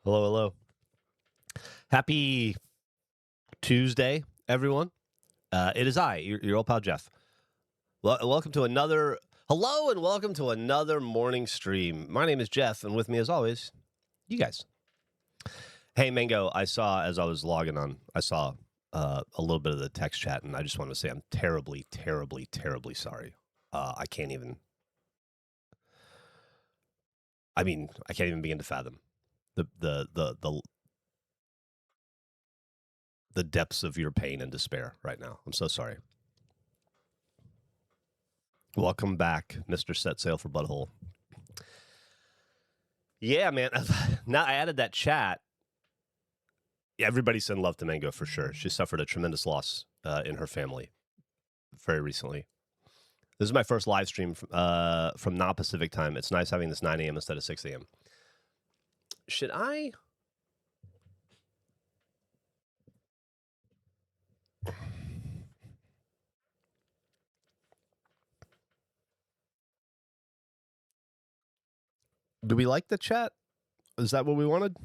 Hello, hello. Happy Tuesday, everyone. It is I, your old pal Jeff. Welcome to another. Hello, and welcome to another morning stream. My name is Jeff, and with me, as always, you guys. Hey, Mango. I saw as I was logging on, I saw a little bit of the text chat, and I just want to say I'm terribly, terribly, terribly sorry. I can't even. I mean, I can't even begin to fathom the depths of your pain and despair right now. I'm so sorry. Welcome back, Mr. Set Sail for Butthole. Yeah, man. Now I added that chat. Everybody send love to Mango for sure. She suffered a tremendous loss in her family very recently. This is my first live stream from not Pacific time. It's nice having this 9 a.m. instead of 6 a.m. Should I? Do we like the chat? Is that what we wanted?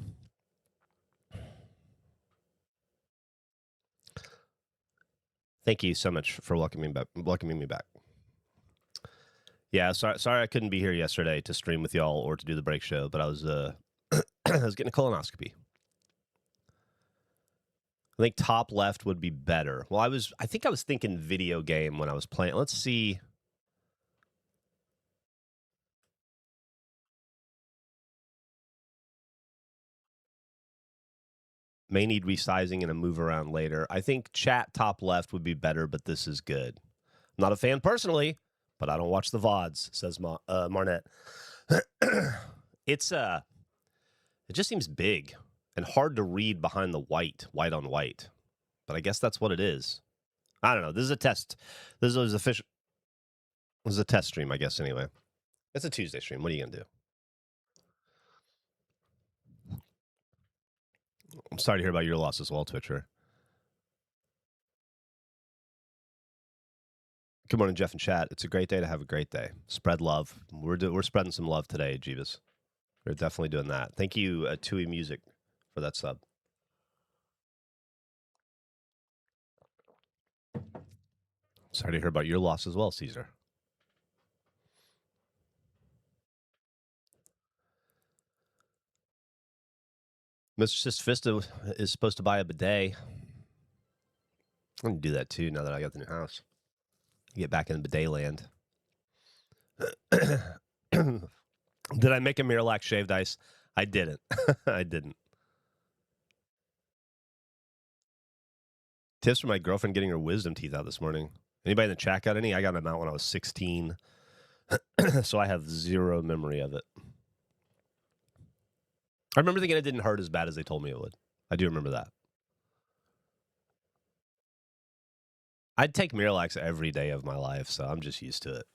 Thank you so much for welcoming me back. Yeah, sorry I couldn't be here yesterday to stream with y'all or to do the break show, but I was I was getting a colonoscopy. I think top left would be better. Well, I think I was thinking video game when I was playing. Let's see. May need resizing and a move around later. I think chat top left would be better, but this is good. I'm not a fan personally, but I don't watch the VODs, says Marnette. It just seems big and hard to read behind the white on white. But I guess that's what it is. I don't know. This is a test. This is official. This is a test stream, I guess, anyway. It's a Tuesday stream. What are you going to do? I'm sorry to hear about your loss as well, Twitcher. Good morning, Jeff and chat. It's a great day to have a great day. Spread love. We're spreading some love today, Jeebus. We're definitely doing that. Thank you, Tui Music, for that sub. Sorry to hear about your loss as well, Caesar. Mr. Sistfista is supposed to buy a bidet. I'm going to do that too now that I got the new house. Get back in bidet land. Did I make a Miralax shaved ice? I didn't. I didn't. Tips for my girlfriend getting her wisdom teeth out this morning. Anybody in the chat got any? I got them out when I was 16. So I have zero memory of it. I remember thinking it didn't hurt as bad as they told me it would. I do remember that. I'd take Miralax every day of my life, so I'm just used to it.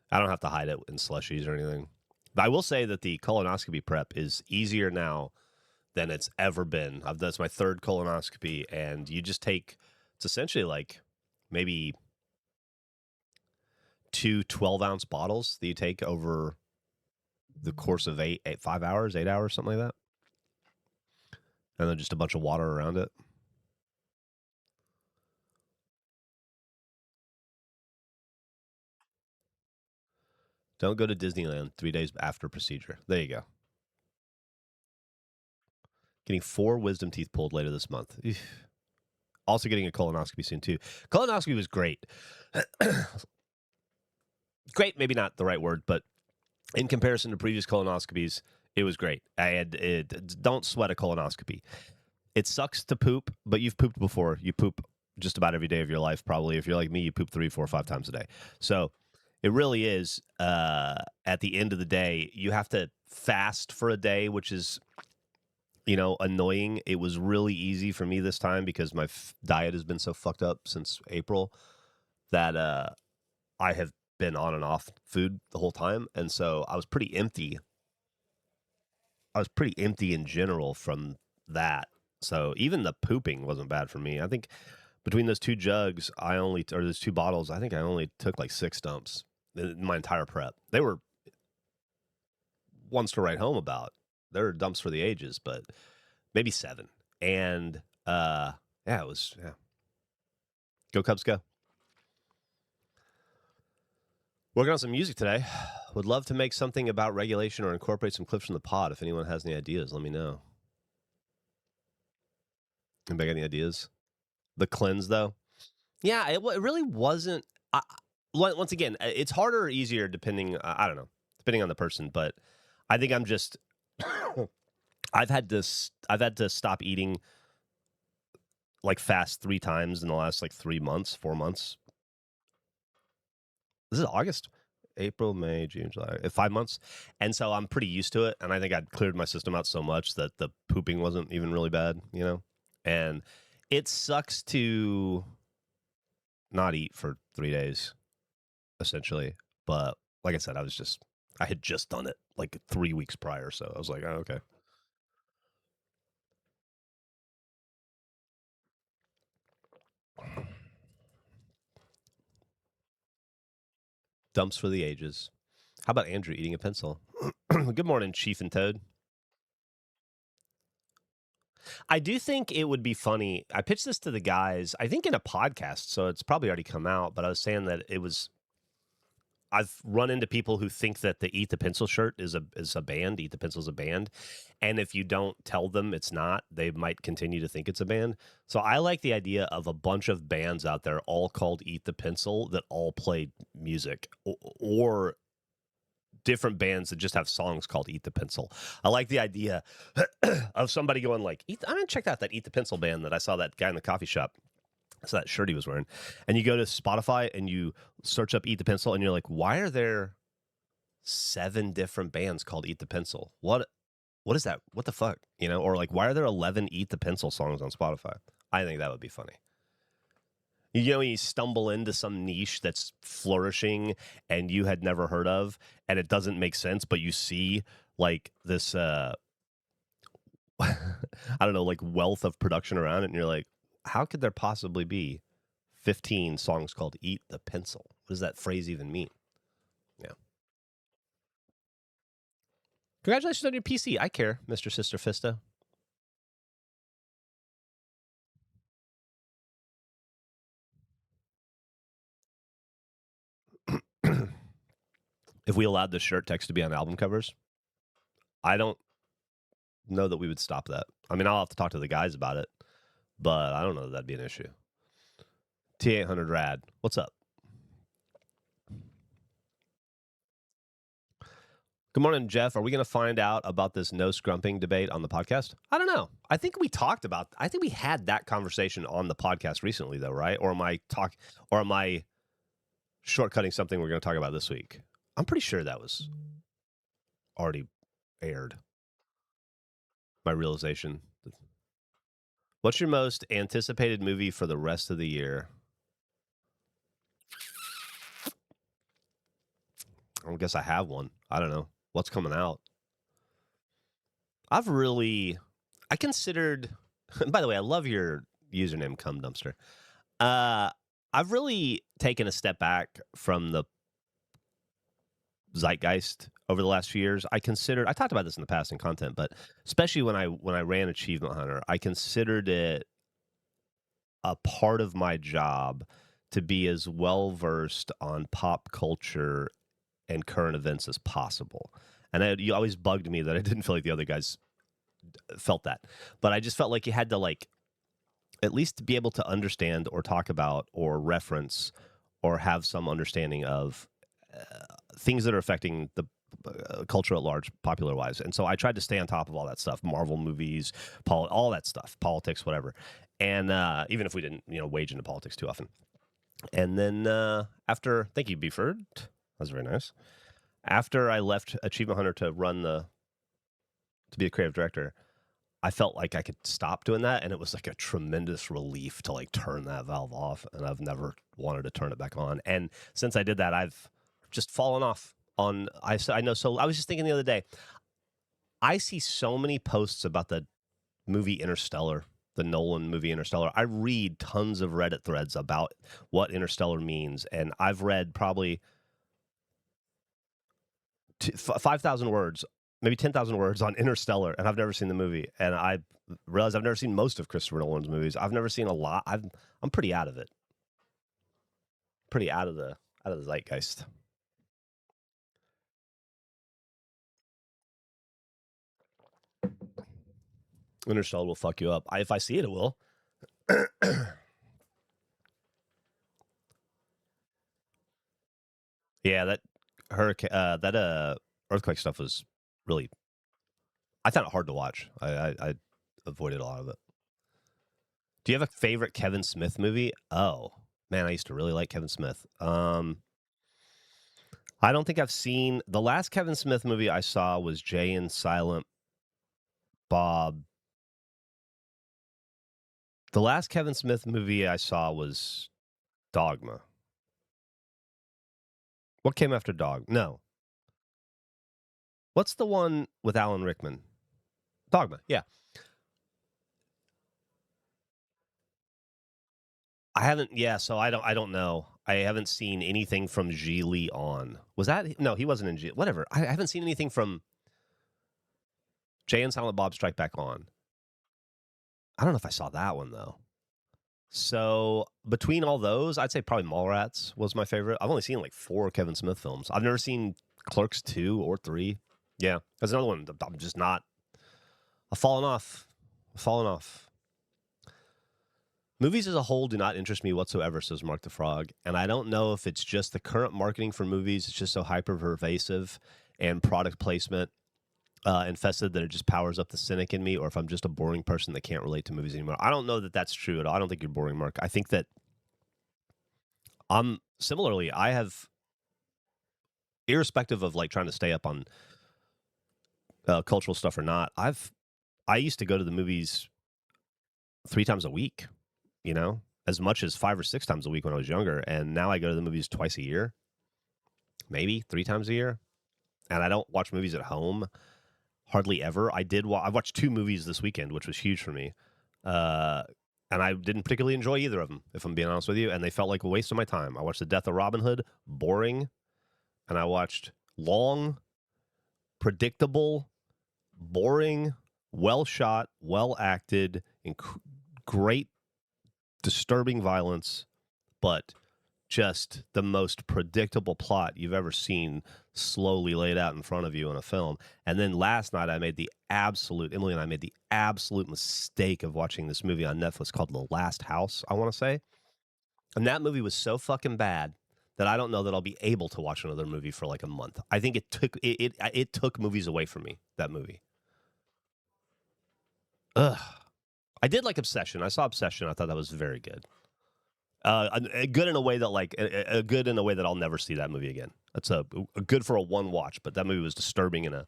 I don't have to hide it in slushies or anything. But I will say that the colonoscopy prep is easier now than it's ever been. That's my third colonoscopy, and you just take, it's essentially like maybe 2 12-ounce bottles that you take over the course of 5 hours, 8 hours, something like that. And then just a bunch of water around it. Don't go to Disneyland 3 days after procedure. There you go. Getting 4 wisdom teeth pulled later this month. Also getting a colonoscopy soon, too. Colonoscopy was great. Great, maybe not the right word, but in comparison to previous colonoscopies, it was great. Don't sweat a colonoscopy. It sucks to poop, but you've pooped before. You poop just about every day of your life, probably. If you're like me, you poop 3, 4, 5 times a day. So it really is, at the end of the day, you have to fast for a day, which is, annoying. It was really easy for me this time because my diet has been so fucked up since April that I have been on and off food the whole time. And so I was pretty empty. I was pretty empty in general from that. So even the pooping wasn't bad for me. I think between those 2 jugs, those 2 bottles, I think I only took like 6 dumps in my entire prep. They were ones to write home about. there are dumps for the ages, but maybe 7. And yeah, it was Go Cubs, go. Working on some music today. Would love to make something about regulation or incorporate some clips from the pod. If anyone has any ideas, let me know. Anybody got any ideas? The cleanse, though? Yeah, it really wasn't. Once again, it's harder or easier depending, I don't know, depending on the person. But I think I'm just, I've had to stop eating like fast 3 times in the last like 3 months, 4 months. This is August, April, May, June, July, 5 months. And so I'm pretty used to it. And I think I'd cleared my system out so much that the pooping wasn't even really bad, you know? And it sucks to not eat for 3 days, essentially. But like I said, I had just done it like 3 weeks prior. So I was like, oh, okay. Dumps for the ages. How about Andrew eating a pencil? Good morning, Chief and Toad. I do think it would be funny. I pitched this to the guys, I think in a podcast, so it's probably already come out, but I was saying that I've run into people who think that the Eat the Pencil shirt is a band, Eat the Pencil is a band, and if you don't tell them it's not, they might continue to think it's a band. So I like the idea of a bunch of bands out there all called Eat the Pencil that all play music, or different bands that just have songs called Eat the Pencil. I like the idea of somebody going like, I'm gonna check out that Eat the Pencil band that I saw that guy in the coffee shop. So that shirt he was wearing. And you go to Spotify and you search up Eat the Pencil and you're like, why are there 7 different bands called Eat the Pencil? What is that? What the fuck? You know, or like, why are there 11 Eat the Pencil songs on Spotify? I think that would be funny. You know, you stumble into some niche that's flourishing and you had never heard of, and it doesn't make sense, but you see like this, I don't know, like wealth of production around it, and you're like, how could there possibly be 15 songs called Eat the Pencil? What does that phrase even mean? Yeah. Congratulations on your PC. I care, Mr. Sister Fisto. If we allowed the shirt text to be on album covers, I don't know that we would stop that. I mean, I'll have to talk to the guys about it, but I don't know that that'd be an issue. T800 Rad, what's up? Good morning, Jeff. Are we going to find out about this no scrumping debate on the podcast? I don't know. I think we had that conversation on the podcast recently, though, right? Or am I shortcutting something we're going to talk about this week? I'm pretty sure that was already aired. My realization. What's your most anticipated movie for the rest of the year? I guess I have one. I don't know. What's coming out? I considered, by the way, I love your username, Cum Dumpster. I've really taken a step back from the zeitgeist over the last few years. I talked about this in the past in content, but especially when I ran Achievement Hunter, I considered it a part of my job to be as well versed on pop culture and current events as possible. And you always bugged me that I didn't feel like the other guys felt that, but I just felt like you had to like at least be able to understand or talk about or reference or have some understanding of things that are affecting the culture at large, popular wise. And so I tried to stay on top of all that stuff, Marvel movies, all that stuff, politics, whatever. And even if we didn't, wage into politics too often. And then thank you, Beeford. That was very nice. After I left Achievement Hunter to be a creative director, I felt like I could stop doing that, and it was like a tremendous relief to like turn that valve off, and I've never wanted to turn it back on. And since I did that, I've just fallen off on. I know. So I was just thinking the other day, I see so many posts about the movie Interstellar, the Nolan movie Interstellar. I read tons of Reddit threads about what Interstellar means, and I've read probably 5,000 words maybe 10,000 words on Interstellar, and I've never seen the movie. And I realized I've never seen most of Christopher Nolan's movies. I've never seen a lot. I'm pretty out of it. Pretty out of the zeitgeist. Interstellar will fuck you up. If I see it, it will. Yeah, that hurricane, that earthquake stuff was really. I found it hard to watch. I avoided a lot of it. Do you have a favorite Kevin Smith movie? Oh man, I used to really like Kevin Smith. I don't think I've seen the last Kevin Smith movie I saw was Jay and Silent Bob. The last Kevin Smith movie I saw was Dogma. What came after Dog? No. What's the one with Alan Rickman? Dogma. Yeah. I haven't. Yeah. So I don't. I don't know. I haven't seen anything from Geely on. Was that no? He wasn't in Geely. Whatever. I haven't seen anything from Jay and Silent Bob Strike Back On. I don't know if I saw that one though. So between all those, I'd say probably Mallrats was my favorite. I've only seen like 4 Kevin Smith films. I've never seen Clerks 2 or 3. Yeah, that's another one. I'm just not. I've fallen off. I've fallen off. Movies as a whole do not interest me whatsoever, says Mark the Frog. And I don't know if it's just the current marketing for movies. It's just so hyper pervasive and product placement infested that it just powers up the cynic in me, or if I'm just a boring person that can't relate to movies anymore. I don't know that that's true at all. I don't think you're boring, Mark. I think that I'm similarly, I have, irrespective of like trying to stay up on cultural stuff or not, I used to go to the movies 3 times a week, you know, as much as 5 or 6 times a week when I was younger. And now I go to the movies twice a year, maybe 3 times a year. And I don't watch movies at home hardly ever. I watched 2 movies this weekend, which was huge for me. And I didn't particularly enjoy either of them, if I'm being honest with you. And they felt like a waste of my time. I watched The Death of Robin Hood, boring. And I watched long, predictable, boring, well shot, well acted, great, disturbing violence, but just the most predictable plot you've ever seen slowly laid out in front of you in a film. And then last night, Emily and I made the absolute mistake of watching this movie on Netflix called The Last House, I want to say. And that movie was so fucking bad that I don't know that I'll be able to watch another movie for like a month. I think it took movies away from me, that movie. Ugh. I did like Obsession. I saw Obsession. I thought that was very good. Good in a way that good in a way that I'll never see that movie again. That's a good for a one watch, but that movie was disturbing in a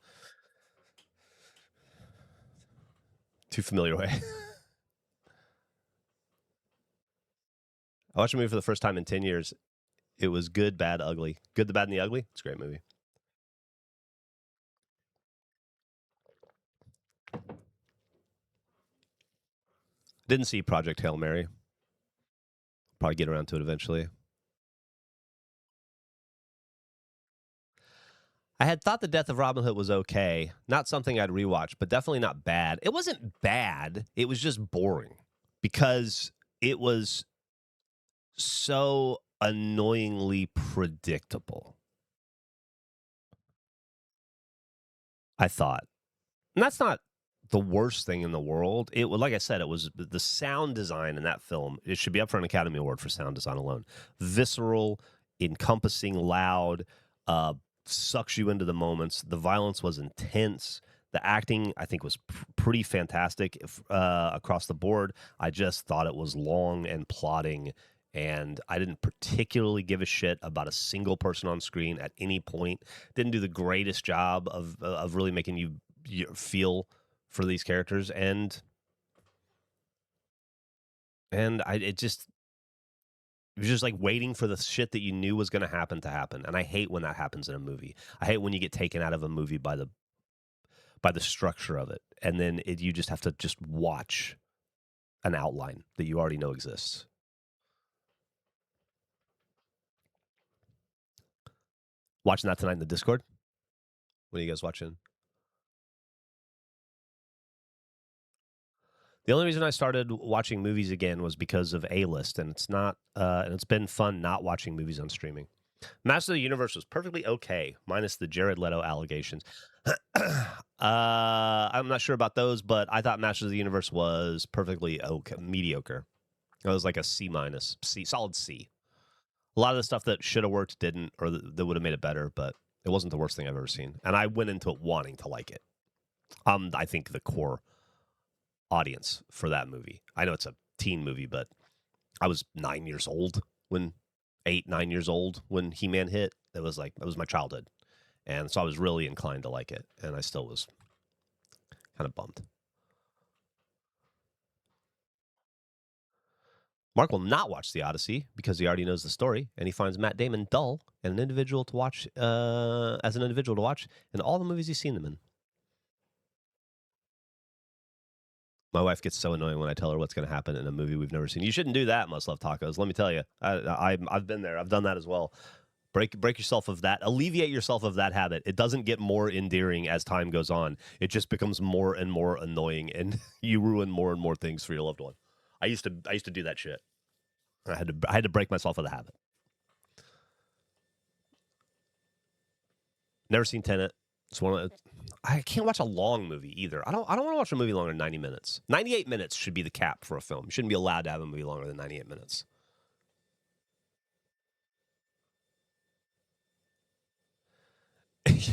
too familiar way. I watched a movie for the first time in 10 years. It was Good, Bad, Ugly. Good, the Bad, and the Ugly. It's a great movie. Didn't see Project Hail Mary. Probably get around to it eventually. I had thought The Death of Robin Hood was okay. Not something I'd rewatch, but definitely not bad. It wasn't bad. It was just boring because it was so annoyingly predictable. I thought. And that's not the worst thing in the world. It like I said, it was the sound design in that film. It should be up for an Academy Award for sound design alone. Visceral, encompassing, loud, sucks you into the moments. The violence was intense. The acting, I think, was pretty fantastic across the board. I just thought it was long and plotting, and I didn't particularly give a shit about a single person on screen at any point. Didn't do the greatest job of really making you feel for these characters, and it was just like waiting for the shit that you knew was going to happen, and I hate when that happens in a movie. I hate when you get taken out of a movie by the structure of it, and then you just have to just watch an outline that you already know exists. Watching that tonight in the Discord. What are you guys watching? The only reason I started watching movies again was because of A-List, and it's not, and it's been fun not watching movies on streaming. Master of the Universe was perfectly okay, minus the Jared Leto allegations. I'm not sure about those, but I thought Masters of the Universe was perfectly okay, mediocre. It was like a C minus, C, solid C. A lot of the stuff that should have worked didn't, or that would have made it better, but it wasn't the worst thing I've ever seen. And I went into it wanting to like it. I think the core audience for that movie. I know it's a teen movie, but I was 9 years old when 8, 9 years old when He-Man hit. It was my childhood, and so I was really inclined to like it, and I still was kind of bummed. Mark will not watch The Odyssey because he already knows the story, and he finds Matt Damon dull and an individual to watch as an individual to watch in all the movies he's seen them in. My wife gets so annoying when I tell her what's going to happen in a movie we've never seen. You shouldn't do that, Must Love Tacos. Let me tell you, I've been there. I've done that as well. Break yourself of that. Alleviate yourself of that habit. It doesn't get more endearing as time goes on. It just becomes more and more annoying, and you ruin more and more things for your loved one. I used to do that shit. I had to break myself of the habit. Never seen Tenet. It's one of I can't watch a long movie either. I don't want to watch a movie longer than 90 minutes. 98 minutes should be the cap for a film. You shouldn't be allowed to have a movie longer than 98 minutes.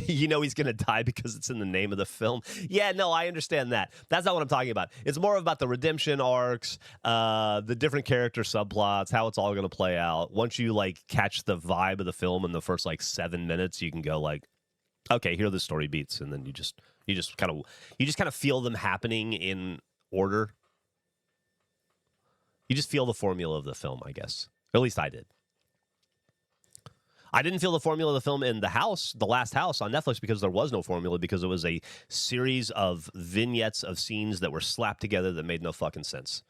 You know he's going to die because it's in the name of the film. Yeah, no, I understand that. That's not what I'm talking about. It's more about the redemption arcs, the different character subplots, how it's all going to play out. Once you like catch the vibe of the film in the first like 7 minutes, you can go like, okay, here are the story beats, and then you just kind of feel them happening in order. You just feel the formula of the film, I guess. At least I did. I didn't feel the formula of the film in The Last House on Netflix, because there was no formula, because it was a series of vignettes of scenes that were slapped together that made no fucking sense.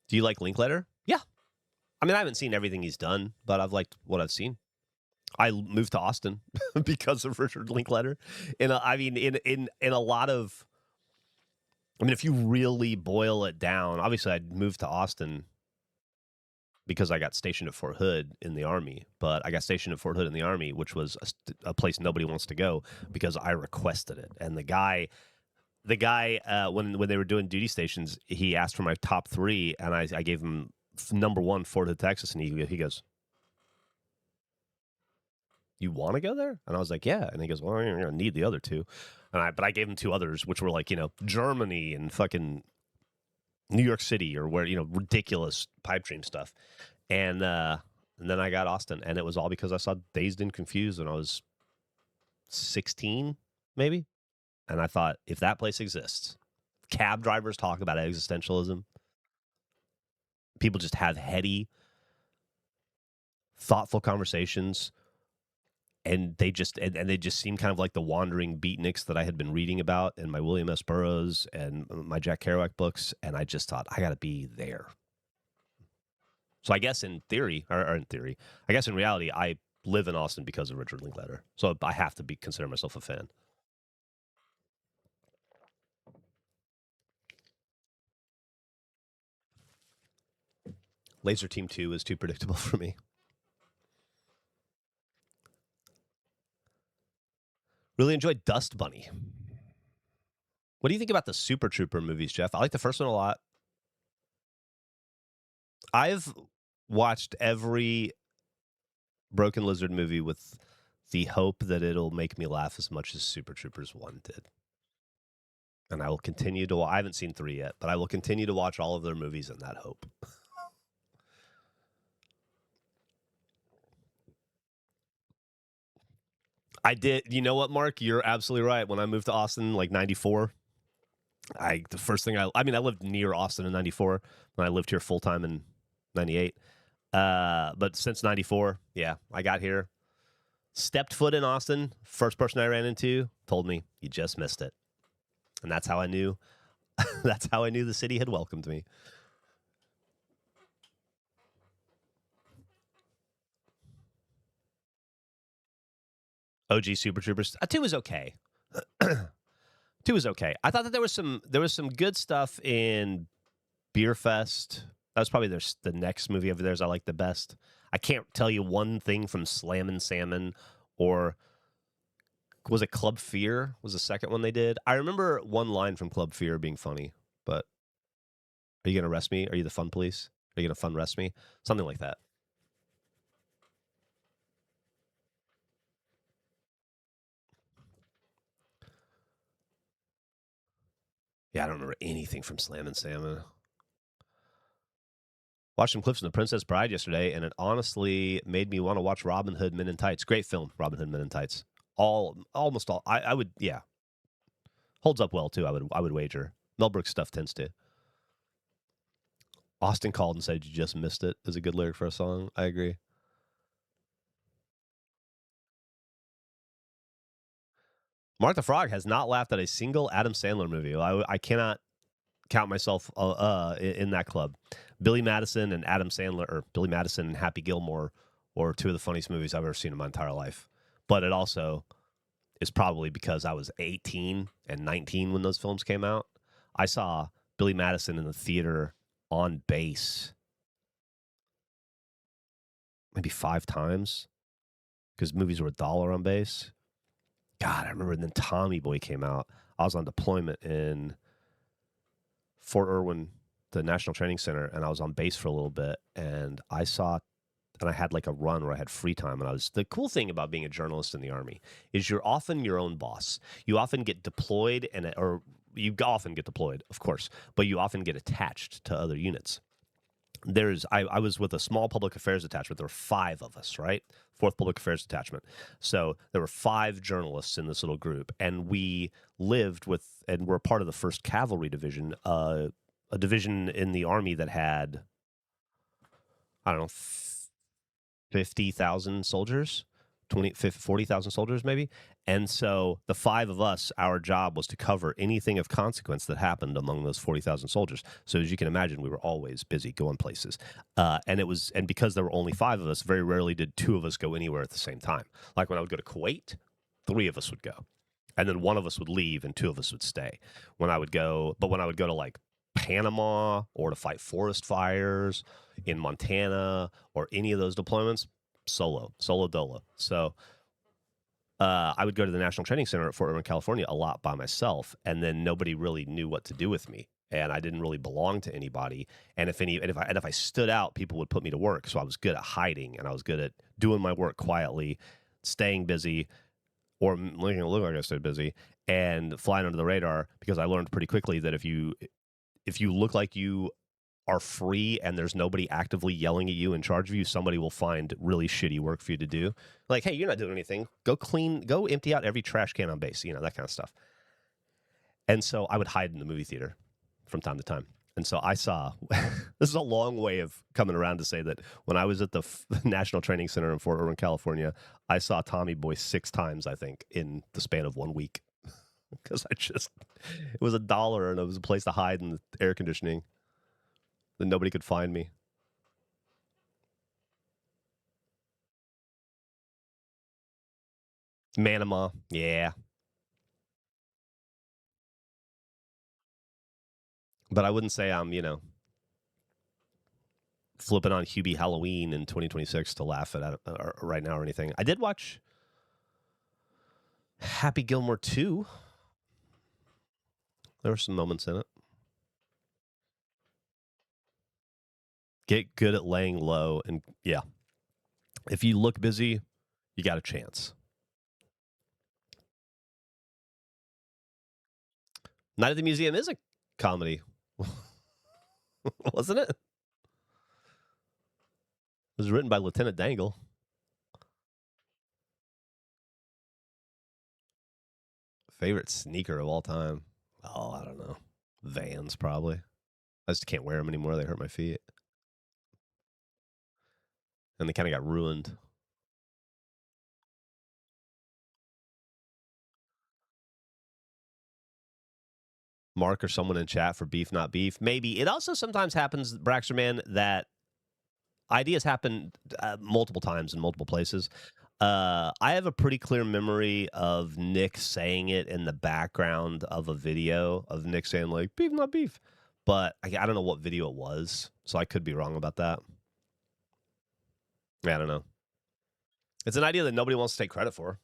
Do you like Linklater? Yeah. I mean, I haven't seen everything he's done, but I've liked what I've seen. I moved to Austin because of Richard Linklater. In a lot of, I mean, if you really boil it down, obviously I'd moved to Austin because I got stationed at Fort Hood in the Army. But I got stationed at Fort Hood in the Army, which was a place nobody wants to go, because I requested it. And the guy, when they were doing duty stations, he asked for my top 3, and I gave him number 1, Fort Hood, Texas, and he goes, "You want to go there?" And I was like, "Yeah." And he goes, "Well, you're gonna need the other 2." But I gave him 2 others, which were like, Germany and fucking New York City, or where, ridiculous pipe dream stuff. And then I got Austin, and it was all because I saw Dazed and Confused when I was 16, maybe. And I thought, if that place exists, cab drivers talk about existentialism. People just have heady, thoughtful conversations, and they just seem kind of like the wandering beatniks that I had been reading about in my William S. Burroughs and my Jack Kerouac books. And I just thought, I got to be there. So I guess in theory, I guess in reality, I live in Austin because of Richard Linklater. So I have to consider myself a fan. Laser Team 2 is too predictable for me. Really enjoyed Dust Bunny. What do you think about the Super Trooper movies, Jeff? I like the first one a lot. I've watched every Broken Lizard movie with the hope that it'll make me laugh as much as Super Troopers 1 did. And I will continue to I haven't seen 3 yet, but I will continue to watch all of their movies in that hope. I did. You know what, Mark? You're absolutely right. When I moved to Austin, like 94, the first thing I mean, I lived near Austin in 94, and I lived here full time in 98. But since 94, yeah, I got here, stepped foot in Austin. First person I ran into told me, "You just missed it." And that's how I knew. That's how I knew the city had welcomed me. OG Super Troopers. 2 was okay. 2 was okay. I thought that there was some good stuff in Beer Fest. That was probably the next movie of theirs I like the best. I can't tell you one thing from Slammin' Salmon, or was it Club Fear? Was the second one they did? I remember one line from Club Fear being funny, but are you gonna arrest me? Are you the fun police? Are you gonna fun arrest me? Something like that. Yeah, I don't remember anything from Slammin' Salmon. Watched some clips from The Princess Bride yesterday, and it honestly made me want to watch Robin Hood Men in Tights. Great film, Robin Hood Men in Tights. Almost all. I would, yeah, holds up well too. I would wager. Mel Brooks stuff tends to. Austin called and said you just missed it is a good lyric for a song. I agree. Martha Frog has not laughed at a single Adam Sandler movie. I cannot count myself in that club. Billy Madison and Adam Sandler, or Billy Madison and Happy Gilmore, or two of the funniest movies I've ever seen in my entire life. But it also is probably because I was 18 and 19 when those films came out. I saw Billy Madison in the theater on base maybe 5 times because movies were $1 on base. God, I remember then Tommy Boy came out. I was on deployment in Fort Irwin, the National Training Center, and I was on base for a little bit, and I had like a run where I had free time, and the cool thing about being a journalist in the Army is you're often your own boss. You often get deployed, or you often get deployed, of course, but you often get attached to other units. I was with a small public affairs detachment. There were 5 of us, right? 4th Public Affairs Detachment. So there were 5 journalists in this little group, and we lived with, and we're part of the 1st Cavalry Division, a division in the Army that had, I don't know, 50,000 soldiers, 40,000 soldiers maybe. And so the 5 of us, our job was to cover anything of consequence that happened among those 40,000 soldiers. So as you can imagine, we were always busy going places. And because there were only 5 of us, very rarely did 2 of us go anywhere at the same time. Like when I would go to Kuwait, 3 of us would go. And then 1 of us would leave and 2 of us would stay. When I would go to like Panama or to fight forest fires in Montana or any of those deployments, solo dolo. So I would go to the National Training Center at Fort Irwin, California a lot by myself, and then nobody really knew what to do with me, and I didn't really belong to anybody. And if I stood out, people would put me to work. So I was good at hiding, and I was good at doing my work quietly, staying busy, or making it look like I stayed busy, and flying under the radar, because I learned pretty quickly that if you look like you are free and there's nobody actively yelling at you in charge of you, somebody will find really shitty work for you to do. Like, hey, you're not doing anything. Go empty out every trash can on base, that kind of stuff. And so I would hide in the movie theater from time to time. And so I saw, this is a long way of coming around to say that when I was at the National Training Center in Fort Irwin, California, I saw Tommy Boy 6 times, I think, in the span of 1 week. Because it was $1 and it was a place to hide in the air conditioning. Then nobody could find me. Manama, yeah. But I wouldn't say I'm, flipping on Hubie Halloween in 2026 to laugh at right now or anything. I did watch Happy Gilmore 2. There were some moments in it. Get good at laying low, and yeah. If you look busy, you got a chance. Night at the Museum is a comedy. Wasn't it? It was written by Lieutenant Dangle. Favorite sneaker of all time? Oh, I don't know. Vans, probably. I just can't wear them anymore. They hurt my feet. And they kind of got ruined. Mark or someone in chat for beef, not beef. Maybe. It also sometimes happens, Braxter Man, that ideas happen multiple times in multiple places. I have a pretty clear memory of Nick saying it in the background of a video of Nick saying like beef, not beef, but I don't know what video it was, so I could be wrong about that. Yeah, I don't know. It's an idea that nobody wants to take credit for.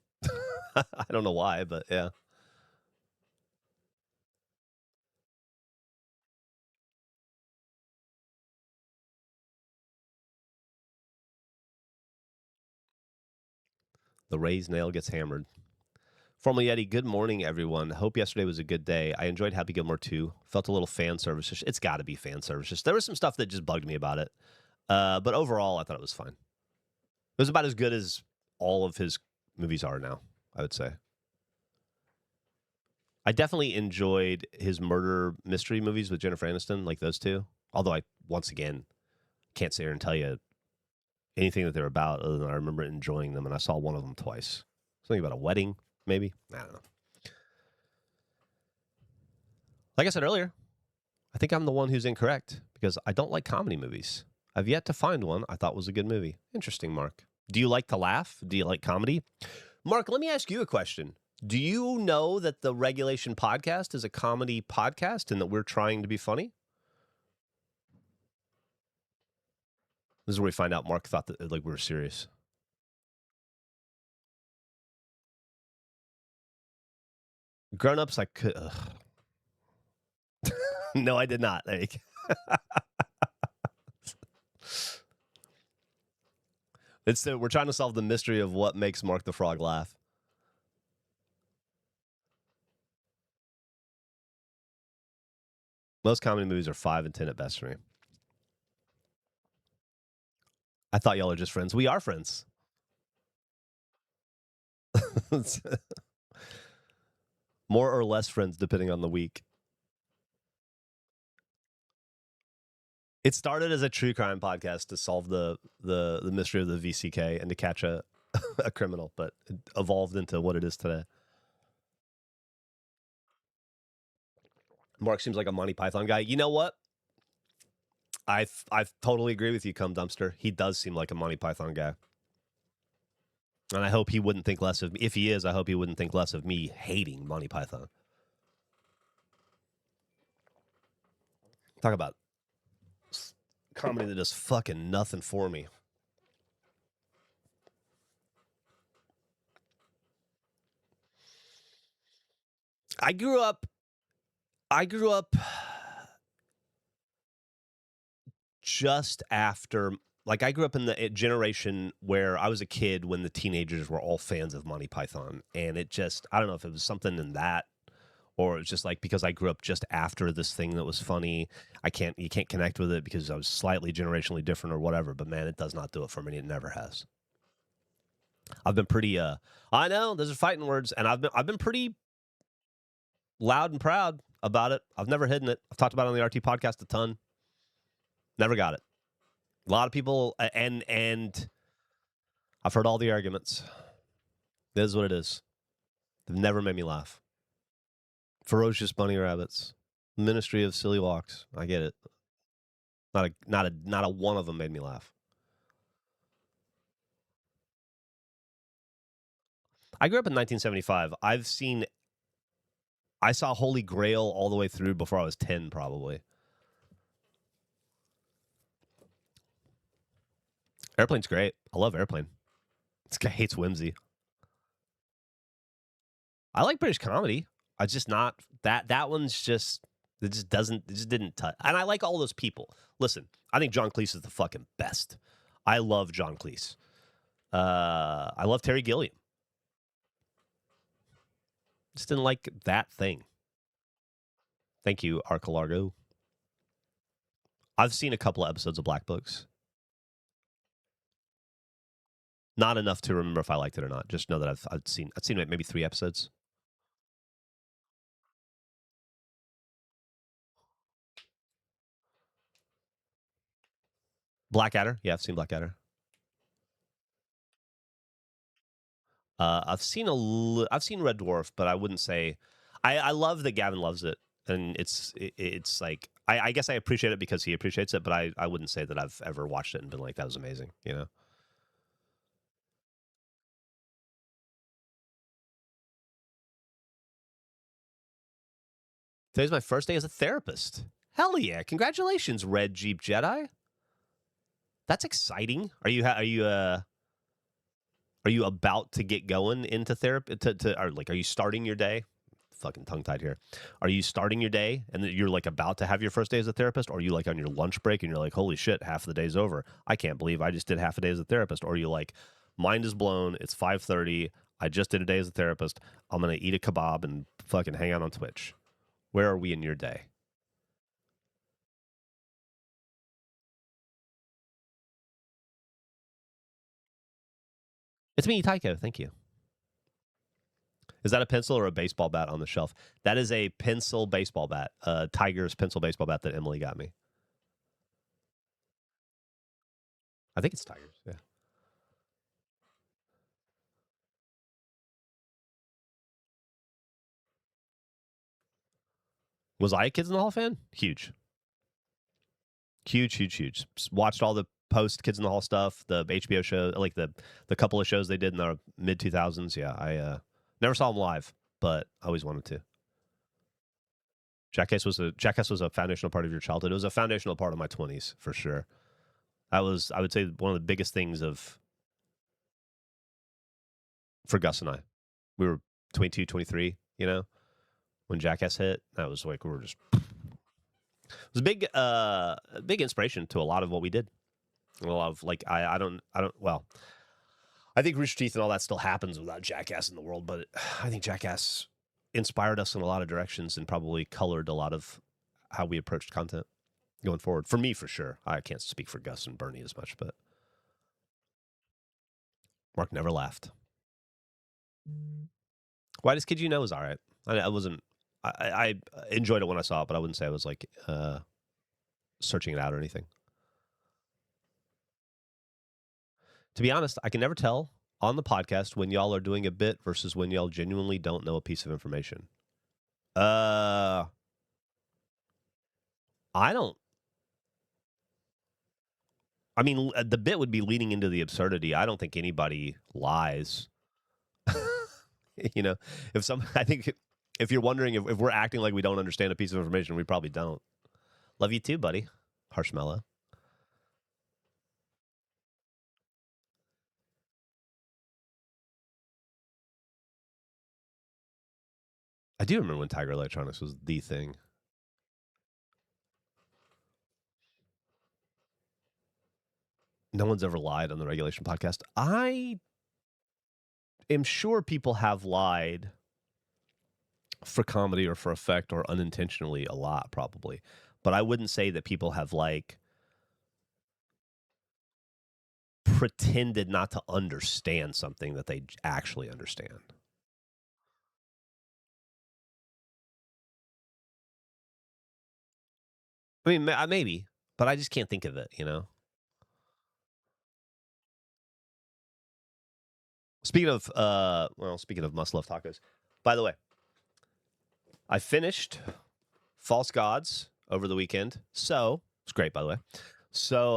I don't know why, but yeah. The Rays nail gets hammered. Formerly Yeti, good morning, everyone. Hope yesterday was a good day. I enjoyed Happy Gilmore too. Felt a little fan service. It's got to be fan service. There was some stuff that just bugged me about it. But overall, I thought it was fine. It was about as good as all of his movies are now, I would say. I definitely enjoyed his murder mystery movies with Jennifer Aniston, like those two. Although I, once again, can't sit here and tell you anything that they're about other than I remember enjoying them, and I saw one of them twice. Something about a wedding, maybe? I don't know. Like I said earlier, I think I'm the one who's incorrect because I don't like comedy movies. I've yet to find one I thought was a good movie. Interesting, Mark. Do you like to laugh? Do you like comedy? Mark, let me ask you a question. Do you know that the Regulation Podcast is a comedy podcast and that we're trying to be funny? This is where we find out Mark thought that like we were serious. Grown-ups, I could. No, I did not. We're trying to solve the mystery of what makes Mark the Frog laugh. Most comedy movies are 5 and 10 at best for me. I thought y'all are just friends. We are friends. More or less friends, depending on the week. It started as a true crime podcast to solve the mystery of the VCK and to catch a a criminal, but it evolved into what it is today. Mark seems like a Monty Python guy. You know what? I totally agree with you, Cum Dumpster. He does seem like a Monty Python guy. And I hope he wouldn't think less of me. If he is, I hope he wouldn't think less of me hating Monty Python. Talk about comedy that does fucking nothing for me. I grew up just after, like, I grew up in the generation where I was a kid when the teenagers were all fans of Monty Python, and it just, I don't know if it was something in that, or it's just like because I grew up just after this thing that was funny, you can't connect with it because I was slightly generationally different or whatever. But man, it does not do it for me. It never has. I've been pretty. I know those are fighting words, and I've been pretty loud and proud about it. I've never hidden it. I've talked about it on the RT podcast a ton. Never got it. A lot of people, and I've heard all the arguments. This is what it is. They've never made me laugh. Ferocious bunny rabbits, Ministry of Silly Walks. I get it. Not a one of them made me laugh. I grew up in 1975. I saw Holy Grail all the way through before I was 10, probably. Airplane's great. I love Airplane. This guy hates whimsy. I like British comedy. I just not that one's just it just doesn't it just didn't touch. And I like all those people. Listen, I think John Cleese is the fucking best. I love John Cleese. I love Terry Gilliam. Just didn't like that thing. Thank you, Arcalargo. I've seen a couple of episodes of Black Books. Not enough to remember if I liked it or not. Just know that I've seen maybe 3 episodes. Blackadder, yeah, I've seen Blackadder. I've seen Red Dwarf, but I wouldn't say I love that Gavin loves it, and it's like I guess I appreciate it because he appreciates it, but I wouldn't say that I've ever watched it and been like that was amazing, you know. Today's my first day as a therapist. Hell yeah! Congratulations, Red Jeep Jedi. That's exciting. Are you about to get going into therapy? Or like, are you starting your day? Fucking tongue tied here. Are you starting your day and you're like about to have your first day as a therapist? Or are you like on your lunch break and you're like, holy shit, half the day's over. I can't believe I just did half a day as a therapist. Or are you like, mind is blown. It's 5:30. I just did a day as a therapist. I'm gonna eat a kebab and fucking hang out on Twitch. Where are we in your day? It's me, Tycho. Thank you. Is that a pencil or a baseball bat on the shelf? That is a pencil baseball bat. Tiger's pencil baseball bat that Emily got me. I think it's Tigers. Yeah. Was I a Kids in the Hall fan? Huge. Huge, huge, huge. Watched all the post Kids in the Hall stuff, the HBO show, like the couple of shows they did in the mid 2000s. Yeah, I never saw them live, but I always wanted to. Jackass was a foundational part of your childhood. It was a foundational part of my 20s for sure. That was, I would say, one of the biggest things of for Gus and I. We were 22, 23, you know, when Jackass hit. That was like we were just it was a big inspiration to a lot of what we did. A lot of like I don't well, I think Rooster Teeth and all that still happens without Jackass in the world, but I think Jackass inspired us in a lot of directions and probably colored a lot of how we approached content going forward. For me, for sure. I can't speak for Gus and Bernie as much, but Mark never laughed. Whitest Kid You Know is all right. I wasn't. I enjoyed it when I saw it, but I wouldn't say I was like searching it out or anything. To be honest, I can never tell on the podcast when y'all are doing a bit versus when y'all genuinely don't know a piece of information. I don't. I mean, the bit would be leading into the absurdity. I don't think anybody lies. You know, I think if you're wondering if we're acting like we don't understand a piece of information, we probably don't. Love you too, buddy. Harshmallow. I do remember when Tiger Electronics was the thing. No one's ever lied on the Regulation podcast. I am sure people have lied for comedy or for effect or unintentionally a lot, probably. But I wouldn't say that people have like pretended not to understand something that they actually understand. I mean, maybe, but I just can't think of it, you know? Speaking of must love tacos, by the way, I finished False Gods over the weekend. So it's great, by the way. So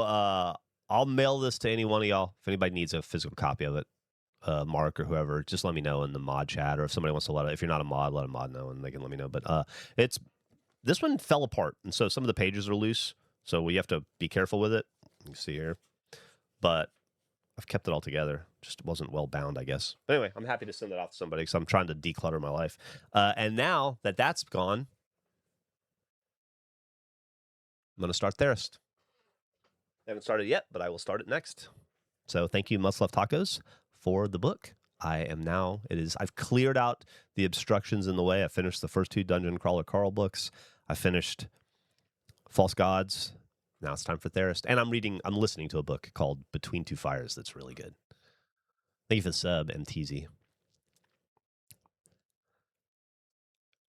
I'll mail this to any one of y'all if anybody needs a physical copy of it. Mark or whoever, just let me know in the mod chat, or if somebody wants to if you're not a mod, let a mod know and they can let me know. But it's this one fell apart, and so some of the pages are loose, so we have to be careful with it. You can see here, but I've kept it all together. Just wasn't well bound, I guess. But anyway, I'm happy to send it off to somebody because I'm trying to declutter my life. And now that that's gone, I'm going to start Therist. I haven't started yet, but I will start it next. So thank you, Must Love Tacos, for the book. I've cleared out the obstructions in the way. I finished the first two Dungeon Crawler Carl books. I finished False Gods. Now it's time for Therist. And I'm listening to a book called Between Two Fires that's really good. Thank you for the sub, MTZ.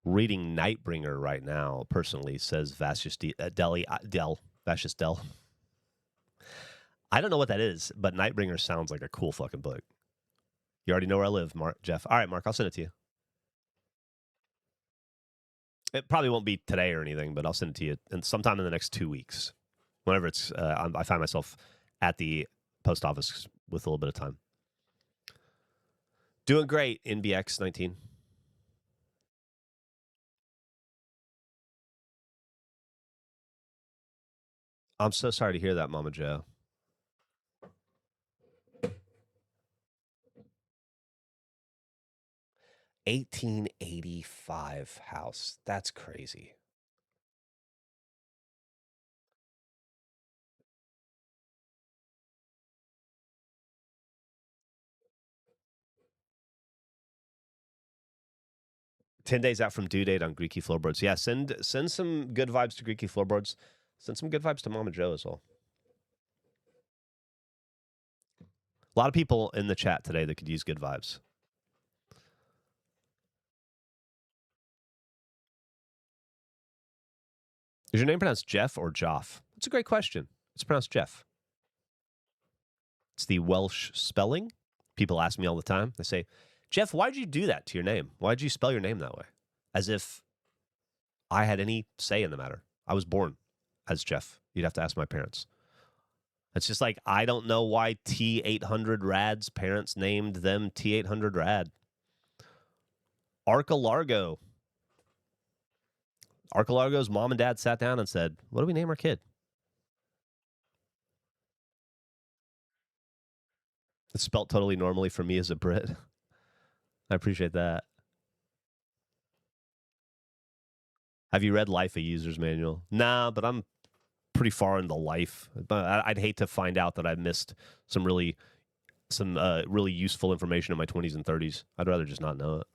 Reading Nightbringer right now, personally, says Vasius Vasius Del. I don't know what that is, but Nightbringer sounds like a cool fucking book. You already know where I live, Jeff. All right, Mark, I'll send it to you. It probably won't be today or anything, but I'll send it to you and sometime in the next 2 weeks. Whenever it's, I find myself at the post office with a little bit of time. Doing great, NBX19. I'm so sorry to hear that, Mama Joe. $1885 house. That's crazy. Ten days out from due date on Greeky floorboards. Yeah, send some good vibes to Greeky floorboards. Send some good vibes to Mama Joe as well. A lot of people in the chat today that could use good vibes. Is your name pronounced Jeff or Joff? That's a great question. It's pronounced Jeff. It's the Welsh spelling. People ask me all the time. They say, Jeff, why'd you do that to your name? Why'd you spell your name that way? As if I had any say in the matter. I was born as Jeff. You'd have to ask my parents. It's just like, I don't know why T800 Rad's parents named them T800 Rad. Arca-Largo. Arca-Largo's mom and dad sat down and said, what do we name our kid? It's spelt totally normally for me as a Brit. I appreciate that. Have you read Life, a User's Manual? Nah, but I'm pretty far into life. But I'd hate to find out that I missed some really useful information in my 20s and 30s. I'd rather just not know it.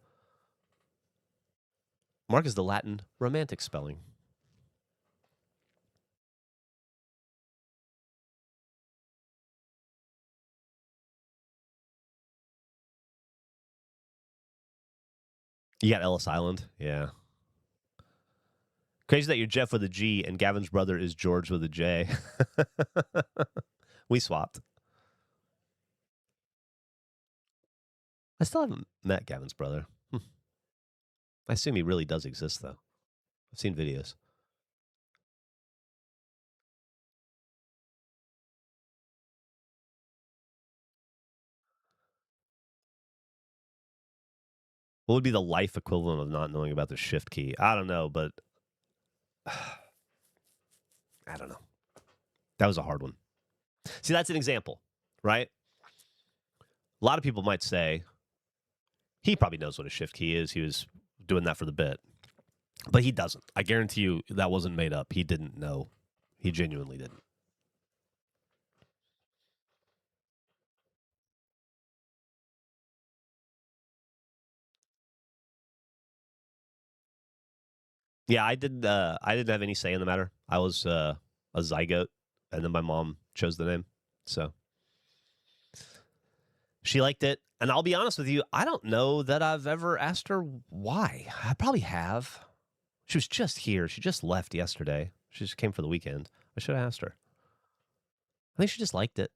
Mark is the Latin romantic spelling. You got Ellis Island, yeah. Crazy that you're Jeff with a G and Gavin's brother is George with a J. We swapped. I still haven't met Gavin's brother. I assume he really does exist, though. I've seen videos. What would be the life equivalent of not knowing about the shift key? I don't know, but I don't know. That was a hard one. See, that's an example, right? A lot of people might say he probably knows what a shift key is. He was doing that for the bit. But he doesn't. I guarantee you that wasn't made up. He didn't know. He genuinely didn't. Yeah, I did. I didn't have any say in the matter. I was a zygote, and then my mom chose the name. So she liked it. And I'll be honest with you, I don't know that I've ever asked her why. I probably have. She was just here. She just left yesterday. She just came for the weekend. I should have asked her. I think she just liked it.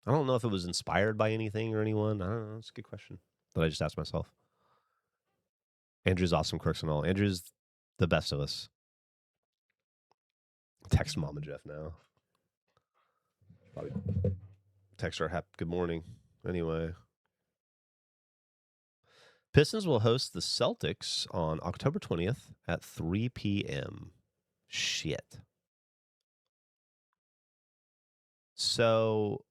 I don't know if it was inspired by anything or anyone. I don't know. It's a good question that I just asked myself. Andrew's awesome, quirks and all. Andrew's the best of us. Text Mama Jeff now. Probably text her good morning. Anyway. Pistons will host the Celtics on October 20th at 3 p.m. Shit. So,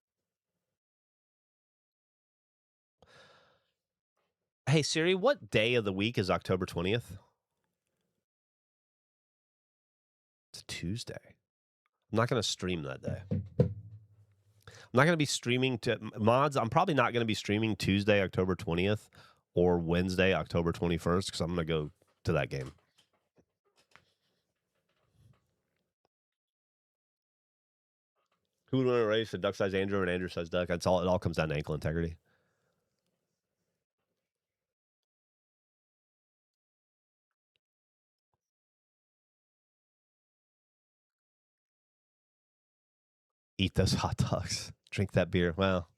hey, Siri, what day of the week is October 20th? It's a Tuesday. I'm not going to stream that day. I'm not going to be streaming to mods. I'm probably not going to be streaming Tuesday, October 20th or Wednesday, October 21st, because I'm going to go to that game. Who would win a race? A duck size Andrew or an Andrew size duck? That's all. It all comes down to ankle integrity. Eat those hot dogs. Drink that beer. Well,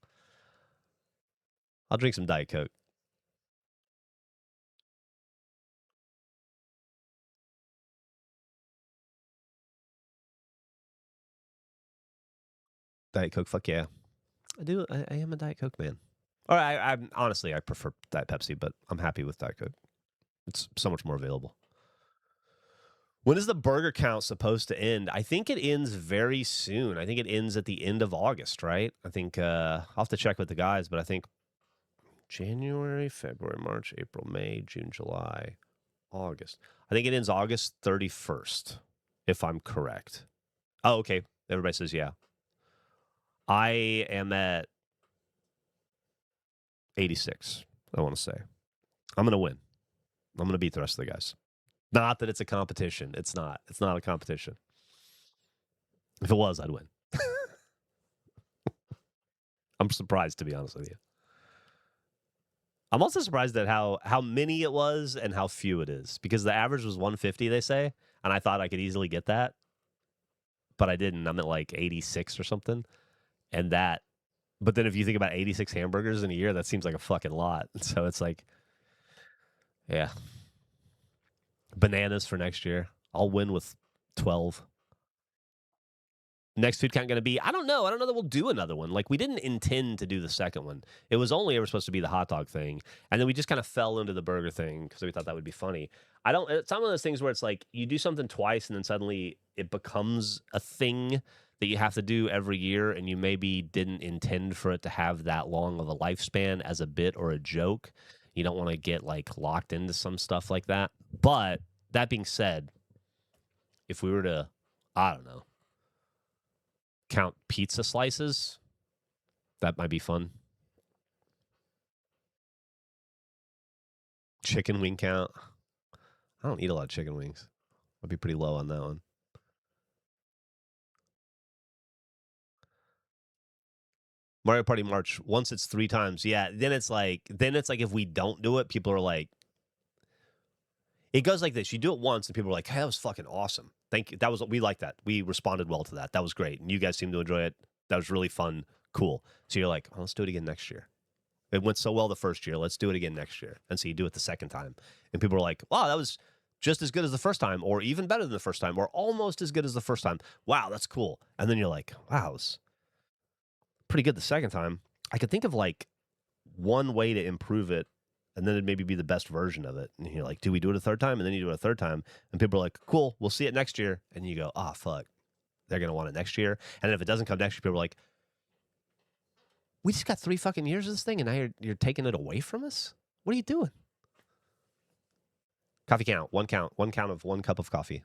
I'll drink some Diet Coke. Diet Coke, fuck yeah. I do. I am a Diet Coke man. Or I'm honestly, I prefer Diet Pepsi, but I'm happy with Diet Coke. It's so much more available. When is the burger count supposed to end? I think it ends very soon. I think it ends at the end of August, right? I think I'll have to check with the guys, but I think January, February, March, April, May, June, July, August. I think it ends August 31st, if I'm correct. Oh, okay. Everybody says yeah. I am at 86, I want to say. I'm going to win. I'm going to beat the rest of the guys. Not that it's a competition. It's not. It's not a competition. If it was, I'd win. I'm surprised, to be honest with you. I'm also surprised at how many it was and how few it is, because the average was 150, they say, and I thought I could easily get that, but I didn't. I'm at like 86 or something, and that. But then if you think about 86 hamburgers in a year, that seems like a fucking lot. So it's like, yeah, bananas for next year. I'll win with 12. Next food count going to be? I don't know. I don't know that we'll do another one. Like, we didn't intend to do the second one. It was only ever supposed to be the hot dog thing, and then we just kind of fell into the burger thing because we thought that would be funny. I don't. It's one of those things where it's like you do something twice, and then suddenly it becomes a thing that you have to do every year, and you maybe didn't intend for it to have that long of a lifespan as a bit or a joke. You don't want to get like locked into some stuff like that. But that being said, if we were to, I don't know, count pizza slices, that might be fun. Chicken wing count. I don't eat a lot of chicken wings. I'd be pretty low on that one. Mario Party March, once it's 3 times, yeah, then it's like if we don't do it, people are like, it goes like this. You do it once and people are like, hey, that was fucking awesome. Thank you. That was, we like that. We responded well to that. That was great. And you guys seem to enjoy it. That was really fun. Cool. So you're like, oh, let's do it again next year. It went so well the first year. Let's do it again next year. And so you do it the second time. And people are like, wow, that was just as good as the first time, or even better than the first time, or almost as good as the first time. Wow, that's cool. And then you're like, wow, it was pretty good the second time. I could think of like one way to improve it, and then it'd maybe be the best version of it. And you're like, do we do it a third time? And then you do it a third time. And people are like, cool, we'll see it next year. And you go, oh, fuck. They're going to want it next year. And then if it doesn't come next year, people are like, we just got 3 fucking years of this thing, and now you're taking it away from us? What are you doing? Coffee count. One count of 1 cup of coffee.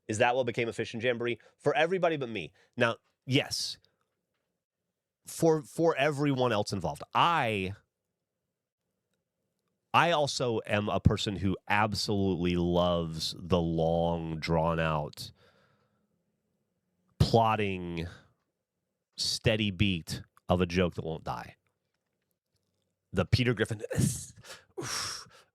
Is that what became a fishing jamboree? For everybody but me. Now, yes. For everyone else involved. I also am a person who absolutely loves the long, drawn-out, plotting, steady beat of a joke that won't die. The Peter Griffin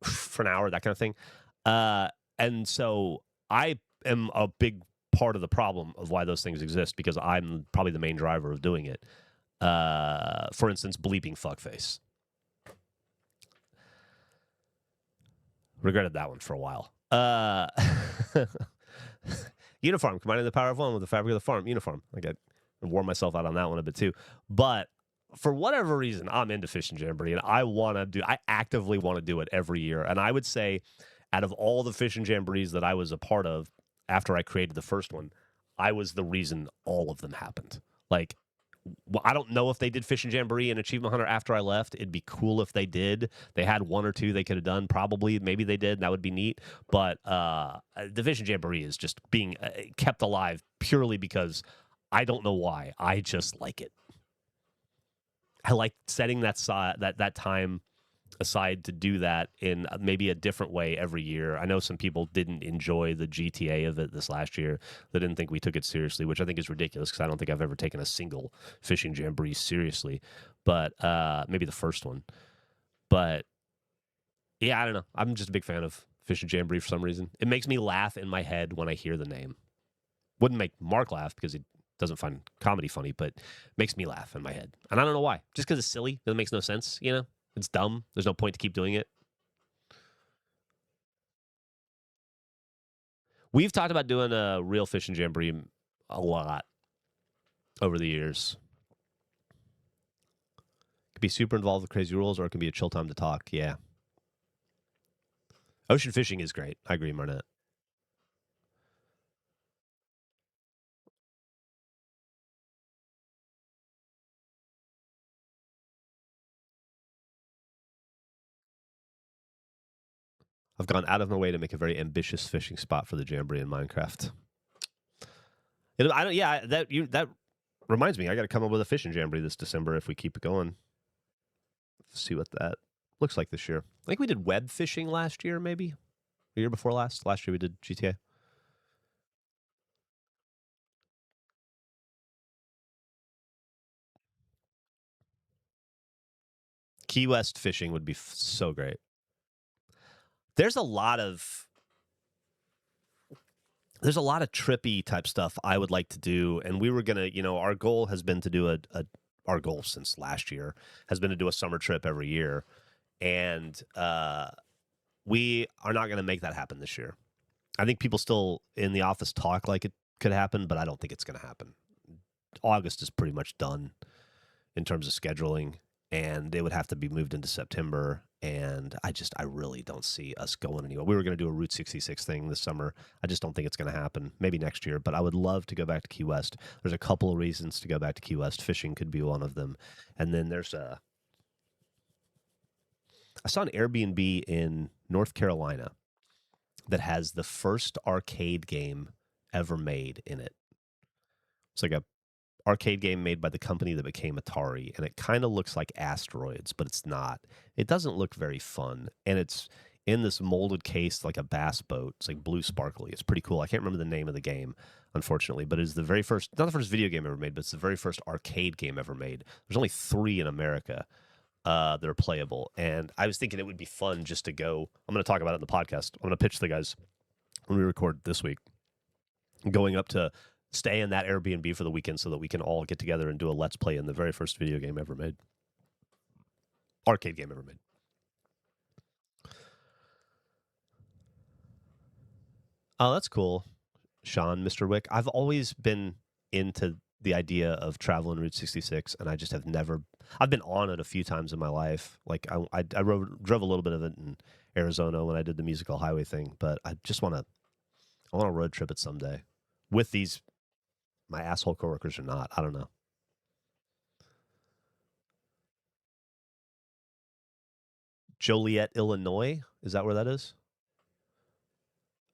for an hour, that kind of thing. And so I am a big part of the problem of why those things exist, because I'm probably the main driver of doing it. For instance, bleeping fuckface. Regretted that one for a while. Uniform, combining the power of one with the fabric of the farm. Uniform. I wore myself out on that one a bit too. But for whatever reason, I'm into Fishing Jamboree, and I actively want to do it every year. And I would say, out of all the Fishing Jamborees that I was a part of after I created the first one, I was the reason all of them happened. Like, I don't know if they did Fishing Jamboree and Achievement Hunter after I left. It'd be cool if they did. They had 1 or 2 they could have done. Probably, maybe they did. And that would be neat. But the Fishing Jamboree is just being kept alive purely because I don't know why. I just like it. I like setting that time aside to do that in maybe a different way every year. I know some people didn't enjoy the GTA of it this last year. They didn't think we took it seriously, which I think is ridiculous, because I don't think I've ever taken a single Fishing Jamboree seriously. But maybe the first one. But yeah, I don't know. I'm just a big fan of Fishing Jamboree for some reason. It makes me laugh in my head when I hear the name. Wouldn't make Mark laugh because he doesn't find comedy funny, but makes me laugh in my head. And I don't know why. Just because it's silly. It makes no sense, you know? It's dumb. There's no point to keep doing it. We've talked about doing a real Fishing Jamboree a lot over the years. It could be super involved with crazy rules, or it can be a chill time to talk. Yeah. Ocean fishing is great. I agree, Marnette. I've gone out of my way to make a very ambitious fishing spot for the Jamboree in Minecraft. I don't. Yeah, that reminds me. I got to come up with a fishing Jamboree this December if we keep it going. See what that looks like this year. I think we did web fishing last year, maybe the year before last. Last year we did GTA. Key West fishing would be so great. There's a lot of trippy type stuff I would like to do, and we were gonna, our goal has been to do our goal since last year has been to do a summer trip every year, and we are not going to make that happen this year. I think people still in the office talk like it could happen, but I don't think it's going to happen. August is pretty much done in terms of scheduling, and it would have to be moved into September. And I really don't see us going anywhere. We were going to do a Route 66 thing this summer. I just don't think it's going to happen. Maybe next year, but I would love to go back to Key West. There's a couple of reasons to go back to Key West. Fishing could be one of them. And then I saw an Airbnb in North Carolina that has the first arcade game ever made in it. It's like a arcade game made by the company that became Atari, and it kind of looks like Asteroids, but it's not. It doesn't look very fun, and it's in this molded case like a bass boat. It's like blue sparkly. It's pretty cool. I can't remember the name of the game, unfortunately, but it's the very first, not the first video game ever made, but it's the very first arcade game ever made. There's only 3 in America that are playable, and I was thinking it would be fun just to go. I'm going to talk about it in the podcast. I'm going to pitch the guys when we record this week, going up to stay in that Airbnb for the weekend so that we can all get together and do a let's play in the very first video game ever made. Arcade game ever made. Oh, that's cool. Sean, Mr. Wick. I've always been into the idea of traveling Route 66, and I just have never. I've been on it a few times in my life. Like I drove a little bit of it in Arizona when I did the musical highway thing, but I just want to. I want to road trip it someday with these my asshole coworkers or not. I don't know. Joliet, Illinois. Is that where that is?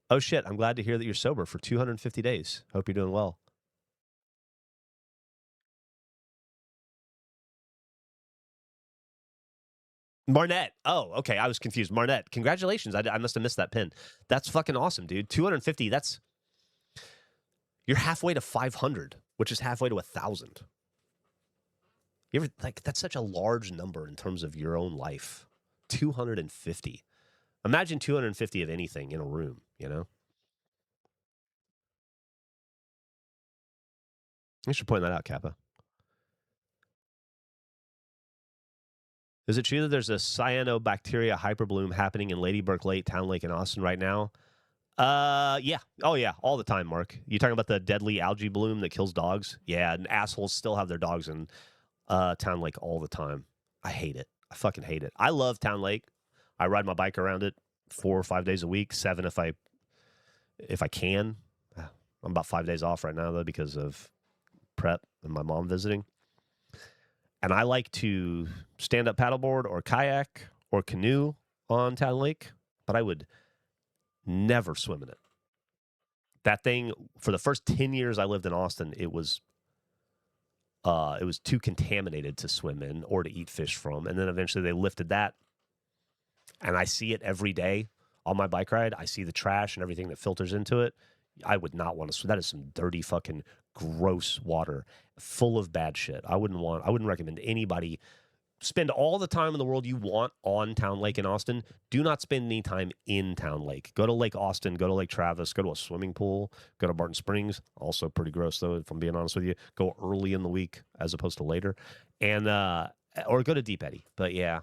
Oh shit! I'm glad to hear that you're sober for 250 days. Hope you're doing well. Marnette. Oh, okay. I was confused. Marnette. Congratulations. I must have missed that pin. That's fucking awesome, dude. 250. You're halfway to 500, which is halfway to 1,000. You ever like that's such a large number in terms of your own life. 250. Imagine 250 of anything in a room. Thanks for pointing that out, Kappa. Is it true that there's a cyanobacteria hyperbloom happening in Lady Burke Lake, Town Lake, in Austin right now? Yeah. Oh, yeah. All the time, Mark. You talking about the deadly algae bloom that kills dogs? Yeah, and assholes still have their dogs in Town Lake all the time. I hate it. I fucking hate it. I love Town Lake. I ride my bike around it 4 or 5 days a week, 7 if I can. I'm about 5 days off right now though because of prep and my mom visiting. And I like to stand up paddleboard or kayak or canoe on Town Lake, but I would never swim in it. That thing for the first 10 years I lived in Austin, it was too contaminated to swim in or to eat fish from. And then eventually they lifted that. And I see it every day on my bike ride. I see the trash and everything that filters into it. I would not want to swim. That is some dirty fucking gross water full of bad shit. I wouldn't recommend anybody spend all the time in the world you want on Town Lake in Austin. Do not spend any time in Town Lake. Go to Lake Austin, go to Lake Travis, go to a swimming pool, go to Barton Springs. Also pretty gross though, if I'm being honest with you. Go early in the week as opposed to later. And or go to Deep Eddy. But yeah.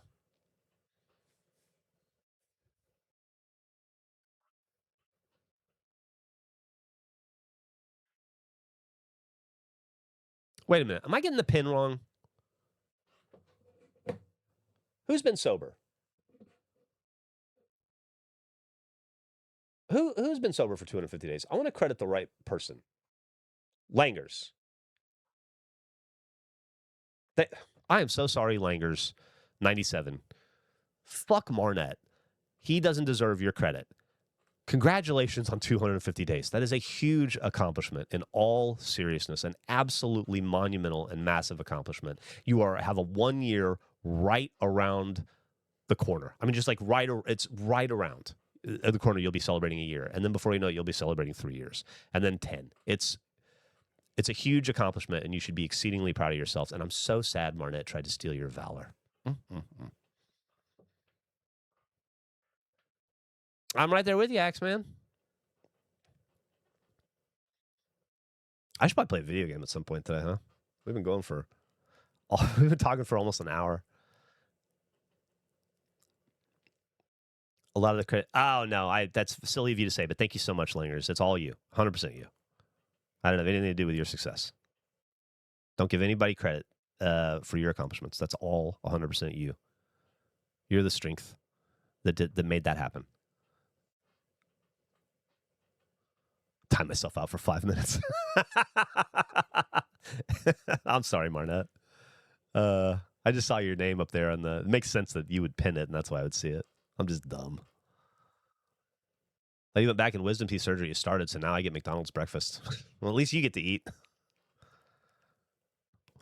Wait a minute. Am I getting the pin wrong? Who's been sober? Who's been sober for 250 days? I want to credit the right person. Langers. I am so sorry, Langers. 97. Fuck Marnette. He doesn't deserve your credit. Congratulations on 250 days. That is a huge accomplishment in all seriousness, an absolutely monumental and massive accomplishment. You have a 1 year right around the corner. I mean, just like it's right around the corner. You'll be celebrating a year, and then before you know it, you'll be celebrating 3 years, and then 10. It's a huge accomplishment, and you should be exceedingly proud of yourselves. And I'm so sad Marnette tried to steal your valor. Mm-hmm. I'm right there with you, Axeman. I should probably play a video game at some point today, huh? We've been talking for almost an hour. A lot of the credit. Oh no, that's silly of you to say, but thank you so much, Langers. It's all you, 100% you. I don't have anything to do with your success. Don't give anybody credit for your accomplishments. That's all 100% you. You're the strength that made that happen. Time myself out for 5 minutes. I'm sorry, Marnette. I just saw your name up there on it makes sense that you would pin it, and that's why I would see it. I'm just dumb. I went back in wisdom teeth surgery. You started, so now I get McDonald's breakfast. Well, at least you get to eat.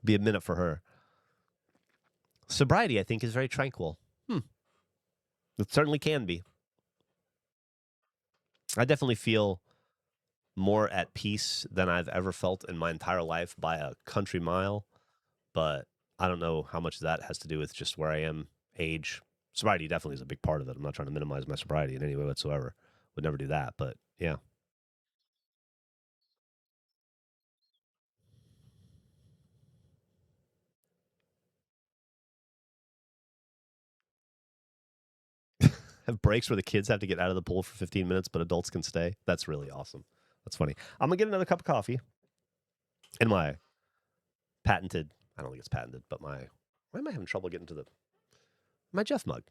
Be a minute for her. Sobriety, I think, is very tranquil. It certainly can be. I definitely feel more at peace than I've ever felt in my entire life by a country mile, but I don't know how much that has to do with just where I am, age. Sobriety definitely is a big part of it. I'm not trying to minimize my sobriety in any way whatsoever. Would never do that, but yeah. Have breaks where the kids have to get out of the pool for 15 minutes, but adults can stay. That's really awesome. That's funny. I'm going to get another cup of coffee in my patented, I don't think it's patented, but why am I having trouble getting to my Jeff mug?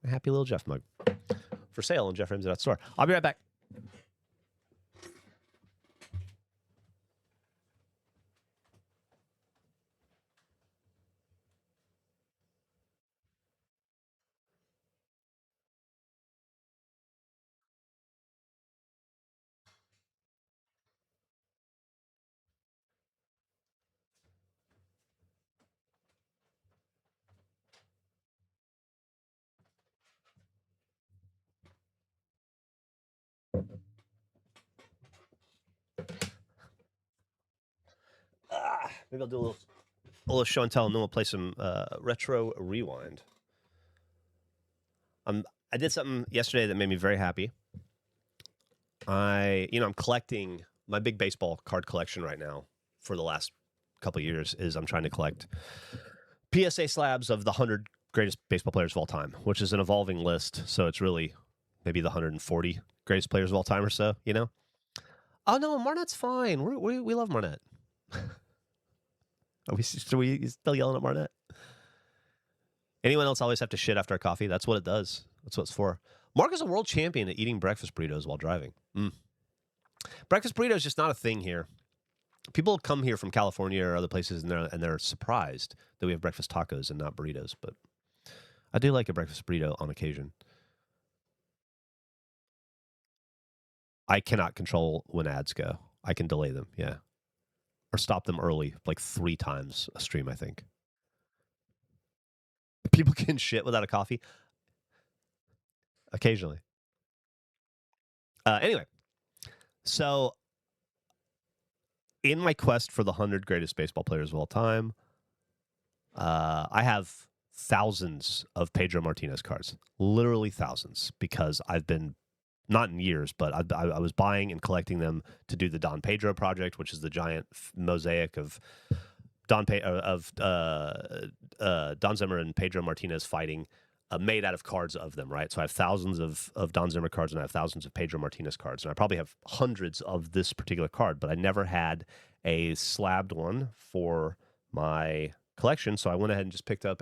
My happy little Jeff mug. For sale on jefframsey.store. I'll be right back. Maybe I'll do a little show and tell, and then we'll play some retro rewind. I did something yesterday that made me very happy. I'm collecting my big baseball card collection right now. For the last couple of years, is I'm trying to collect PSA slabs of the 100 greatest baseball players of all time, which is an evolving list. So it's really maybe the 140 greatest players of all time or so. Oh no, Marnette's fine. We love Marnette. Are we still yelling at Marnette? Anyone else always have to shit after a coffee? That's what it does. That's what it's for. Mark is a world champion at eating breakfast burritos while driving. Breakfast burritos just not a thing here. People come here from California or other places, and they're surprised that we have breakfast tacos and not burritos. But I do like a breakfast burrito on occasion. I cannot control when ads go. I can delay them, yeah. Or stop them early, like 3 times a stream, I think. People can shit without a coffee. Occasionally. Anyway, so in my quest for the 100 greatest baseball players of all time, I have thousands of Pedro Martinez cards. Literally thousands, because I've been, not in years, but I was buying and collecting them to do the Don Pedro project, which is the giant mosaic of Don Zimmer and Pedro Martinez fighting, made out of cards of them, right? So I have thousands of Don Zimmer cards, and I have thousands of Pedro Martinez cards, and I probably have hundreds of this particular card, but I never had a slabbed one for my collection, so I went ahead and just picked up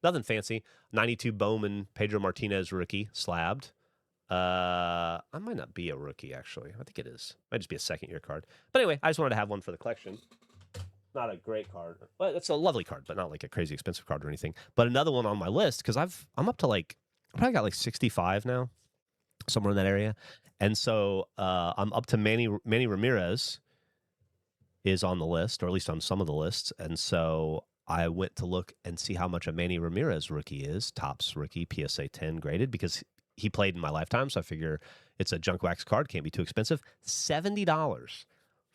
nothing fancy, 92 Bowman Pedro Martinez rookie slabbed. I might not be a rookie, actually. I think it is. Might just be a second-year card. But anyway, I just wanted to have one for the collection. Not a great card, but it's a lovely card, but not like a crazy expensive card or anything. But another one on my list, because I'm up to like, I probably got like 65 now, somewhere in that area. And so I'm up to Manny Ramirez is on the list, or at least on some of the lists. And so I went to look and see how much a Manny Ramirez rookie is, Topps rookie, PSA 10 graded, because he played in my lifetime. So I figure it's a junk wax card, can't be too expensive. $70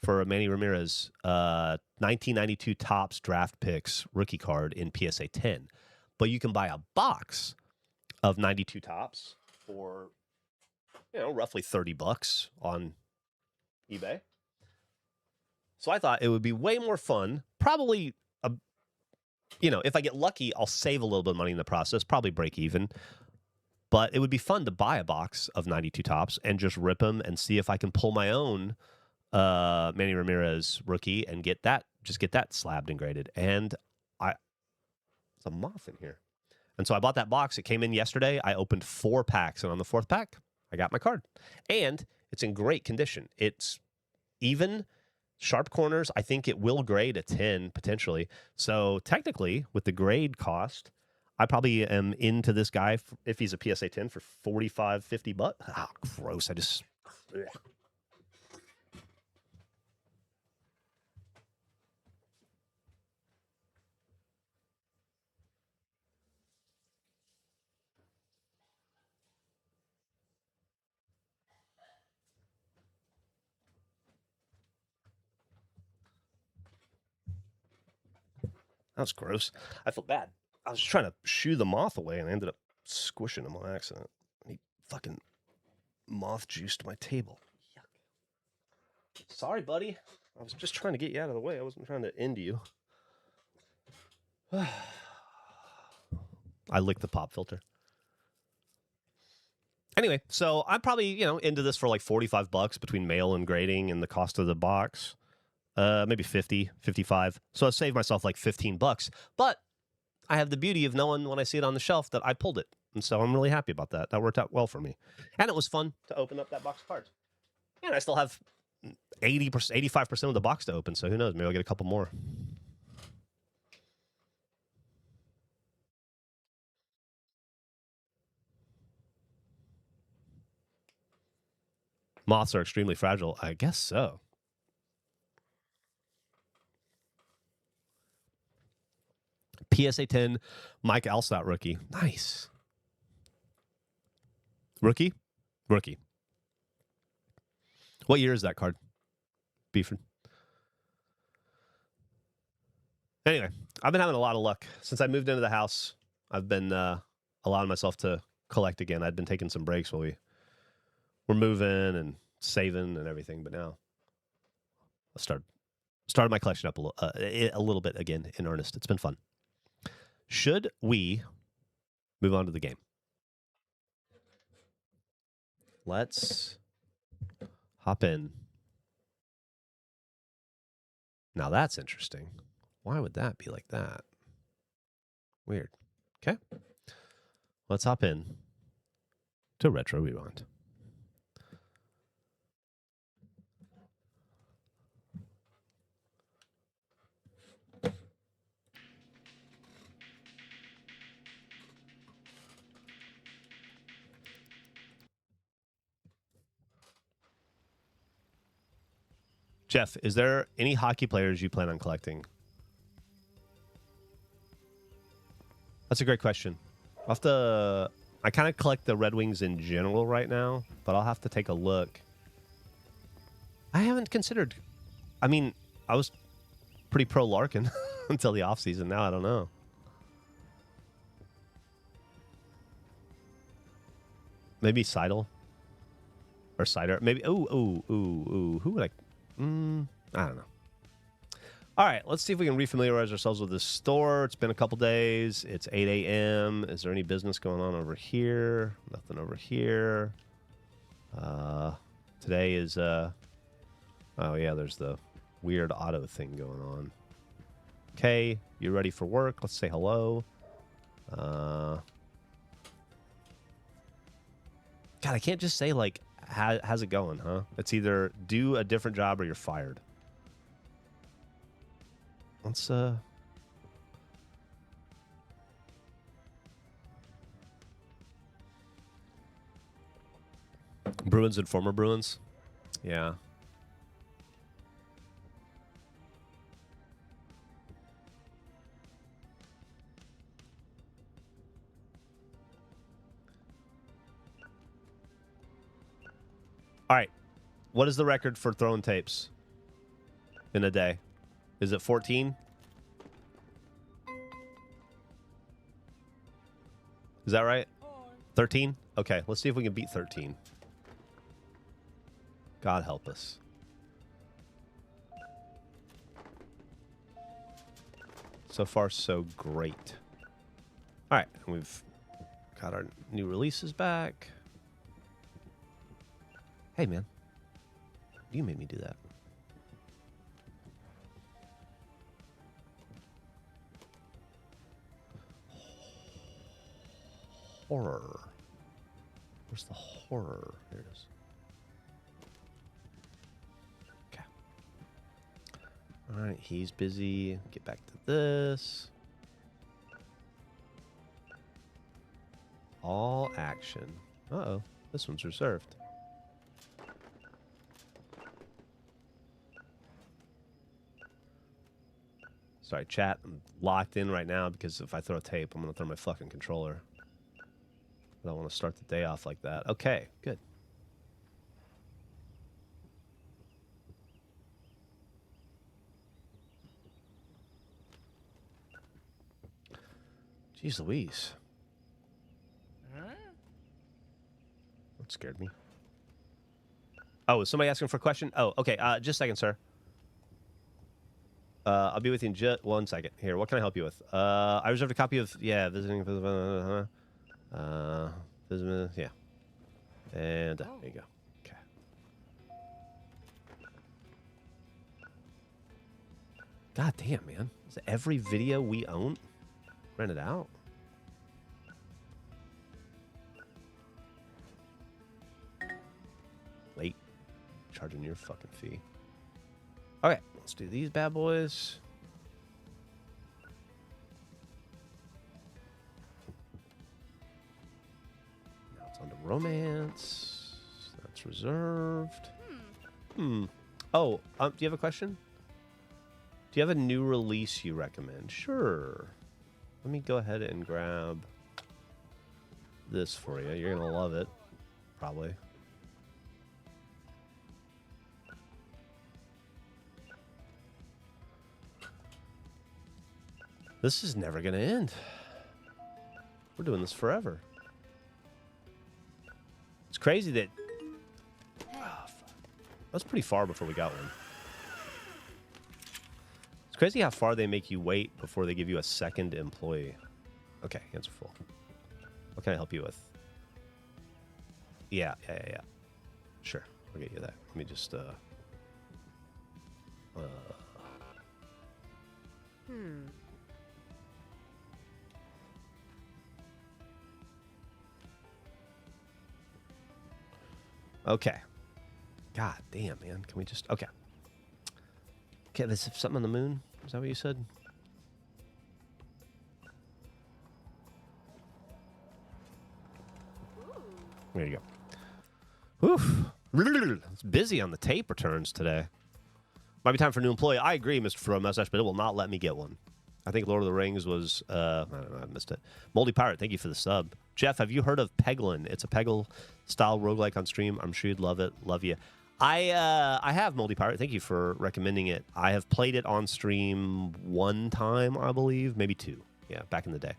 for a Manny Ramirez 1992 Topps draft picks rookie card in PSA 10. But you can buy a box of 92 Topps for, roughly $30 on eBay. So I thought it would be way more fun. Probably, if I get lucky, I'll save a little bit of money in the process, probably break even. But it would be fun to buy a box of 92 Topps and just rip them and see if I can pull my own Manny Ramirez rookie and get that slabbed and graded. And there's a moth in here. And so I bought that box. It came in yesterday. I opened 4 packs, and on the 4th pack, I got my card. And it's in great condition. It's even, sharp corners. I think it will grade a 10 potentially. So technically, with the grade cost, I probably am into this guy if he's a PSA 10 for $45, $50. Ah, gross. Ugh. That was gross. I feel bad. I was trying to shoo the moth away, and I ended up squishing him on accident. He fucking moth juiced my table. Yuck. Sorry, buddy. I was just trying to get you out of the way. I wasn't trying to end you. I licked the pop filter. Anyway, so I'm probably, into this for like $45 between mail and grading and the cost of the box. Maybe 50, 55. So I saved myself like $15. But I have the beauty of knowing when I see it on the shelf that I pulled it. And so I'm really happy about that. That worked out well for me. And it was fun to open up that box of cards. And I still have 80%, 85% of the box to open. So who knows? Maybe I'll get a couple more. Moths are extremely fragile. I guess so. PSA 10, Mike Alstott rookie. Nice. Rookie? Rookie. What year is that card? Beeford. Anyway, I've been having a lot of luck. Since I moved into the house, I've been allowing myself to collect again. I'd been taking some breaks while we were moving and saving and everything, but now I started my collection up a little bit again in earnest. It's been fun. Should we move on to the game? Let's hop in. Now that's interesting. Why would that be like that? Weird. Okay. Let's hop in to Retro Rewind. Jeff, is there any hockey players you plan on collecting? That's a great question. I kind of collect the Red Wings in general right now, but I'll have to take a look. I haven't considered. I mean, I was pretty pro Larkin until the offseason. Now I don't know. Maybe Seidel or Cider. Maybe. Ooh. Who would I? I don't know. All right, let's see if we can refamiliarize ourselves with this store. It's been a couple days. It's 8 a.m. Is there any business going on over here? Nothing over here. Today is, oh, yeah, there's the weird auto thing going on. Okay, you ready for work? Let's say hello. God, I can't just say, like, how's it going, huh? It's either do a different job or you're fired. Let's, Bruins and former Bruins. Yeah. All right. What is the record for throwing tapes in a day? Is it 14? Is that right? 13? Okay, let's see if we can beat 13. God help us. So far, so great. All right, we've got our new releases back. Hey, man. You made me do that. Horror. Where's the horror? There it is. Okay. All right, he's busy. Get back to this. All action. Uh-oh. This one's reserved. Sorry, chat. I'm locked in right now because if I throw a tape, I'm going to throw my fucking controller. I don't want to start the day off like that. Okay, good. Jeez Louise. That scared me. Oh, is somebody asking for a question? Oh, okay. Just a second, sir. I'll be with you in just 1 second. Here, what can I help you with? I reserved a copy of, visiting, yeah. And there you go. Okay. God damn, man. Is every video we own rented out? Late. Charging your fucking fee. Okay, let's do these bad boys. Now it's on to romance. That's reserved. Oh, do you have a question? Do you have a new release you recommend? Sure. Let me go ahead and grab this for you. You're going to love it. Probably. This is never going to end. We're doing this forever. It's crazy that... Oh, that's pretty far before we got one. It's crazy how far they make you wait before they give you a second employee. Okay, hands are full. What can I help you with? Yeah. Sure, I'll get you that. Let me just... Okay. God damn, man. Can we just... Okay. Okay, there's something on the moon? Is that what you said? There you go. Oof. It's busy on the tape returns today. Might be time for a new employee. I agree, Mr. Fro Mustache, but it will not let me get one. I think Lord of the Rings was... I don't know, I missed it. Moldy Pirate, thank you for the sub. Jeff, have you heard of Peglin? It's a Peggle-style roguelike on stream. I'm sure you'd love it. Love you. I have Moldy Pirate. Thank you for recommending it. I have played it on stream one time, I believe. Maybe two. Yeah, back in the day.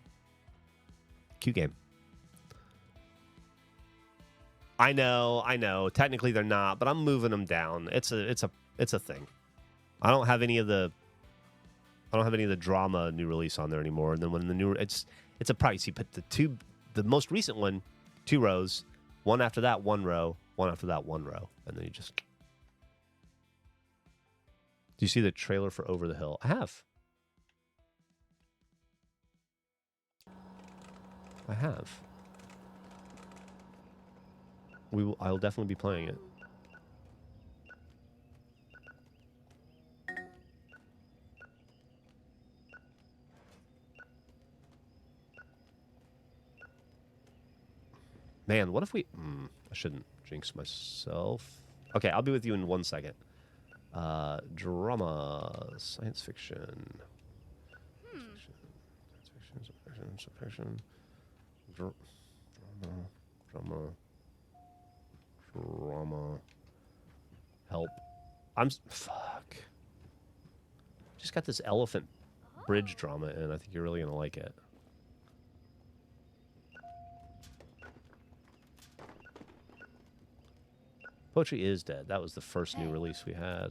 Cute game. I know. Technically they're not, but I'm moving them down. It's a thing. I don't have any of the drama new release on there anymore. And then when the new it's a price. You put the most recent one, 2 rows, one after that 1 row, one after that 1 row, and then you just... Do you see the trailer for Over the Hill? I have. I'll definitely be playing it. Man, what if we... I shouldn't jinx myself. Okay, I'll be with you in 1 second. Drama, science fiction. Science fiction. Drama. Help. Fuck. Just got this elephant bridge drama, and I think you're really gonna like it. Poetry is Dead. That was the first new release we had.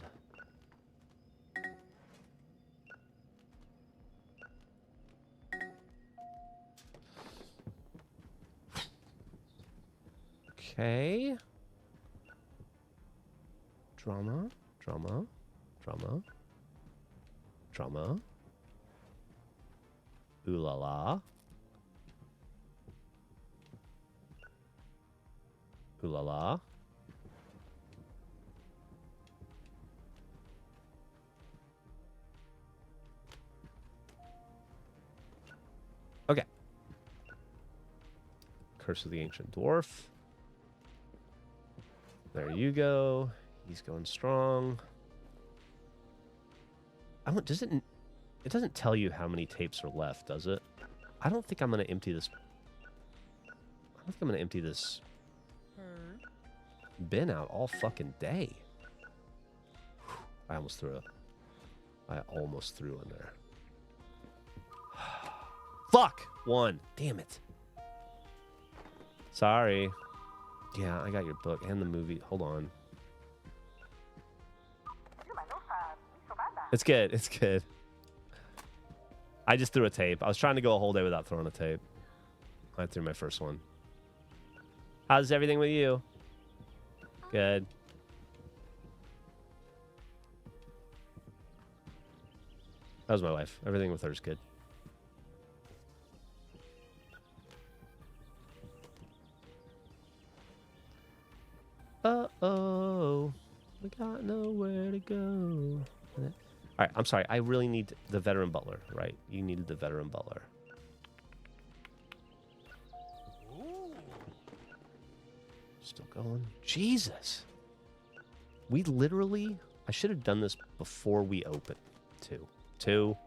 Okay. Drama. Ooh la la. Ooh la la. Okay. Curse of the Ancient Dwarf. There you go. He's going strong. It doesn't tell you how many tapes are left, does it? I don't think I'm going to empty this. I don't think I'm going to empty this bin out all fucking day. I almost threw in there. Fuck! 1. Damn it. Sorry. Yeah, I got your book and the movie. Hold on. It's good. It's good. I just threw a tape. I was trying to go a whole day without throwing a tape. I threw my first one. How's everything with you? Good. That was my wife. Everything with her is good. Uh-oh. We got nowhere to go. All right, I'm sorry. I really need the veteran butler, right? You needed the veteran butler. Still going. Jesus. We literally... I should have done this before we opened. 2.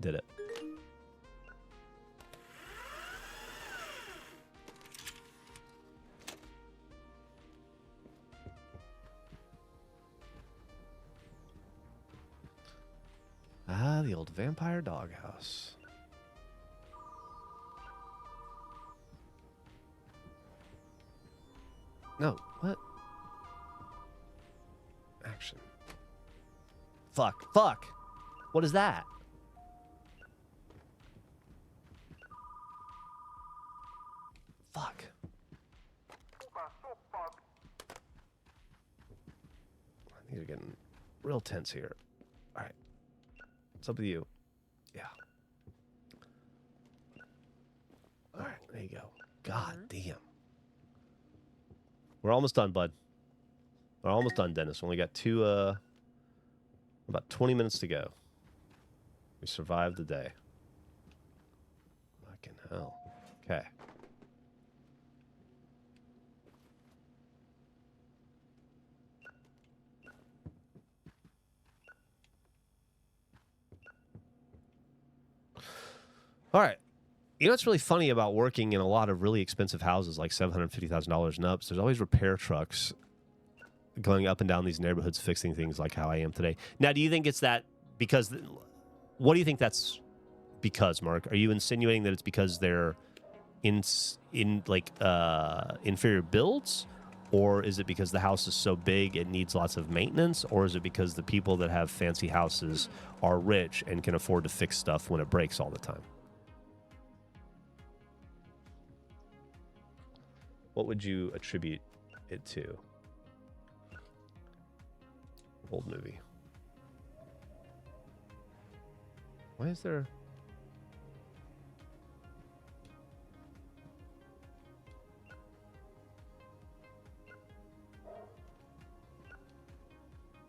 Did it. Ah, the old vampire doghouse. No, what? Action. Fuck. Fuck! What is that? Fuck. These are getting real tense here. All right. What's up with you? Yeah. All right, there you go. God damn. We're almost done, bud. We're almost done, Dennis. We only got about 20 minutes to go. We survived the day. Fucking hell. Okay. All right. You know what's really funny about working in a lot of really expensive houses, like $750,000 and up? There's always repair trucks going up and down these neighborhoods fixing things like how I am today. Now, do you think it's that because... What do you think that's because, Mark? Are you insinuating that it's because they're in inferior builds? Or is it because the house is so big it needs lots of maintenance? Or is it because the people that have fancy houses are rich and can afford to fix stuff when it breaks all the time? What would you attribute it to? Old movie. Why is there...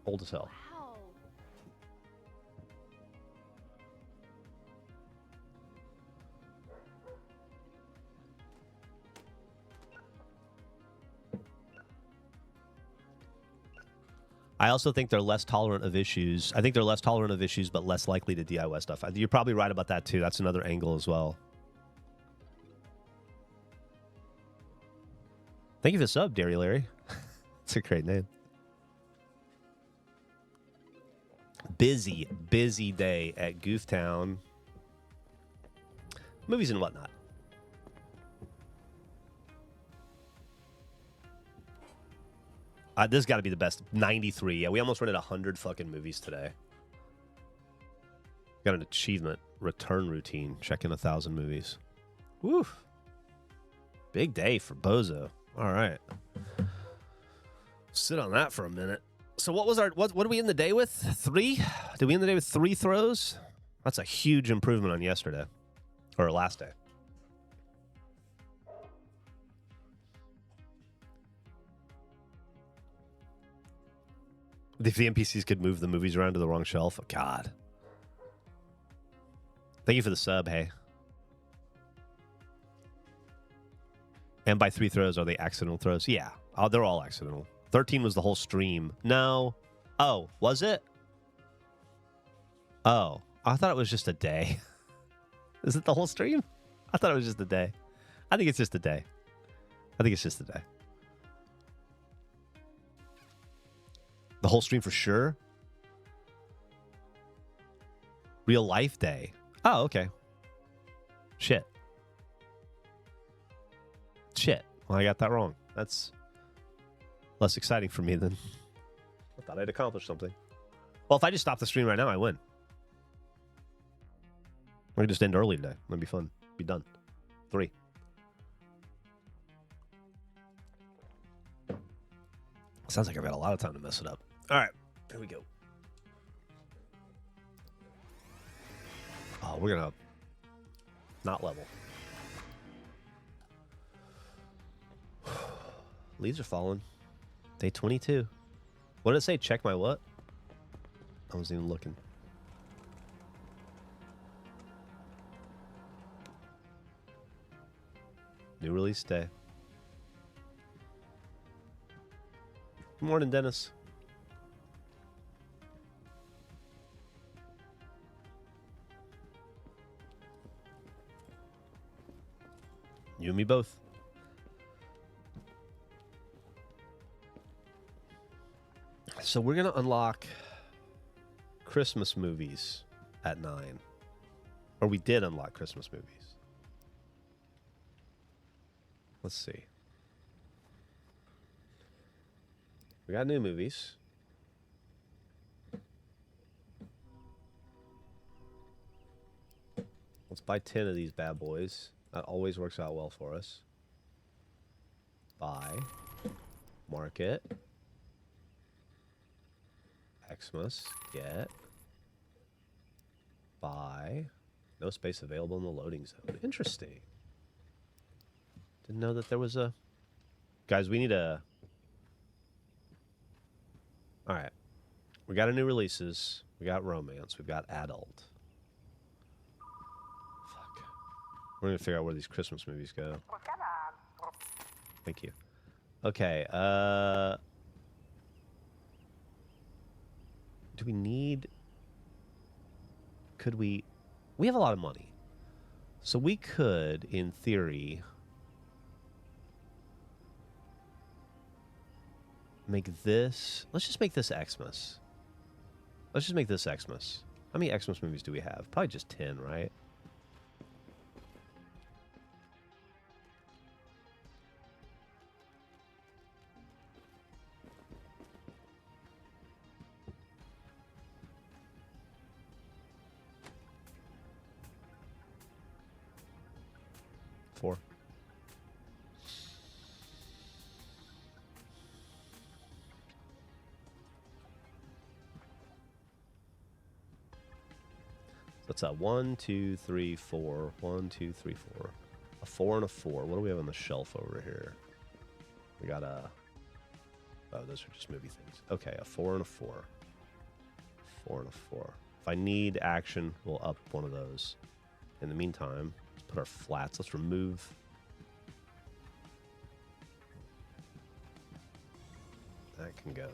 Old as hell. Wow. I also think they're less tolerant of issues. I think they're less tolerant of issues, but less likely to DIY stuff. You're probably right about that, too. That's another angle as well. Thank you for the sub, Dairy Larry. It's a great name. Busy day at Gooftown. Movies and whatnot. This has got to be the best. 93. Yeah, we almost rented 100 fucking movies today. Got an achievement. Return routine. Check in 1,000 movies. Woo. Big day for Bozo. All right. Sit on that for a minute. So what was our... What did we end the day with? 3? Did we end the day with 3 throws? That's a huge improvement on yesterday. Or last day. If the NPCs could move the movies around to the wrong shelf. Oh, God. Thank you for the sub, hey. And by 3 throws, are they accidental throws? Yeah. Oh, they're all accidental. 13 was the whole stream. No. Oh, was it? Oh. I thought it was just a day. Is it the whole stream? I thought it was just a day. I think it's just a day. I think it's just a day. The whole stream for sure? Real life day. Oh, okay. Shit. Well, I got that wrong. That's less exciting for me than I thought I'd accomplished something. Well, if I just stop the stream right now, I win. We could just end early today. That'd be fun. Be done. 3. Sounds like I've got a lot of time to mess it up. All right, here we go. Oh, we're gonna not level. Leaves are falling. Day 22. What did it say? Check my what? I wasn't even looking. New release day. Good morning, Dennis. You and me both. So we're going to unlock Christmas movies at 9. Or we did unlock Christmas movies. Let's see. We got new movies. Let's buy 10 of these bad boys. That always works out well for us. Buy. Market. Xmas. Get. Buy. No space available in the loading zone. Interesting. Didn't know that there was a... Guys, we need a... Alright. We got a new releases. We got romance. We've got adult. Fuck. We're going to figure out where these Christmas movies go. Thank you. Okay. Do we need... Could we... We have a lot of money. So we could, in theory... Make this... Let's just make this Xmas. Let's just make this Xmas. How many Xmas movies do we have? Probably just 10, right? Four. That's a 1, 2, 3, 4. 1, 2, 3, 4. A 4 and a 4. What do we have on the shelf over here? We got a... Oh, those are just movie things. Okay, a 4 and a 4. 4 and a 4. If I need action, we'll up one of those. In the meantime, let's put our flats. Let's remove... That can go.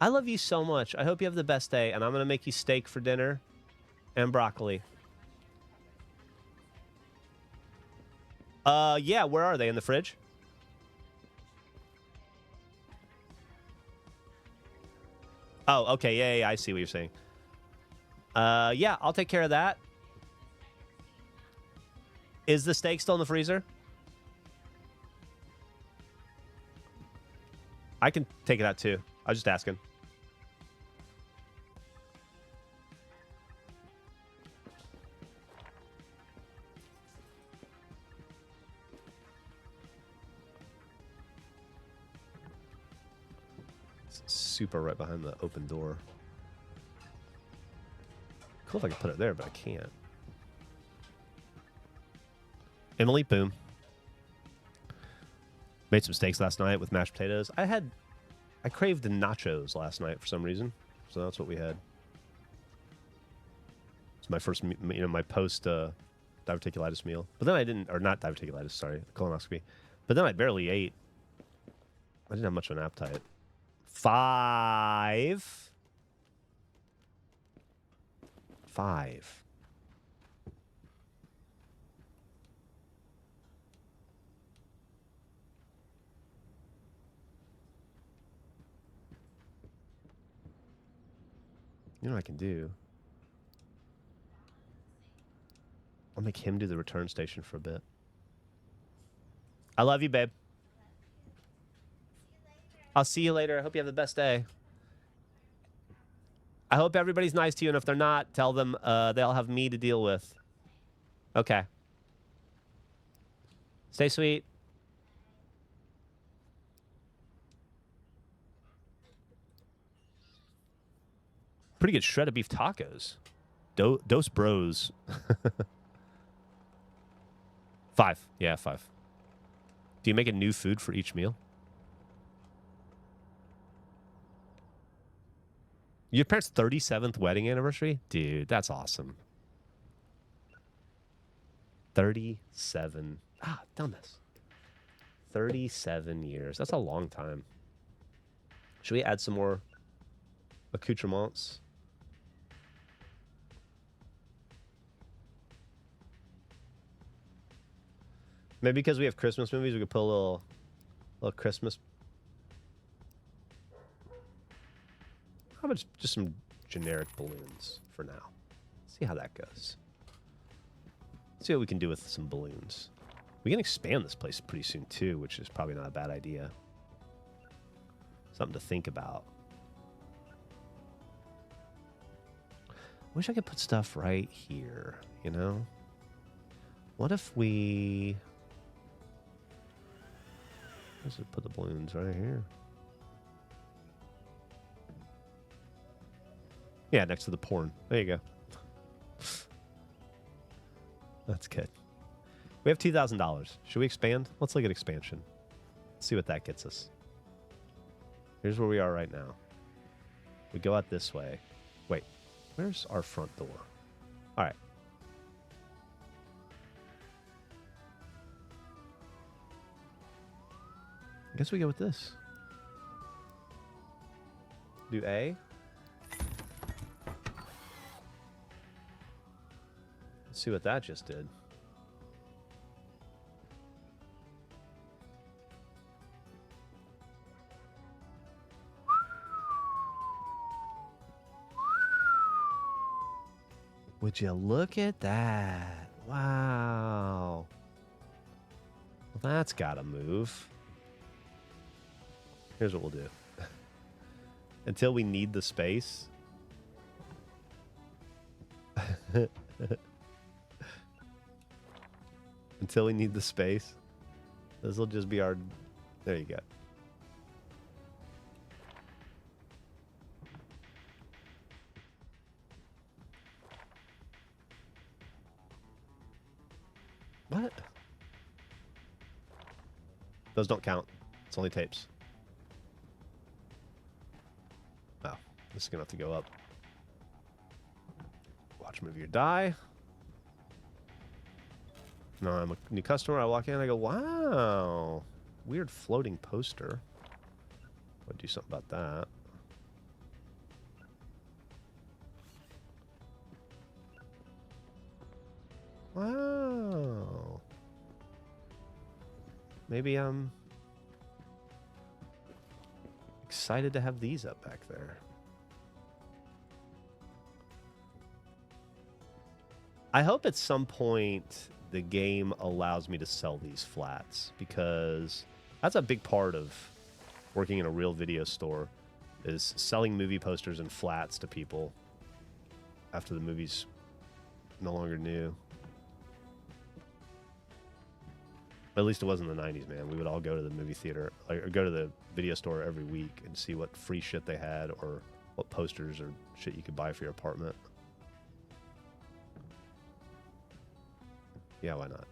I love you so much. I hope you have the best day, and I'm going to make you steak for dinner and broccoli. Yeah, where are they? In the fridge? Oh, okay. Yeah, I see what you're saying. Yeah, I'll take care of that. Is the steak still in the freezer? I can take it out too. I was just asking. It's super right behind the open door. Cool if I could put it there, but I can't. Emily, boom. Made some steaks last night with mashed potatoes. I craved the nachos last night for some reason, so that's what we had. It's my first, my post diverticulitis meal. But then I didn't, or not diverticulitis, sorry, colonoscopy. But then I barely ate. I didn't have much of an appetite. 5. You know what I can do? I'll make him do the return station for a bit. I love you, babe. I'll see you later. I hope you have the best day. I hope everybody's nice to you, and if they're not, tell them they'll have me to deal with. Okay. Stay sweet. Pretty good shredded beef tacos. Dos bros. 5. Yeah, 5. Do you make a new food for each meal? Your parents' 37th wedding anniversary? Dude, that's awesome. 37. Done this. 37 years. That's a long time. Should we add some more accoutrements? Maybe because we have Christmas movies, we could put a little Christmas. How about just some generic balloons for now? See how that goes. See what we can do with some balloons. We can expand this place pretty soon too, which is probably not a bad idea. Something to think about. Wish I could put stuff right here, you know? What if we... Let's just put the balloons right here. Yeah, next to the porn. There you go. That's good. We have $2,000. Should we expand? Let's look at expansion. Let's see what that gets us. Here's where we are right now. We go out this way. Wait, where's our front door? All right. I guess we go with this. Do A. Let's see what that just did. Would you look at that? Wow. Well, that's gotta move. Here's what we'll do. Until we need the space. Until we need the space. This will just be our... There you go. What? Those don't count. It's only tapes. Oh, this is gonna have to go up. Watch movie or die. No, I'm a new customer. I walk in, I go, wow. Weird floating poster. I'll do something about that. Wow. Maybe I'm excited to have these up back there. I hope at some point the game allows me to sell these flats, because that's a big part of working in a real video store, is selling movie posters and flats to people after the movie's no longer new. At least it was in the 90s, man. We would all go to the movie theater, or go to the video store every week and see what free shit they had or what posters or shit you could buy for your apartment. Yeah, why not?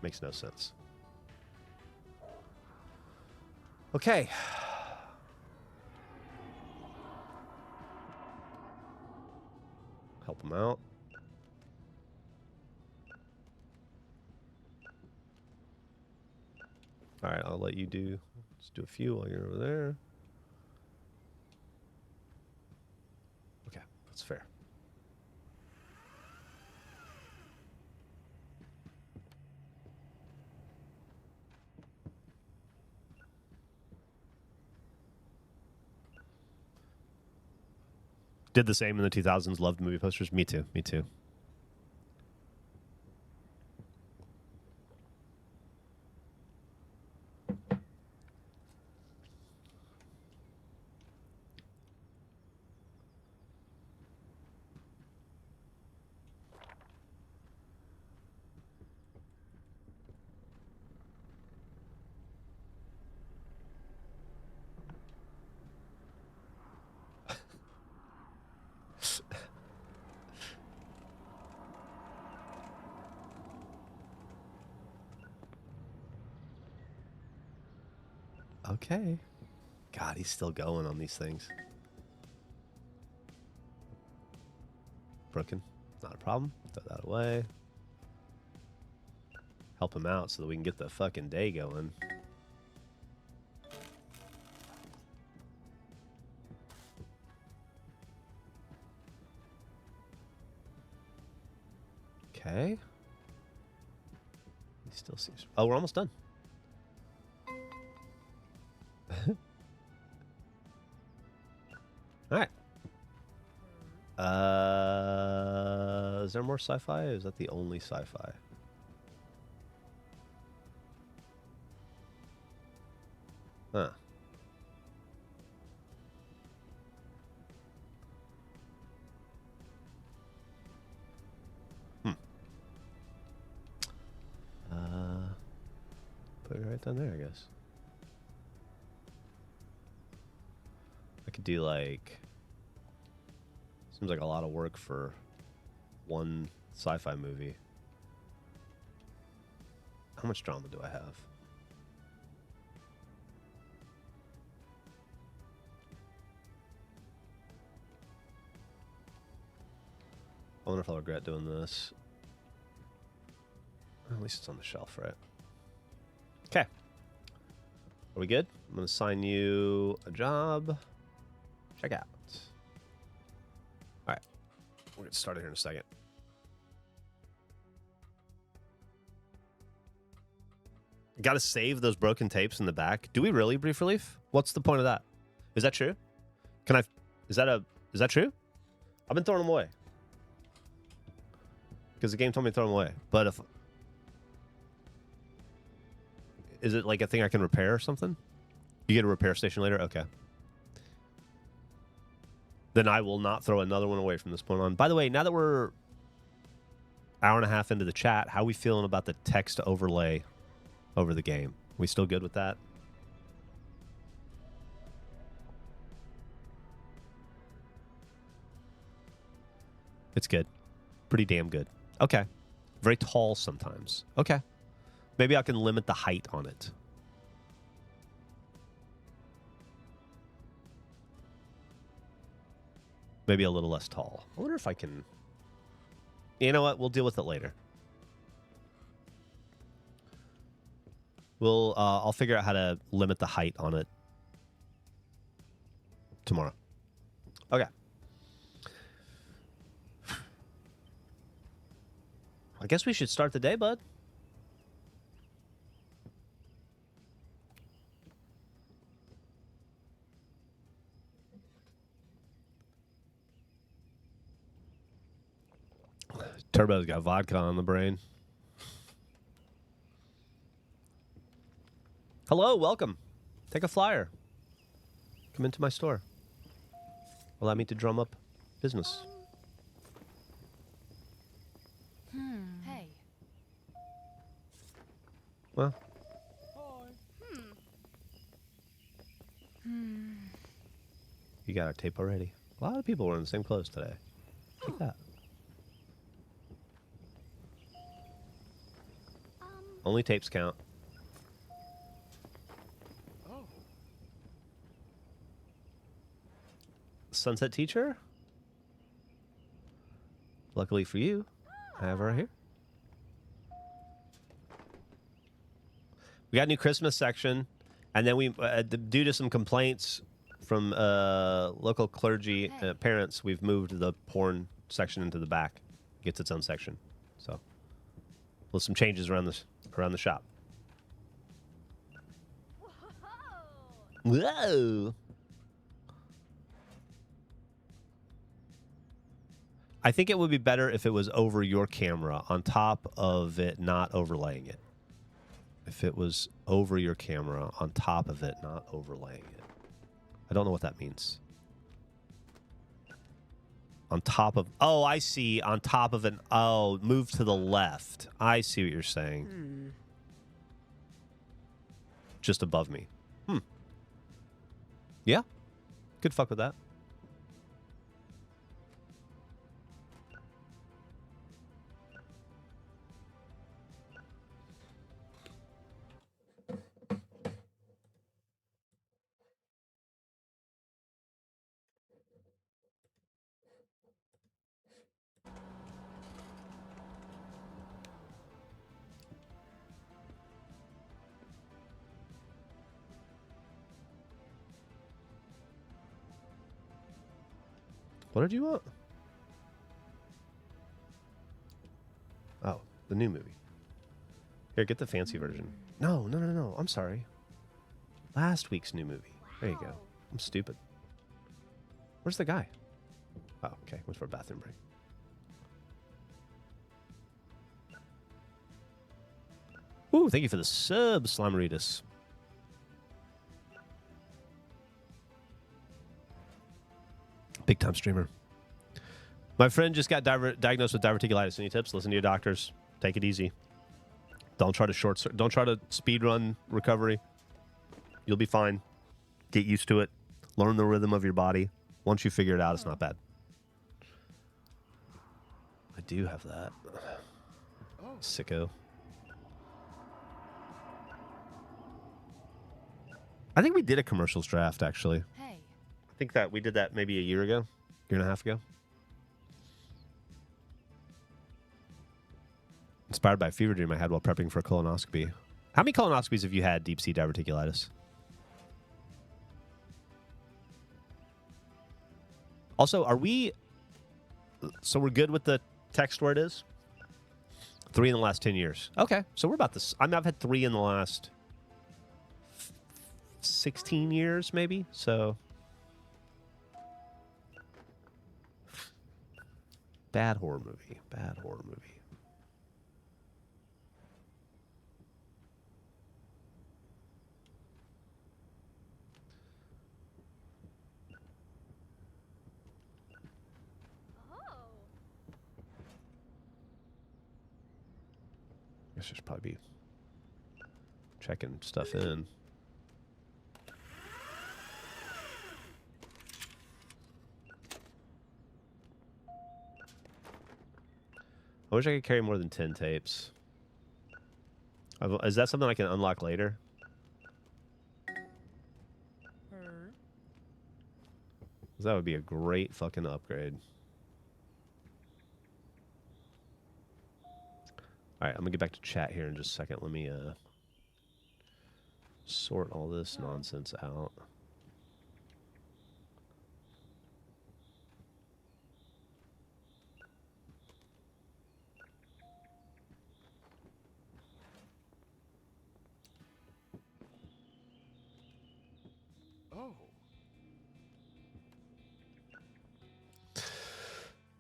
Makes no sense. Okay. Help them out. All right, I'll let you do. Let's do a few while you're over there. Okay, that's fair. Did the same in the 2000s. Loved movie posters. Me too. Me too. Okay. God, he's still going on these things. Broken. Not a problem. Throw that away. Help him out so that we can get the fucking day going. Okay. He still seems... Oh, we're almost done. All right. Is there more sci-fi? Or is that the only sci-fi? Huh. Put it right down there, I guess. I could do like... Seems like a lot of work for one sci-fi movie. How much drama do I have? I wonder if I'll regret doing this. At least it's on the shelf, right? Okay. Are we good? I'm going to assign you a job. Check out. All right. We'll get started here in a second. Got to save those broken tapes in the back. Do we really, Brief Relief? What's the point of that? Is that true? Can I... Is that true? I've been throwing them away. Because the game told me to throw them away. But if... Is it like a thing I can repair or something? You get a repair station later? Okay. Then I will not throw another one away from this point on. By the way, now that we're hour and a half into the chat, how are we feeling about the text overlay over the game? We still good with that? It's good. Pretty damn good. Okay. Very tall sometimes. Okay. Maybe I can limit the height on it. Maybe a little less tall. I wonder if I can... You know what? We'll deal with it later. I'll figure out how to limit the height on it tomorrow. Okay. I guess we should start the day, bud. Turbo's got vodka on the brain. Hello, welcome. Take a flyer. Come into my store. Allow me to drum up business. Hey. Well. You got our tape already. A lot of people were in the same clothes today. Take that. Only tapes count. Sunset Teacher? Luckily for you, I have her right here. We got a new Christmas section, and then we, due to some complaints from local clergy parents, we've moved the porn section into the back. It gets its own section. So, with some changes around the shop. Whoa! I think it would be better if it was over your camera, on top of it, not overlaying it. If it was over your camera, on top of it, not overlaying it. I don't know what that means. On top of... Oh, I see. On top of it. Oh, move to the left. I see what you're saying. Just above me. Yeah. Could fuck with that. What did you want? Oh, the new movie. Here, get the fancy version. No. I'm sorry. Last week's new movie. There you go. I'm stupid. Where's the guy? Oh, okay. Went for a bathroom break. Ooh, thank you for the sub, Slameritas. Big time streamer. My friend just got diagnosed with diverticulitis. Any tips? Listen to your doctors. Take it easy. Don't try to speed run recovery. You'll be fine. Get used to it. Learn the rhythm of your body. Once you figure it out, it's not bad. I do have that. Sicko. I think we did a commercials draft, actually. Hey. I think that we did that maybe a year and a half ago. Inspired by a fever dream I had while prepping for a colonoscopy. How many colonoscopies have you had, deep sea diverticulitis? Also, so we're good with the text where it is? 3 in the last 10 years. Okay, so we're about this. I've had 3 in the last 16 years, maybe. So bad horror movie. Bad horror movie. I guess just probably be checking stuff in. I wish I could carry more than 10 tapes. Is that something I can unlock later? That would be a great fucking upgrade. All right, I'm gonna get back to chat here in just a second. Let me sort all this nonsense out.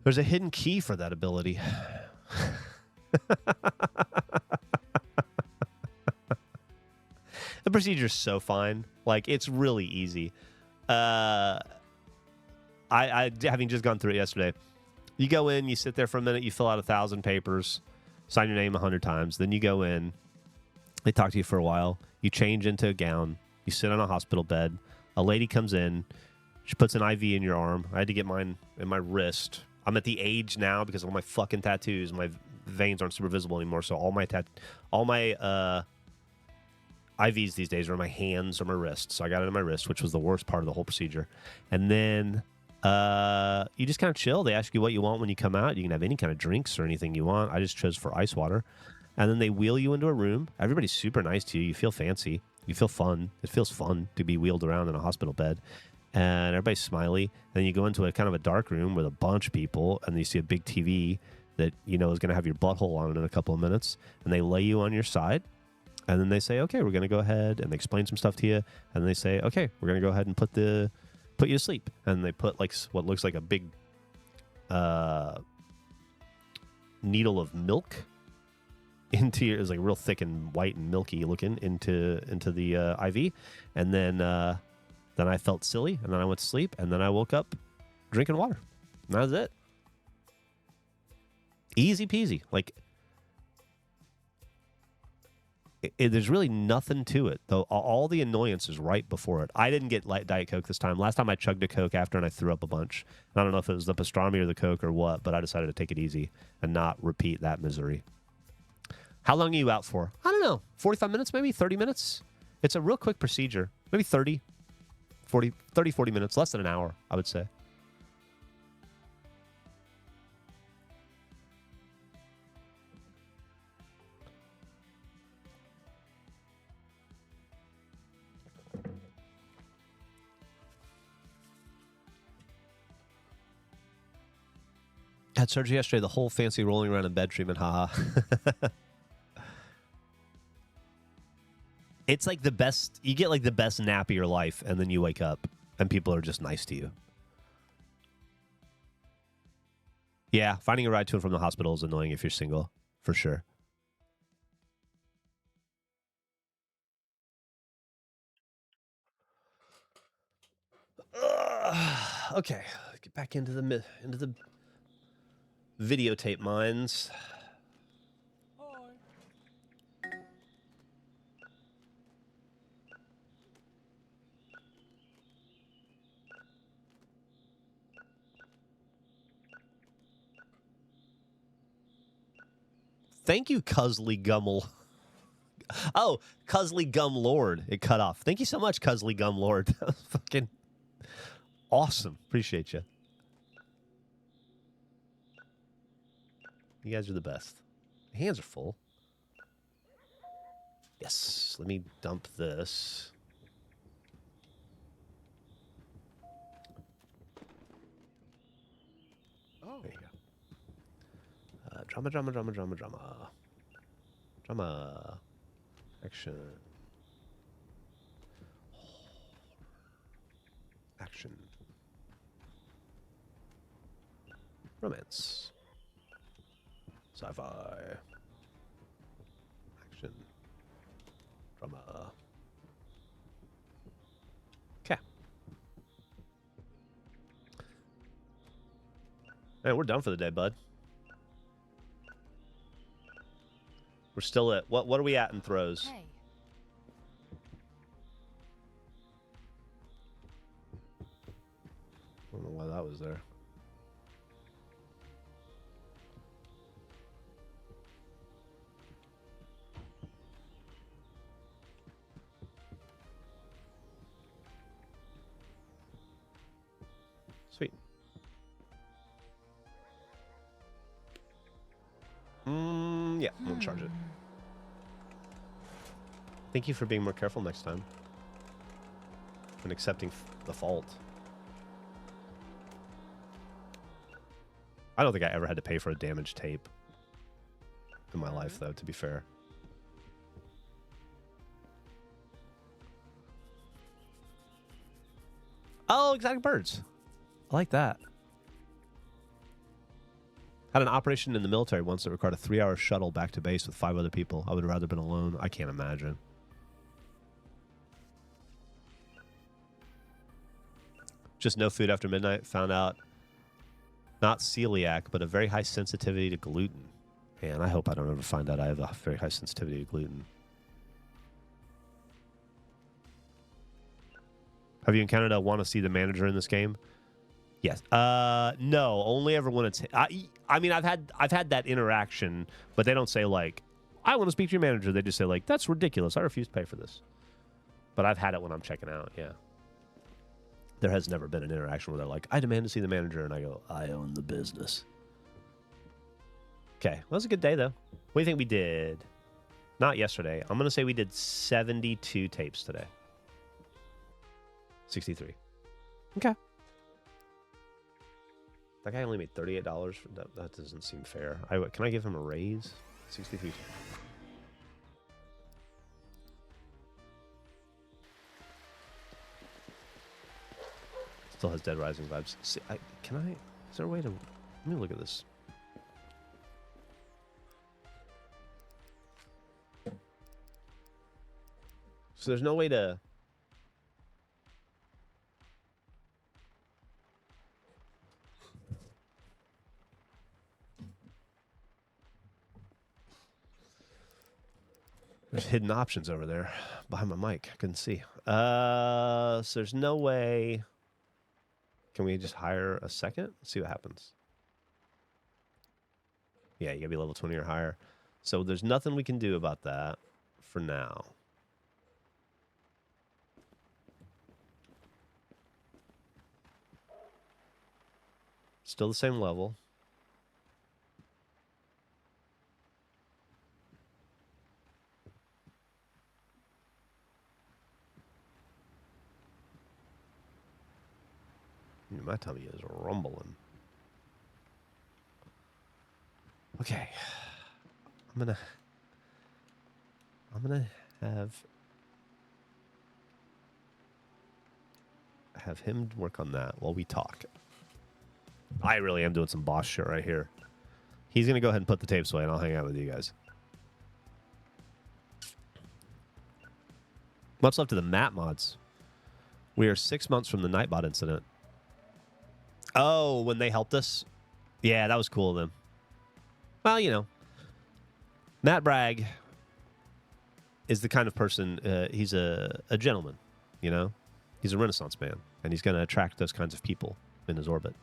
There's a hidden key for that ability. The procedure's so fine. Like, it's really easy. I having just gone through it yesterday. You go in, you sit there for a minute, you fill out 1,000 papers, sign your name 100 times. Then you go in, they talk to you for a while. You change into a gown. You sit on a hospital bed. A lady comes in. She puts an IV in your arm. I had to get mine in my wrist. I'm at the age now because of all my fucking tattoos. My veins aren't super visible anymore. So all my IVs these days are in my hands or my wrists. So I got it in my wrist, which was the worst part of the whole procedure. And then you just kind of chill. They ask you what you want when you come out. You can have any kind of drinks or anything you want. I just chose for ice water. And then they wheel you into a room. Everybody's super nice to you. You feel fancy. You feel fun. It feels fun to be wheeled around in a hospital bed. And everybody's smiley. And then you go into a kind of a dark room with a bunch of people, and you see a big TV that you know is going to have your butthole on it in a couple of minutes. And they lay you on your side, and then they say, "Okay, we're going to go ahead," and they explain some stuff to you. And then they say, "Okay, we're going to go ahead and put you to sleep." And they put like what looks like a big needle of milk into your, it's like real thick and white and milky looking into the IV, and then I felt silly, and then I went to sleep, and then I woke up drinking water. And that was it. Easy peasy. Like, there's really nothing to it, though. All the annoyance is right before it. I didn't get light Diet Coke this time. Last time I chugged a Coke after, and I threw up a bunch. And I don't know if it was the pastrami or the Coke or what, but I decided to take it easy and not repeat that misery. How long are you out for? I don't know. 45 minutes, maybe 30 minutes. It's a real quick procedure. Maybe 30 minutes, less than an hour, I would say. Had surgery yesterday, the whole fancy rolling around in bed treatment, haha. It's like the best, you get like the best nap of your life, and then you wake up, and people are just nice to you. Yeah, finding a ride to and from the hospital is annoying if you're single, for sure. Okay, get back into the videotape mines. Thank you, Cusley Gummel. Oh, Cusley Gum Lord. It cut off. Thank you so much, Cusley Gum Lord. That was fucking awesome. Appreciate you. You guys are the best. My hands are full. Yes. Let me dump this. Oh. There you go. Drama. Drama. Action. Action. Romance. Sci-fi. Action. Drama. Okay. Hey, we're done for the day, bud. We're still at what are we at in throws? Hey. I don't know why that was there. Sweet. Yeah, I'm gonna charge it. Thank you for being more careful next time. And accepting the fault. I don't think I ever had to pay for a damaged tape in my life, though, to be fair. Oh, exotic birds. I like that. Had an operation in the military once that required a 3-hour shuttle back to base with 5 other people. I would have rather been alone. I can't imagine. Just no food after midnight. Found out not celiac, but a very high sensitivity to gluten. Man, I hope I don't ever find out I have a very high sensitivity to gluten. Have you encountered a want to see the manager in this game? Yes. No, only ever when it's... I mean, I've had that interaction, but they don't say, like, I want to speak to your manager. They just say, like, that's ridiculous. I refuse to pay for this. But I've had it when I'm checking out, yeah. There has never been an interaction where they're like, I demand to see the manager, and I go, I own the business. Okay, well, that was a good day, though. What do you think we did? Not yesterday. I'm going to say we did 72 tapes today. 63. Okay. That guy only made $38. That doesn't seem fair. Can I give him a raise? 63. Still has Dead Rising vibes. See, is there a way to... Let me look at this. So there's no way to... There's hidden options over there behind my mic. I couldn't see. So there's no way... Can we just hire a second? See what happens. Yeah, you gotta be level 20 or higher. So there's nothing we can do about that for now. Still the same level. My tummy is rumbling. Okay. I'm gonna have him work on that while we talk. I really am doing some boss shit right here. He's gonna go ahead and put the tapes away, and I'll hang out with you guys. Much love to the map mods. We are 6 months from the Nightbot incident. Oh, when they helped us? Yeah, that was cool of them. Well, you know, Matt Bragg is the kind of person, he's a gentleman, you know? He's a Renaissance man, and he's going to attract those kinds of people in his orbit.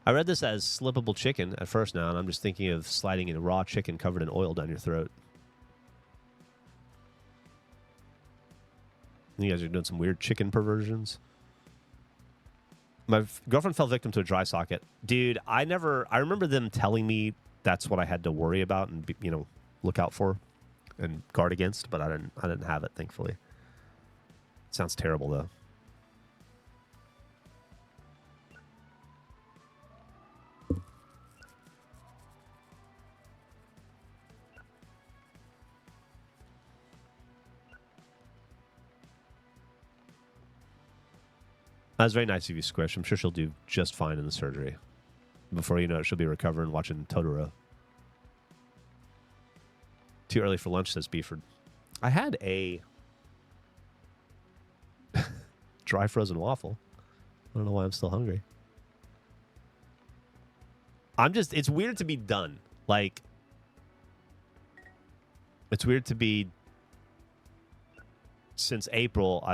I read this as slippable chicken at first now, and I'm just thinking of sliding in a raw chicken covered in oil down your throat. You guys are doing some weird chicken perversions. My girlfriend fell victim to a dry socket. Dude, I remember them telling me that's what I had to worry about and, you know, look out for and guard against, but I didn't have it, thankfully. It sounds terrible, though. That's very nice of you, Squish. I'm sure she'll do just fine in the surgery. Before you know it, she'll be recovering, watching Totoro. Too early for lunch, says Beeford. I had a dry frozen waffle. I don't know why I'm still hungry. It's weird to be done. Like, it's weird to be, since April,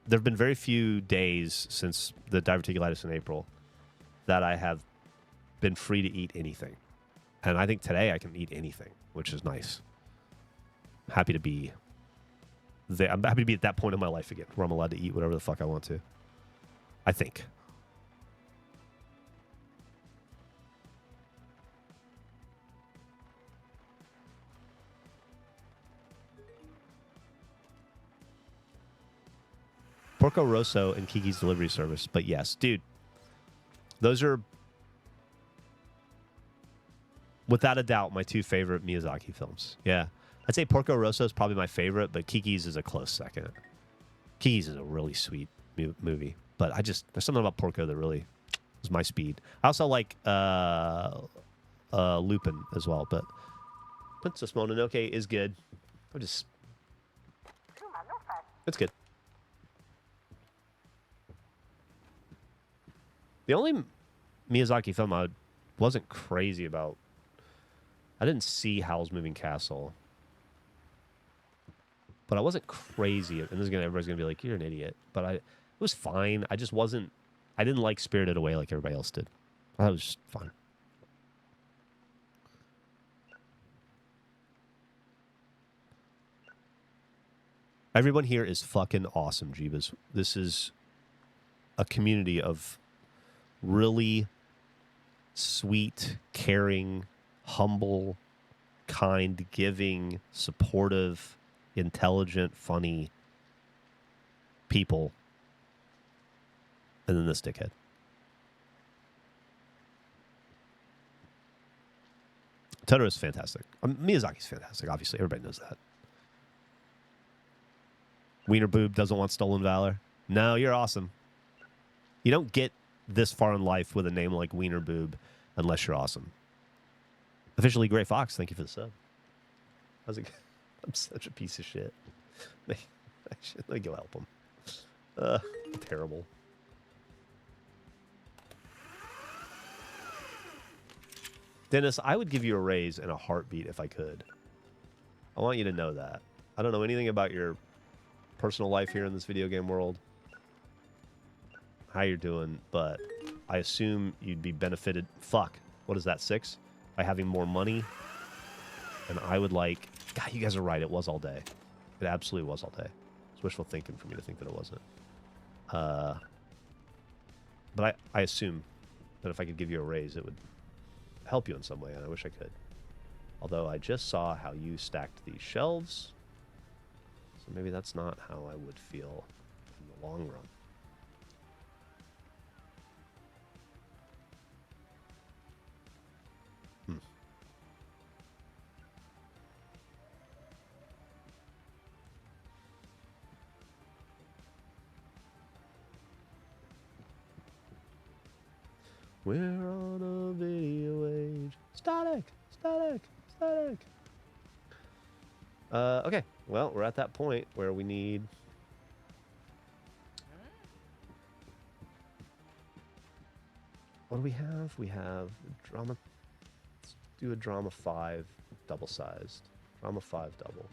there have been very few days since the diverticulitis in April that I have been free to eat anything. And I think today I can eat anything, which is nice. Happy to be there. I'm happy to be at that point in my life again where I'm allowed to eat whatever the fuck I want to. I think. Porco Rosso and Kiki's Delivery Service. But yes, dude, those are without a doubt my two favorite Miyazaki films. Yeah. I'd say Porco Rosso is probably my favorite, but Kiki's is a close second. Kiki's is a really sweet movie. But there's something about Porco that really is my speed. I also like Lupin as well, but Princess Mononoke is good. It's good. The only Miyazaki film I wasn't crazy about, I didn't see Howl's Moving Castle, but I wasn't crazy. And everybody's gonna be like, "You're an idiot," but it was fine. I didn't like Spirited Away like everybody else did. I thought it was just fine. Everyone here is fucking awesome, Jeebas. This is a community of really sweet, caring, humble, kind, giving, supportive, intelligent, funny people. And then this dickhead. Totoro's fantastic. Miyazaki's fantastic, obviously. Everybody knows that. Wiener Boob doesn't want Stolen Valor. No, you're awesome. You don't get this far in life with a name like Wiener Boob unless you're awesome. Officially Gray Fox, thank you for the sub. How's it? I'm such a piece of shit. Let me go help him. Terrible. Dennis, I would give you a raise in a heartbeat if I could. I want you to know that. I don't know anything about your personal life here in this video game world, how you're doing, but I assume you'd be benefited. Fuck. What is that, 6? By having more money. And I would like... God, you guys are right. It was all day. It absolutely was all day. It's wishful thinking for me to think that it wasn't. But I assume that if I could give you a raise, it would help you in some way, and I wish I could. Although I just saw how you stacked these shelves, so maybe that's not how I would feel in the long run. We're on a video age. Static, static, static. Okay, well, we're at that point where we need... What do we have? We have drama... Let's do a drama 5 double-sized. Drama 5 double.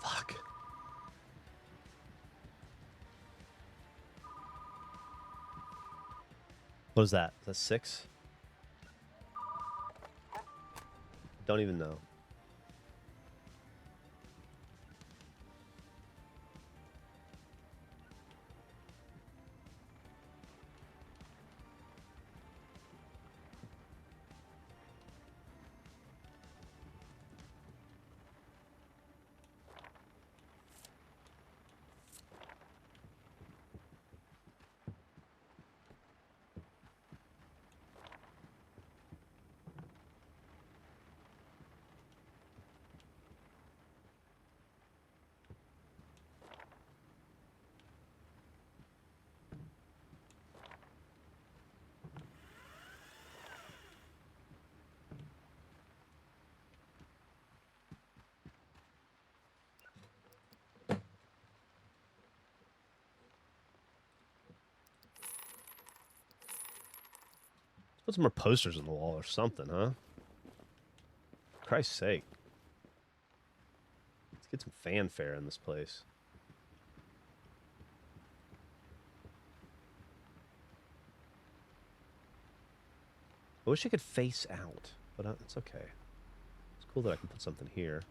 Fuck. What is that? Is that 6? Don't even know. Put some more posters on the wall or something, huh? For Christ's sake. Let's get some fanfare in this place. I wish I could face out, but it's okay. It's cool that I can put something here.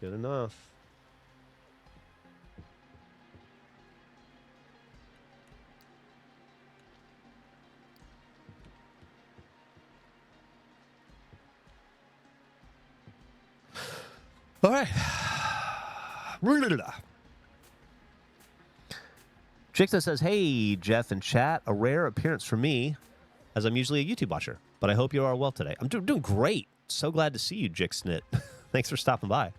Good enough. All right. Jixta says, hey, Jeff and chat. A rare appearance for me, as I'm usually a YouTube watcher. But I hope you are well today. I'm doing great. So glad to see you, Jixnit. Thanks for stopping by.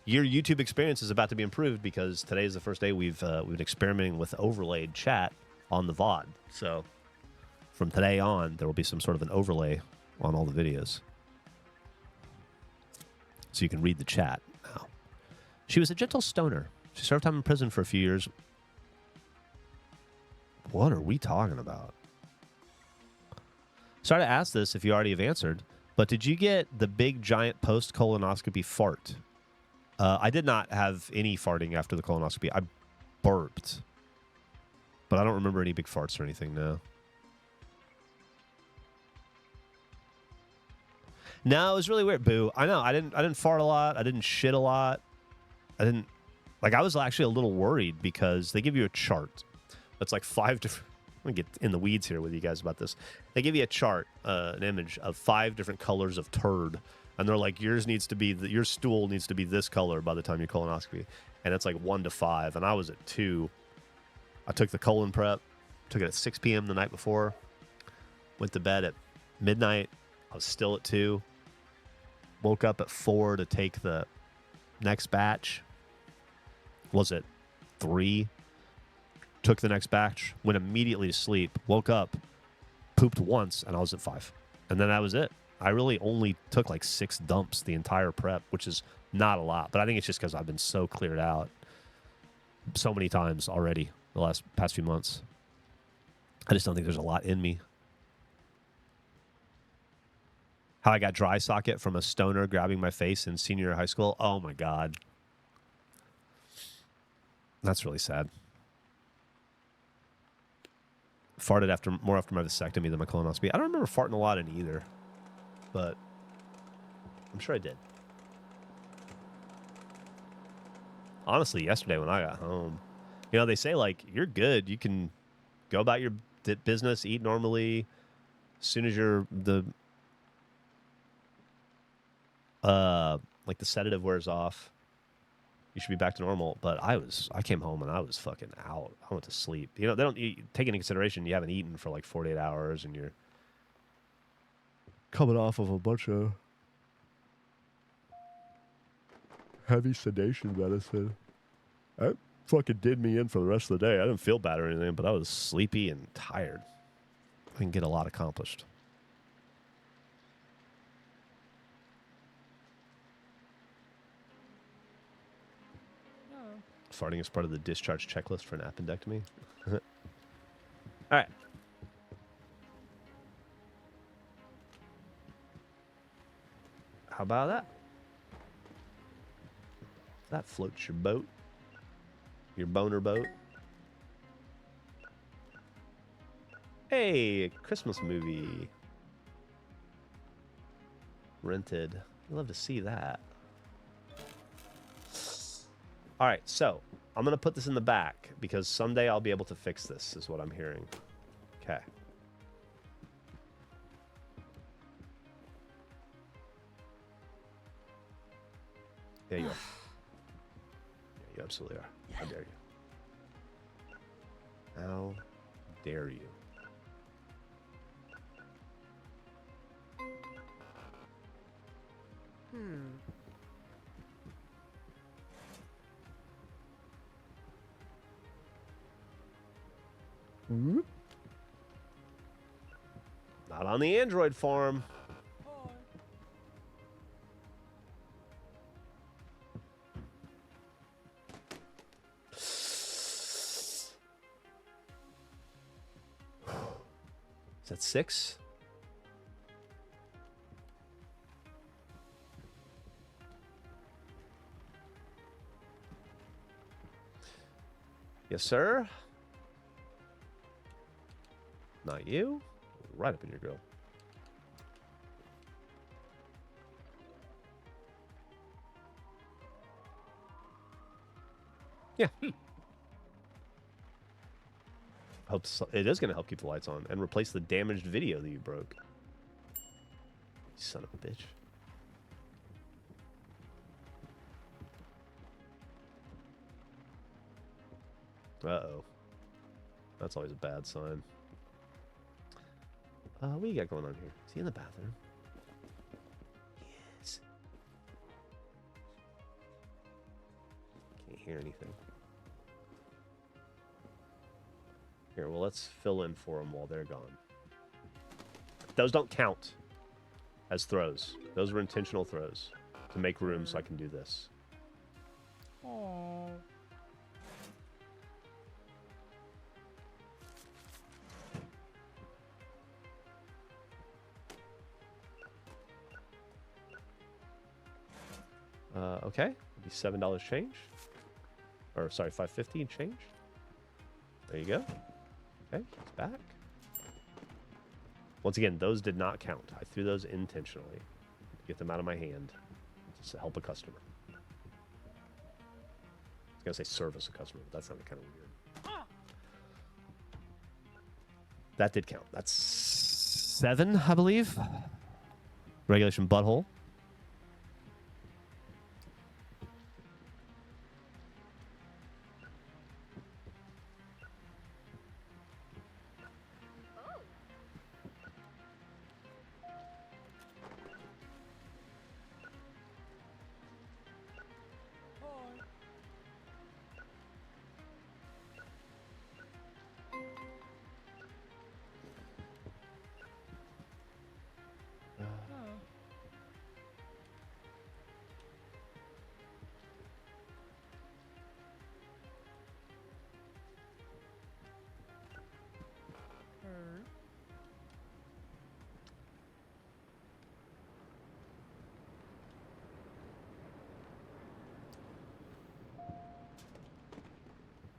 Your YouTube experience is about to be improved because today is the first day we've been experimenting with overlaid chat on the VOD. So from today on, there will be some sort of an overlay on all the videos. So you can read the chat now. She was a gentle stoner. She served time in prison for a few years. What are we talking about? Sorry to ask this if you already have answered, but did you get the big giant post-colonoscopy fart? I did not have any farting after the colonoscopy. I burped. But I don't remember any big farts or anything, no. No, it was really weird, Boo. I know. I didn't fart a lot. I didn't shit a lot. I was actually a little worried because they give you a chart. That's like 5 different... I'm going to get in the weeds here with you guys about this. They give you a chart, an image of 5 different colors of turd. And they're like, your stool needs to be this color by the time you colonoscopy. And it's like 1 to 5. And I was at 2. I took the colon prep. Took it at 6 p.m. the night before. Went to bed at midnight. I was still at 2. Woke up at 4 to take the next batch. Was it 3? Took the next batch. Went immediately to sleep. Woke up. Pooped once. And I was at 5. And then that was it. I really only took like 6 dumps the entire prep, which is not a lot. But I think it's just because I've been so cleared out so many times already the past few months. I just don't think there's a lot in me. How I got dry socket from a stoner grabbing my face in senior year of high school. Oh, my God. That's really sad. Farted more after my vasectomy than my colonoscopy. I don't remember farting a lot in either. But I'm sure I did. Honestly, yesterday when I got home, they say, like, you're good. You can go about your business, eat normally. As soon as the sedative wears off, you should be back to normal. But I came home and I was fucking out. I went to sleep. They don't take into consideration you haven't eaten for like 48 hours and you're coming off of a bunch of heavy sedation medicine. That fucking did me in for the rest of the day. I didn't feel bad or anything, but I was sleepy and tired. I didn't get a lot accomplished. Oh. Farting is part of the discharge checklist for an appendectomy. All right. How about that? That floats your boat. Your boner boat. Hey, a Christmas movie. Rented. I'd love to see that. All right, so I'm going to put this in the back because someday I'll be able to fix this, is what I'm hearing. Okay. Yeah, you are. Yeah, you absolutely are. How dare you? How dare you? Not on the Android farm. Is that 6? Yes, sir. Not you. Right up in your grill. Yeah. Helps. It is going to help keep the lights on and replace the damaged video that you broke. You son of a bitch. Uh-oh. That's always a bad sign. What do you got going on here? Is he in the bathroom? Yes. Can't hear anything. Here, well, let's fill in for them while they're gone. Those don't count as throws. Those were intentional throws to make room so I can do this. Aww. Okay, it'll be $7 change. Or, sorry, $5.50 and change. There you go. Okay, he's back. Once again, those did not count. I threw those intentionally to get them out of my hand just to help a customer. I was going to say service a customer, but that sounded kind of weird. That did count. That's 7, I believe. Regulation butthole.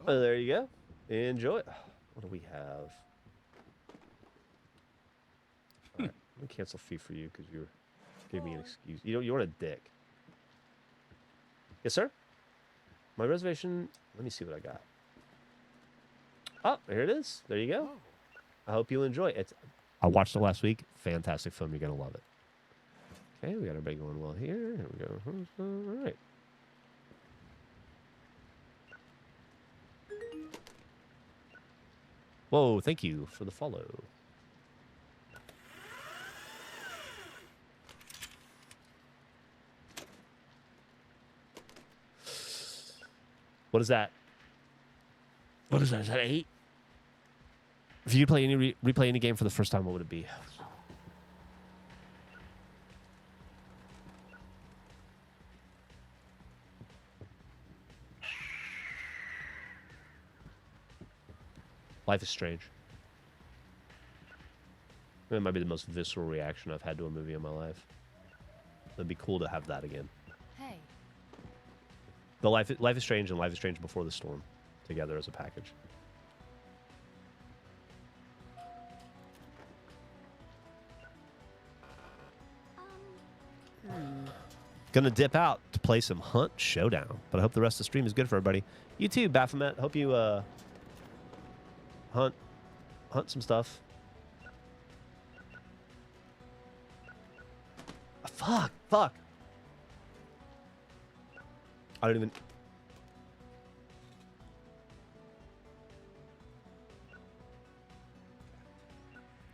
Oh, there you go. Enjoy it. What do we have? All right, let me cancel fee for you because you gave me an excuse. You want a dick. Yes, sir. My reservation. Let me see what I got. Oh, here it is. There you go. I hope you enjoy it. I watched it last week. Fantastic film. You're gonna love it. Okay, we got everybody going well here. Here we go. All right. Whoa, thank you for the follow. What is that? What is that? Is that 8? If you play any replay any game for the first time, what would it be? Life is Strange. It might be the most visceral reaction I've had to a movie in my life. It'd be cool to have that again. Hey. The Life is Strange and Life is Strange Before the Storm together as a package. Gonna dip out to play some Hunt Showdown, but I hope the rest of the stream is good for everybody. You too, Baphomet. Hope you hunt some stuff. Fuck. I don't even.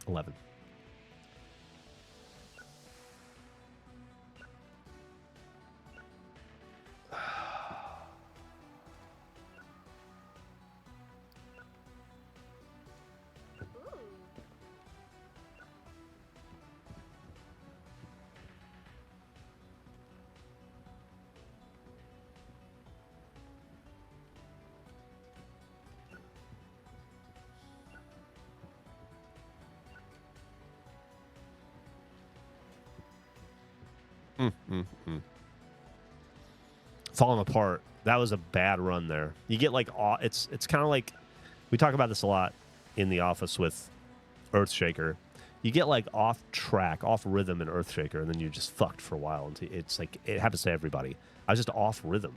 $11. Falling apart. That was a bad run there. You get like it's kind of like we talk about this a lot in the office with Earthshaker. You get like off track, off rhythm in Earthshaker, and then you're just fucked for a while. And it's like it happens to everybody. I was just off rhythm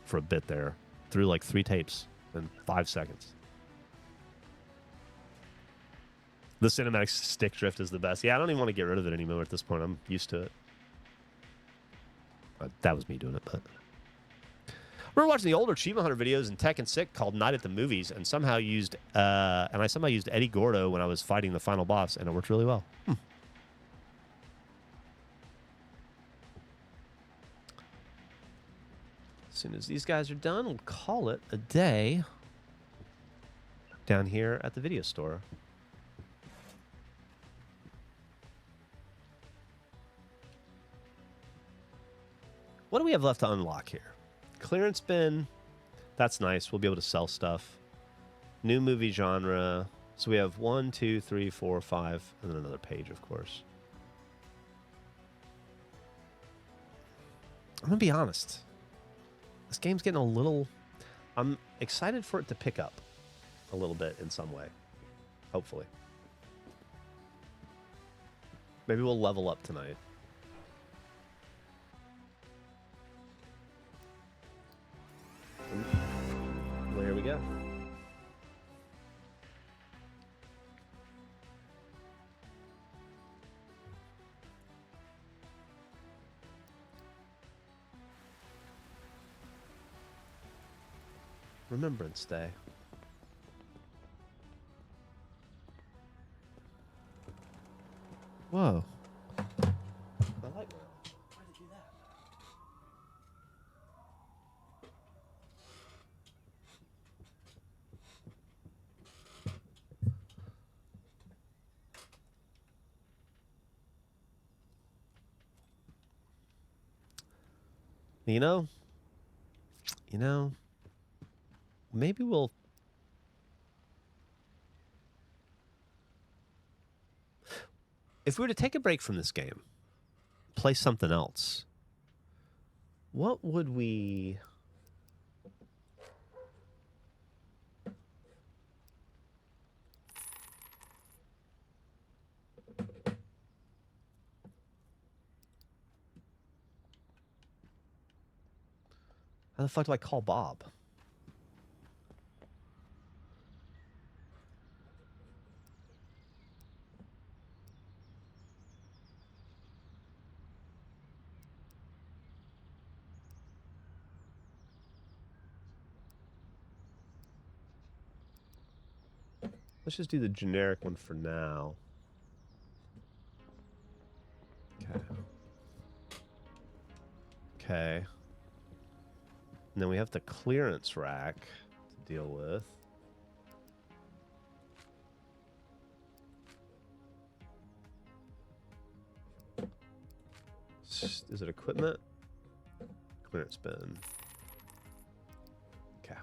for a bit there, through like 3 tapes in 5 seconds. The cinematic stick drift is the best. Yeah, I don't even want to get rid of it anymore at this point. I'm used to it. That was me doing it, but. We were watching the older Achievement Hunter videos in Tekken 6 called Night at the Movies, and somehow used Eddie Gordo when I was fighting the final boss, and it worked really well. As soon as these guys are done, we'll call it a day down here at the video store. What do we have left to unlock here? Clearance bin. That's nice. We'll be able to sell stuff. New movie genre. So we have 1, 2, 3, 4, 5, and then another page, of course. I'm going to be honest. This game's getting a little... I'm excited for it to pick up a little bit in some way. Hopefully. Maybe we'll level up tonight. Well, here we go. Remembrance Day. Whoa. My light went off. Why did it do that? You know, maybe we'll... If we were to take a break from this game, play something else, what would we... How the fuck do I call Bob? Let's just do the generic one for now. Okay. Okay. And then we have the clearance rack to deal with. Is it equipment? Clearance bin. Okay.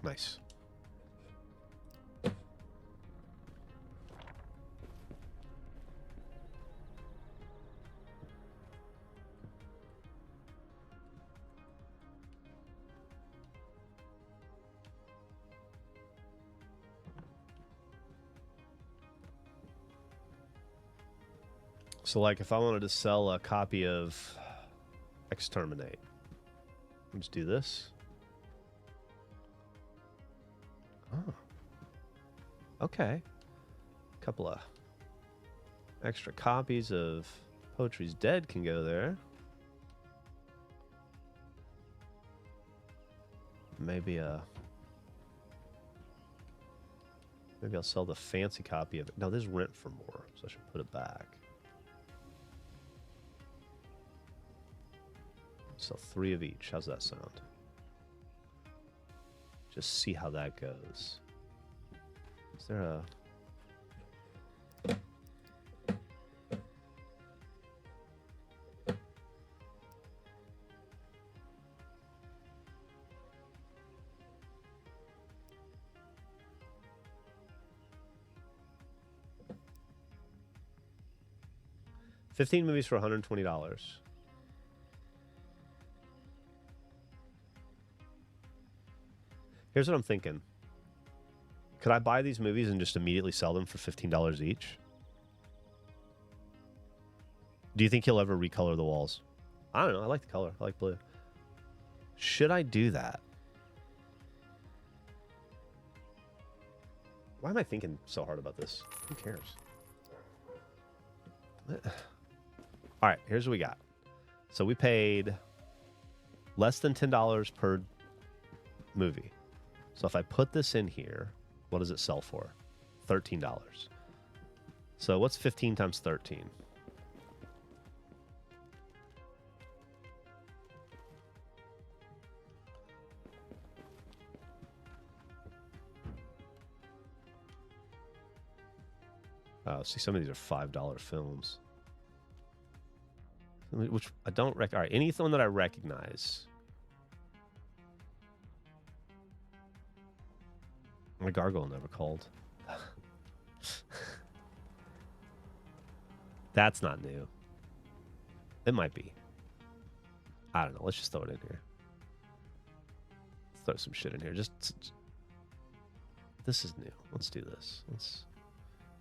Nice. So, like, if I wanted to sell a copy of Exterminate, I'll just do this. Oh. Okay. A couple of extra copies of Poetry's Dead can go there. Maybe I'll sell the fancy copy of it. No, this is rent for more, so I should put it back. Sell 3 of each. How's that sound? Just see how that goes. Is there a... 15 movies for $120. Here's what I'm thinking. Could I buy these movies and just immediately sell them for $15 each? Do you think he'll ever recolor the walls? I don't know. I like the color. I like blue. Should I do that? Why am I thinking so hard about this? Who cares? All right, here's what we got. So we paid less than $10 per movie. So if I put this in here, what does it sell for? $13. So what's 15 times 13? Oh, see, some of these are $5 films. Which I don't all right, anything that I recognize. My gargoyle never called. That's not new. It might be. I don't know. Let's just throw it in here. Let's throw some shit in here. This is new. Let's do this.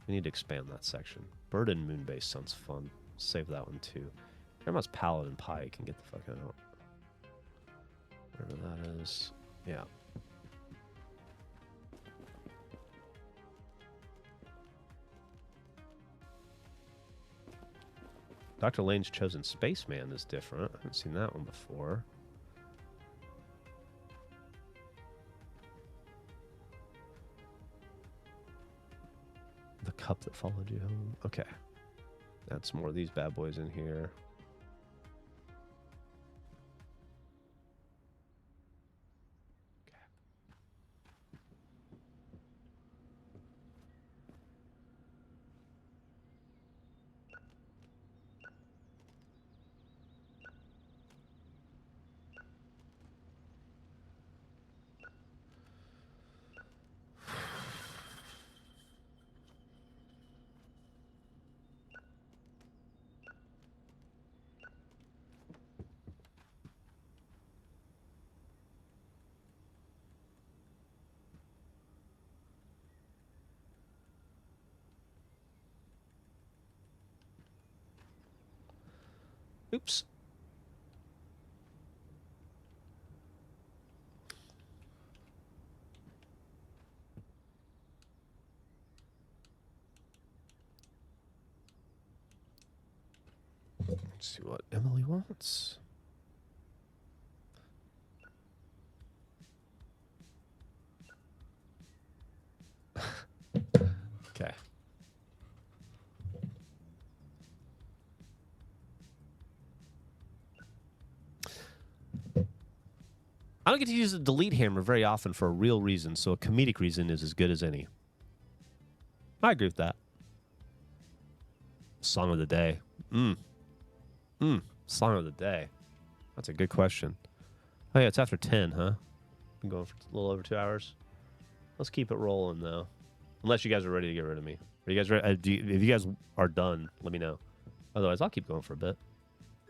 We need to expand that section. Bird and Moonbase sounds fun. Save that one too. Grandma's Paladin Pie can get the fuck out. Whatever that is. Yeah. Dr. Lane's Chosen Spaceman is different. I haven't seen that one before. The Cup That Followed You Home. Okay. Add some more of these bad boys in here. Oops. Let's see what Emily wants. Okay. I don't get to use the delete hammer very often for a real reason, so a comedic reason is as good as any. I agree with that. Song of the day. Song of the day. That's a good question. Oh, yeah, it's after 10, huh? Been going for a little over 2 hours. Let's keep it rolling, though. Unless you guys are ready to get rid of me. Are you guys ready? If you guys are done, let me know. Otherwise, I'll keep going for a bit.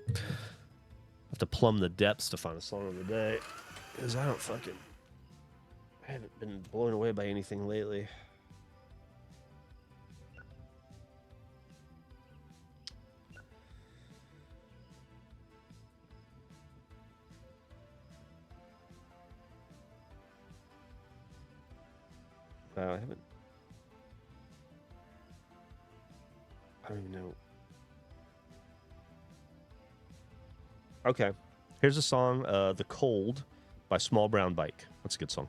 I have to plumb the depths to find a song of the day. Because I haven't been blown away by anything lately. I don't even know. Okay. Here's a song, The Cold by Small Brown Bike. That's a good song.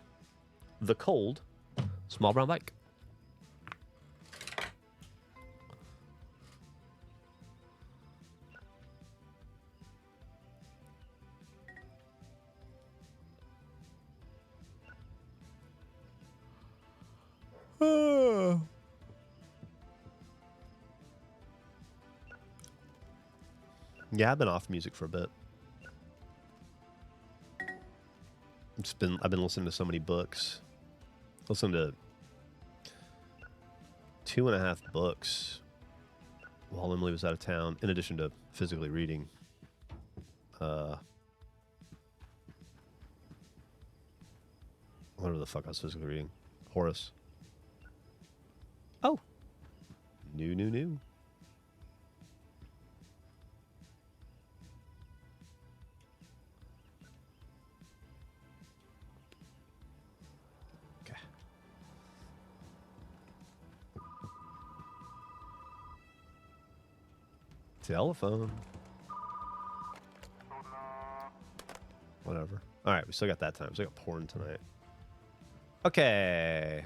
The Cold, Small Brown Bike. Yeah, I've been off music for a bit. I've been listening to so many books. Listened to 2.5 books while Emily was out of town, in addition to physically reading. Whatever the fuck I was physically reading. Horace. Oh. New. Okay. Telephone. Whatever. All right, we still got that time. So I got porn tonight. Okay.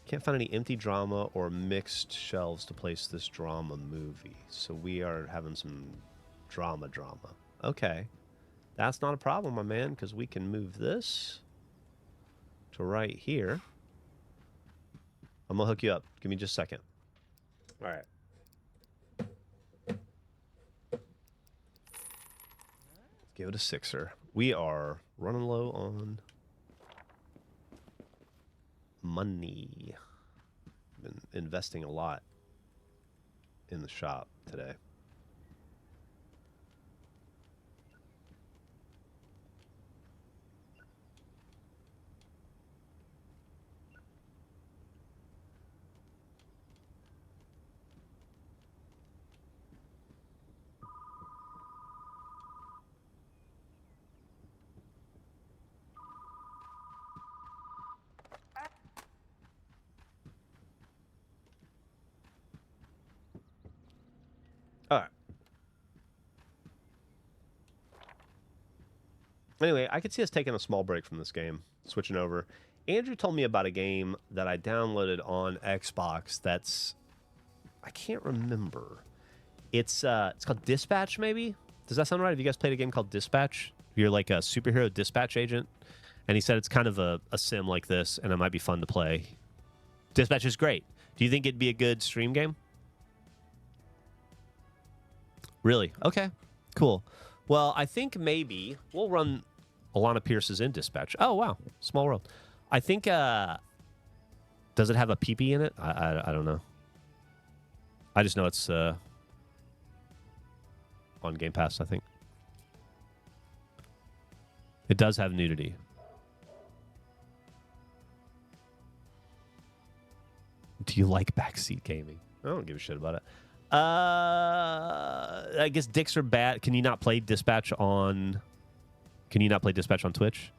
Can't find any empty drama or mixed shelves to place this drama movie. So we are having some drama. Okay. That's not a problem, my man, because we can move this to right here. I'm going to hook you up. Give me just a second. All right. Give it a sixer. We are running low on money. Been investing a lot in the shop today. All right. Anyway, I could see us taking a small break from this game, switching over. Andrew told me about a game that I downloaded on Xbox that's... I can't remember. It's called Dispatch, maybe? Does that sound right? Have you guys played a game called Dispatch? You're like a superhero dispatch agent. And he said it's kind of a sim like this, and it might be fun to play. Dispatch is great. Do you think it'd be a good stream game? Really? Okay. Cool. Well, I think maybe we'll run Alana Pierce's in Dispatch. Oh, wow. Small world. I think, does it have a PP in it? I don't know. I just know it's on Game Pass, I think. It does have nudity. Do you like backseat gaming? I don't give a shit about it. I guess dicks are bad. Can you not play Dispatch on... Can you not play Dispatch on Twitch?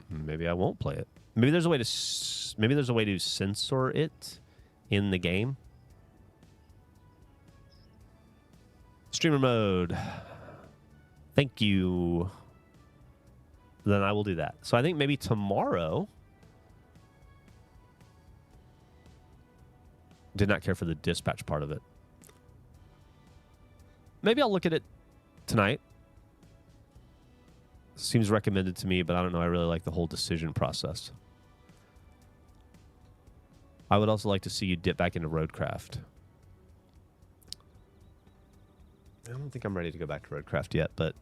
Maybe I won't play it. Maybe there's a way to censor it in the game. Streamer mode. Thank you. Then I will do that. So I think maybe tomorrow. Did not care for the dispatch part of it. Maybe I'll look at it tonight. Seems recommended to me, but I don't know. I really like the whole decision process. I would also like to see you dip back into Roadcraft. I don't think I'm ready to go back to Roadcraft yet, but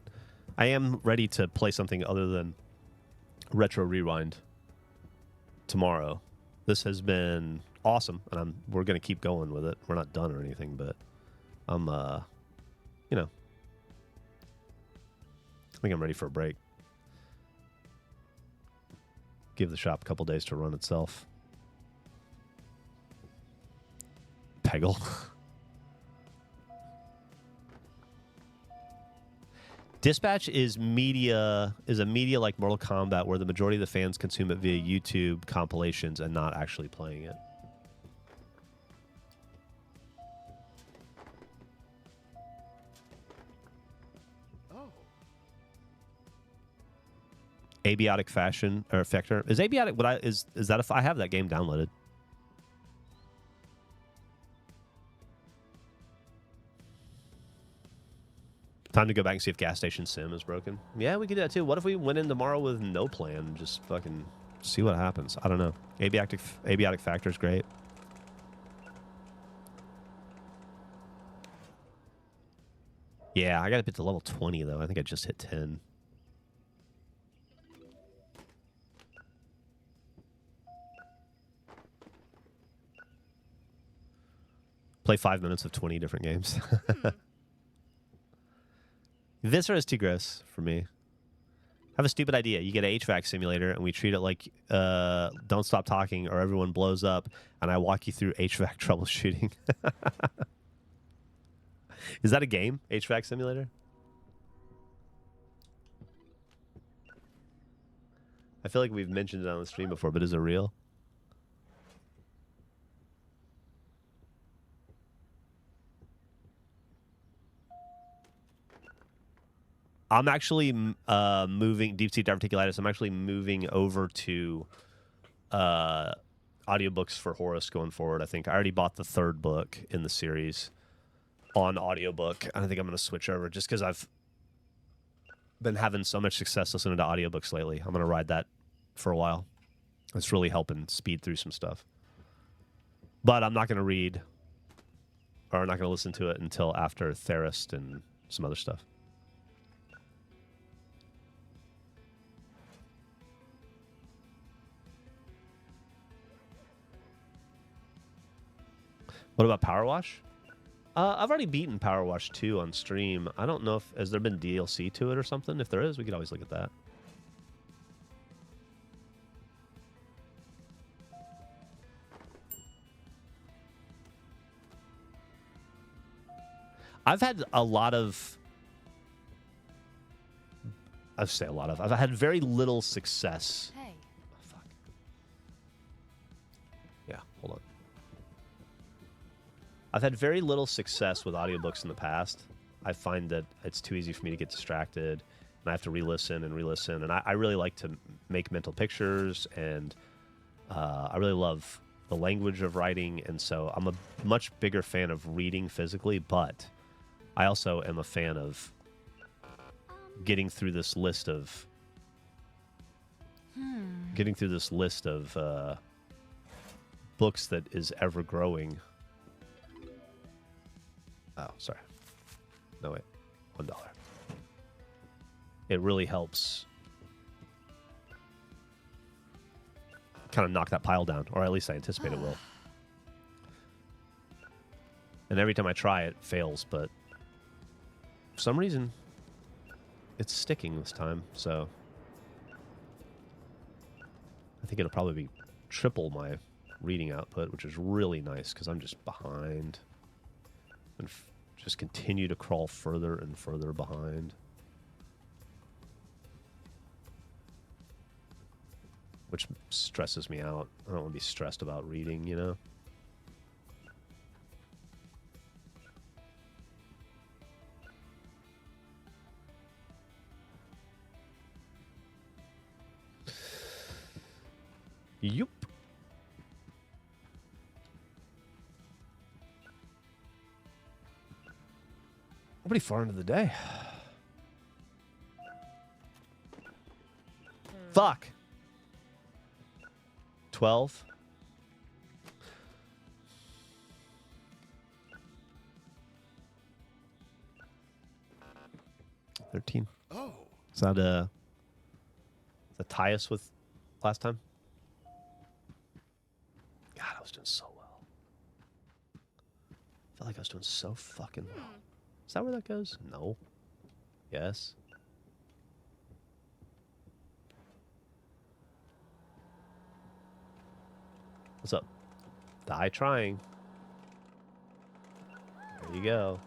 I am ready to play something other than Retro Rewind tomorrow. This has been awesome, and we're going to keep going with it. We're not done or anything, but I'm, you know, I think I'm ready for a break. Give the shop a couple days to run itself. Peggle. Dispatch is a media like Mortal Kombat where the majority of the fans consume it via YouTube compilations and not actually playing it. Oh. Abiotic fashion or effector. Is abiotic what is that if I have that game downloaded? Time to go back and see if Gas Station Sim is broken. Yeah, we could do that too. What if we went in tomorrow with no plan and just fucking see what happens? I don't know. Abiotic factor is great. Yeah, I got to get to level 20 though. I think I just hit 10. Play 5 minutes of 20 different games. Hmm. Viscera is too gross for me. I have a stupid idea. You get an HVAC simulator, and we treat it like Don't Stop Talking, or everyone blows up, and I walk you through HVAC troubleshooting. Is that a game, HVAC simulator? I feel like we've mentioned it on the stream before, but is it real? I'm actually moving deep sea diverticulitis. I'm actually moving over to audiobooks for Horus going forward. I think I already bought the 3rd book in the series on audiobook. I think I'm going to switch over just because I've been having so much success listening to audiobooks lately. I'm going to ride that for a while. It's really helping speed through some stuff. But I'm not going to read, or I'm not going to listen to it until after Therist and some other stuff. What about Power Wash? I've already beaten Power Wash 2 on stream. I don't know if... Has there been DLC to it or something? If there is, we could always look at that. I've had a lot of... I'd say a lot of... I've had very little success. Hey. Oh, fuck. Yeah, hold on. I've had very little success with audiobooks in the past. I find that it's too easy for me to get distracted, and I have to re-listen and re-listen. And I really like to make mental pictures, and I really love the language of writing. And so I'm a much bigger fan of reading physically, but I also am a fan of getting through this list of books that is ever growing. Oh, sorry. No, wait. $1. It really helps kind of knock that pile down, or at least I anticipate it will. And every time I try, it fails, but for some reason, it's sticking this time, so I think it'll probably be triple my reading output, which is really nice because I'm just behind. And just continue to crawl further and further behind. Which stresses me out. I don't want to be stressed about reading, you know? Yup. We're pretty far into the day. Fuck. 12. $13. Oh. Is that tie us with last time? God, I was doing so well. I felt like I was doing so fucking well. Is that where that goes? No. Yes. What's up? Die trying. There you go.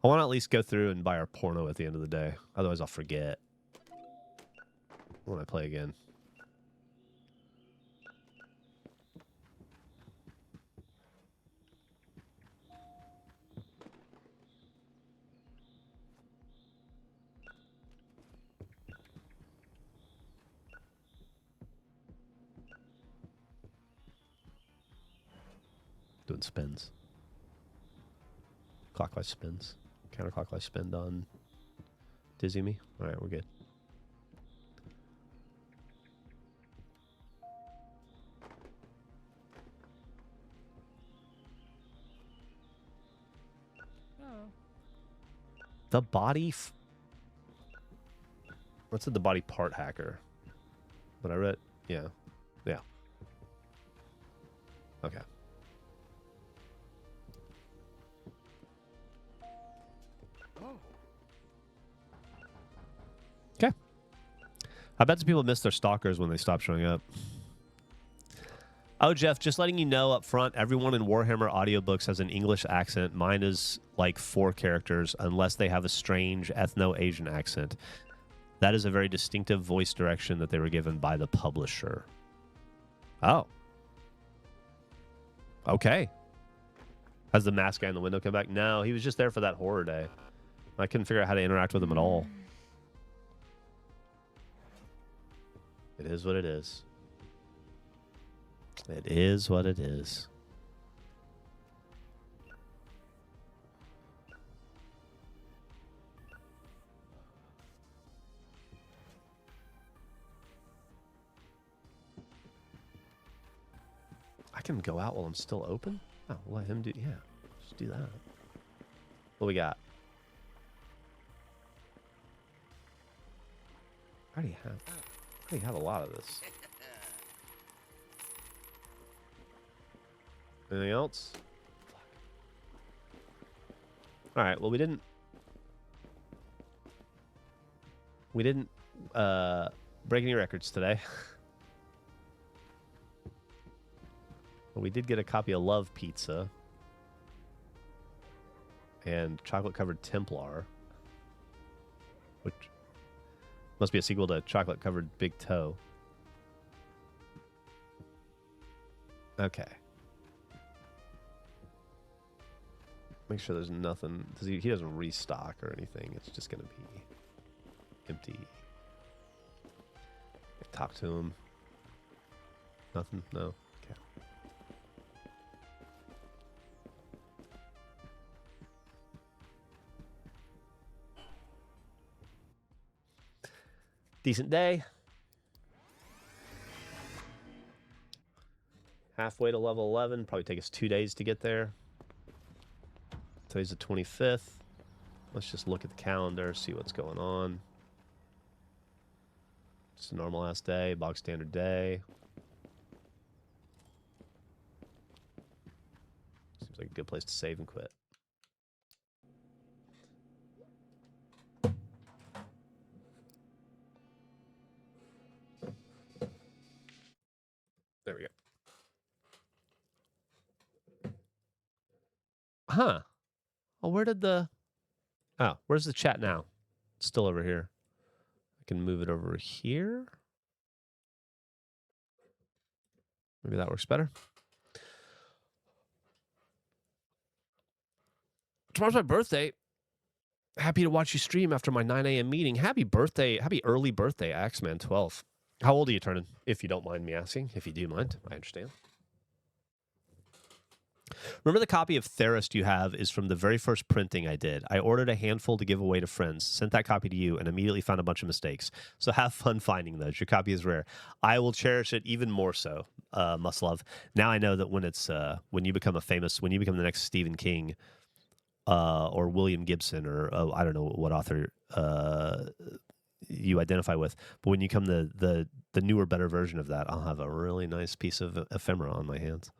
I want to at least go through and buy our porno at the end of the day. Otherwise, I'll forget when I play again. Doing spins. Clockwise spins. Counterclockwise spin on Dizzy Me. All right, we're good. The body... What's the body part hacker? But I read, yeah. Okay. Oh. Okay. I bet some people miss their stalkers when they stop showing up. Oh, Jeff, just letting you know up front, everyone in Warhammer audiobooks has an English accent. Mine is like 4 characters, unless they have a strange ethno-Asian accent. That is a very distinctive voice direction that they were given by the publisher. Oh. Okay. Has the mask guy in the window come back? No, he was just there for that horror day. I couldn't figure out how to interact with him at all. It is what it is. It is what it is. I can go out while I'm still open? Oh, we'll let him do... Yeah, just do that. What we got? I already have a lot of this. Anything else? Fuck. All right. Well, we didn't break any records today. But we did get a copy of Love Pizza and Chocolate Covered Templar, which must be a sequel to Chocolate Covered Big Toe. Okay. Make sure there's nothing, because he doesn't restock or anything. It's just going to be empty. Talk to him. Nothing? No? Okay. Decent day. Halfway to level 11. Probably take us 2 days to get there. Today's the 25th. Let's just look at the calendar, see what's going on. Just a normal ass day, bog standard day. Seems like a good place to save and quit. There we go. Huh. Oh, where did the... Oh, where's the chat now? It's still over here. I can move it over here. Maybe that works better. Tomorrow's my birthday. Happy to watch you stream after my 9 a.m. meeting. Happy birthday. Happy early birthday, Axeman 12. How old are you turning? If you don't mind me asking. If you do mind, I understand. Remember the copy of Therist you have is from the very first printing I did. I ordered a handful to give away to friends, sent that copy to you, and immediately found a bunch of mistakes. So have fun finding those. Your copy is rare. I will cherish it even more so, must love. Now I know that when it's when you become the next Stephen King or William Gibson or I don't know what author you identify with, but when you come the newer, better version of that, I'll have a really nice piece of ephemera on my hands.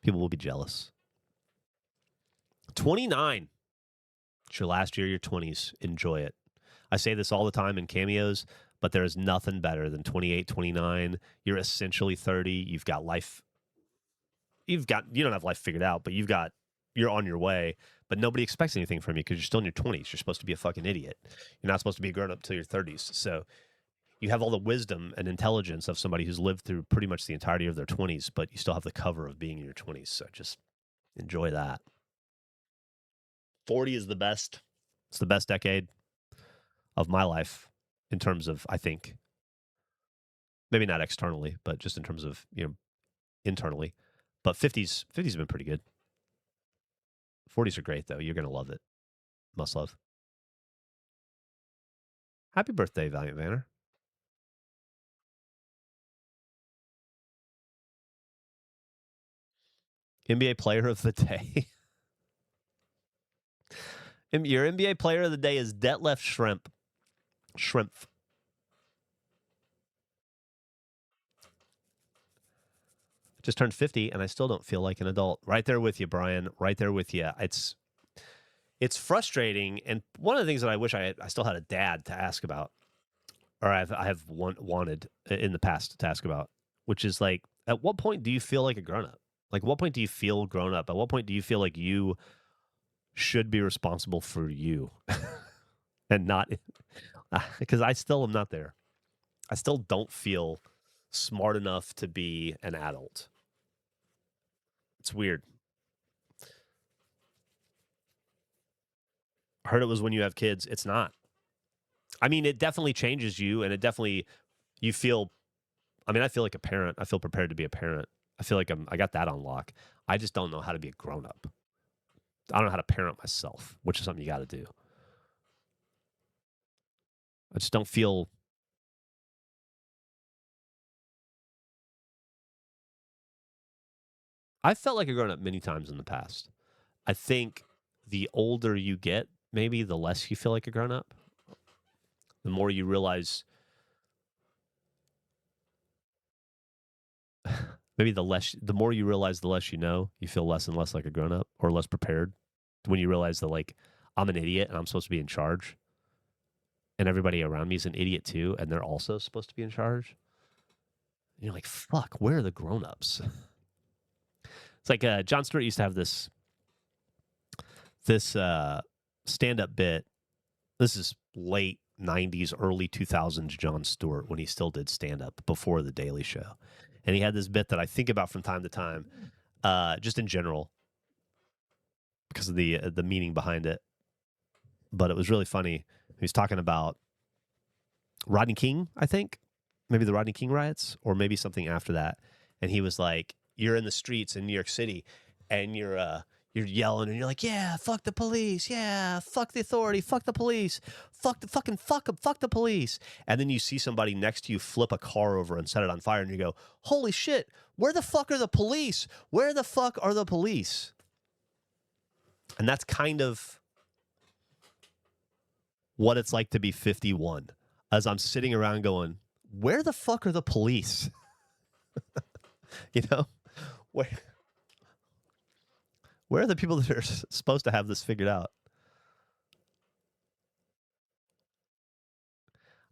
People will be jealous. 29. It's your last year of your 20s. Enjoy it. I say this all the time in cameos, but there is nothing better than 28, 29. You're essentially 30. You've got life. You don't have life figured out, but you're on your way, but nobody expects anything from you because you're still in your 20s. You're supposed to be a fucking idiot. You're not supposed to be a grown up till your 30s. So you have all the wisdom and intelligence of somebody who's lived through pretty much the entirety of their 20s, but you still have the cover of being in your 20s. So just enjoy that. 40 is the best. It's the best decade of my life in terms of, I think, maybe not externally, but just in terms of, internally. But 50's have been pretty good. 40s are great, though. You're going to love it. Must love. Happy birthday, Valiant Vanner. NBA player of the day. Your NBA player of the day is Detlef Schrempf. Just turned 50 and I still don't feel like an adult. Right there with you, Brian. Right there with you. It's frustrating, and one of the things that I wish I still had a dad to ask about, or I have wanted in the past to ask about, which is like, at what point do you feel like a grown up? Like, what point do you feel grown up? At what point do you feel like you should be responsible for you, and not? Because I still am not there. I still don't feel smart enough to be an adult. It's weird. I heard it was when you have kids. It's not. I mean, it definitely changes you, and it definitely you feel. I mean, I feel like a parent. I feel prepared to be a parent. I feel like I got that on lock. I just don't know how to be a grown up. I don't know how to parent myself, which is something you got to do. I just don't feel. I've felt like a grown up many times in the past. I think the older you get, maybe the less you feel like a grown up. The more you realize, maybe the more you realize, the less you know. You feel less and less like a grown up, or less prepared. When you realize that, like, I'm an idiot and I'm supposed to be in charge, and everybody around me is an idiot too, and they're also supposed to be in charge. And you're like, fuck, where are the grown ups? It's like Jon Stewart used to have this stand up bit. This is late 90s, early 2000s Jon Stewart, when he still did stand up before The Daily Show. And he had this bit that I think about from time to time, just in general, because of the meaning behind it. But it was really funny. He was talking about Rodney King, I think, maybe the Rodney King riots, or maybe something after that. And he was like, you're in the streets in New York City, and you're yelling, and you're like, yeah, fuck the police, yeah, fuck the authority, fuck the police, fuck the police. And then you see somebody next to you flip a car over and set it on fire, and you go, holy shit, where the fuck are the police? Where the fuck are the police? And that's kind of what it's like to be 51, as I'm sitting around going, where the fuck are the police? You know, where are the people that are supposed to have this figured out?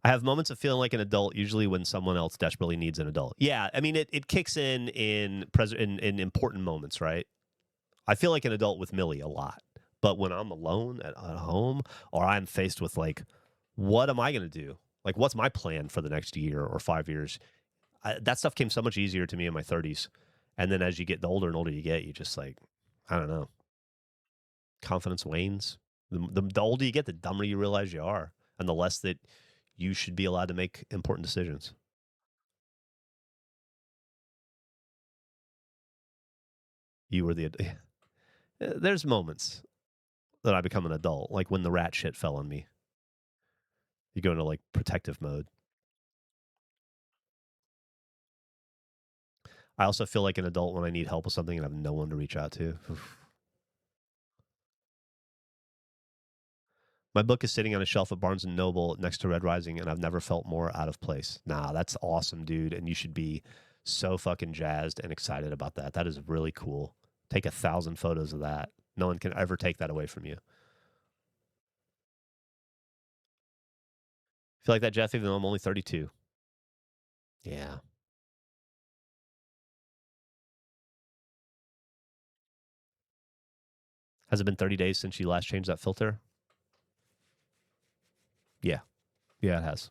I have moments of feeling like an adult, usually when someone else desperately needs an adult. Yeah, I mean, it kicks in important moments, right? I feel like an adult with Millie a lot, but when I'm alone at home, or I'm faced with, like, what am I going to do? Like, what's my plan for the next year or 5 years? That stuff came so much easier to me in my 30s. And then as you get the older and older you get, you just, like, I don't know. Confidence wanes. The older you get, the dumber you realize you are, and the less that you should be allowed to make important decisions. You were the there's moments that I become an adult, like when the rat shit fell on me. You go into, like, protective mode. I also feel like an adult when I need help with something and I have no one to reach out to. My book is sitting on a shelf at Barnes & Noble next to Red Rising, and I've never felt more out of place. Nah, that's awesome, dude, and you should be so fucking jazzed and excited about that. That is really cool. Take 1,000 photos of that. No one can ever take that away from you. Feel like that, Jeff, even though I'm only 32. Yeah. Has it been 30 days since you last changed that filter? Yeah. Yeah, it has.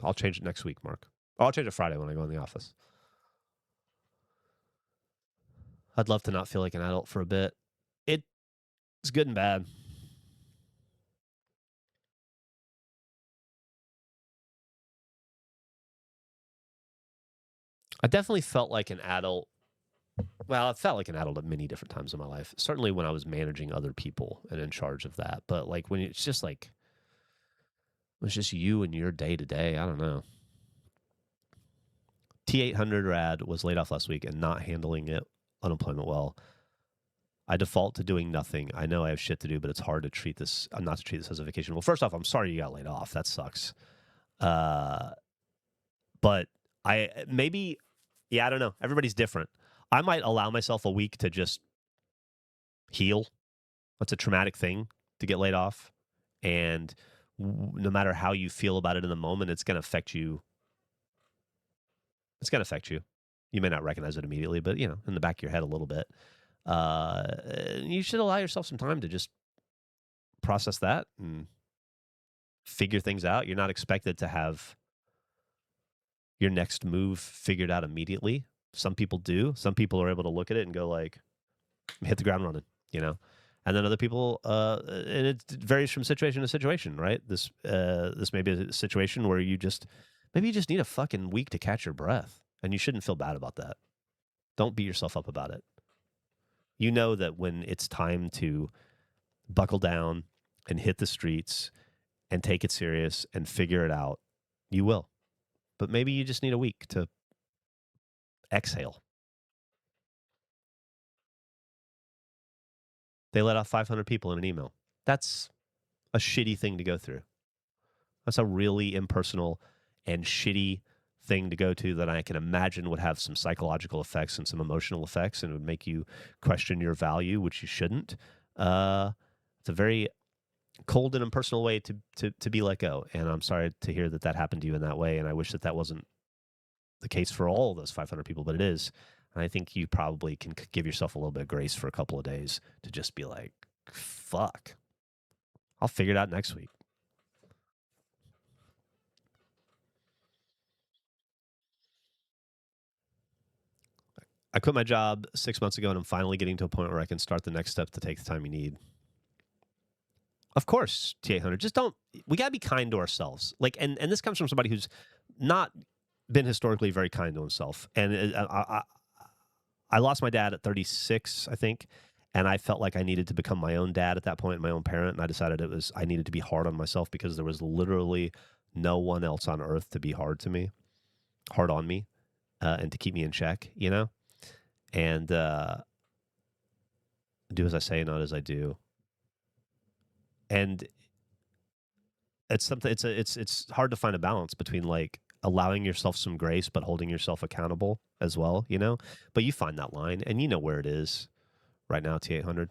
I'll change it next week, Mark. I'll change it Friday when I go in the office. I'd love to not feel like an adult for a bit. It's good and bad. I definitely felt like an adult. Well, I felt like an adult at many different times in my life. Certainly when I was managing other people and in charge of that. But, like, when it's just like, it's just you and your day to day, I don't know. T800 Rad was laid off last week and not handling unemployment well. I default to doing nothing. I know I have shit to do, but it's hard to treat this, not to treat this as a vacation. Well, first off, I'm sorry you got laid off. That sucks. But maybe Yeah, I don't know. Everybody's different. I might allow myself a week to just heal. That's a traumatic thing to get laid off. And no matter how you feel about it in the moment, it's going to affect you. It's going to affect you. You may not recognize it immediately, but in the back of your head a little bit. Uh, you should allow yourself some time to just process that and figure things out. You're not expected to have your next move figured out immediately. Some people do. Some people are able to look at it and go like, hit the ground running, you know. And then other people, and it varies from situation to situation, right? This may be a situation where maybe you just need a fucking week to catch your breath, and you shouldn't feel bad about that. Don't beat yourself up about it. You know that when it's time to buckle down and hit the streets and take it serious and figure it out, you will. But maybe you just need a week to exhale. They let off 500 people in an email. That's a shitty thing to go through. That's a really impersonal and shitty thing to go to that I can imagine would have some psychological effects and some emotional effects and would make you question your value, which you shouldn't. It's a very cold and impersonal way to be let go. And I'm sorry to hear that happened to you in that way. And I wish that wasn't the case for all of those 500 people, but it is. And I think you probably can give yourself a little bit of grace for a couple of days to just be like, fuck, I'll figure it out next week. I quit my job 6 months ago, and I'm finally getting to a point where I can start the next step to take the time you need. Of course, T800. Just don't. We gotta be kind to ourselves. Like, and this comes from somebody who's not been historically very kind to himself. And I lost my dad at 36, I think, and I felt like I needed to become my own dad at that point, my own parent. And I decided I needed to be hard on myself because there was literally no one else on earth to be hard on me, and to keep me in check. And do as I say, not as I do. And it's something. It's hard to find a balance between like allowing yourself some grace but holding yourself accountable as well. But you find that line, and you know where it is right now. T800.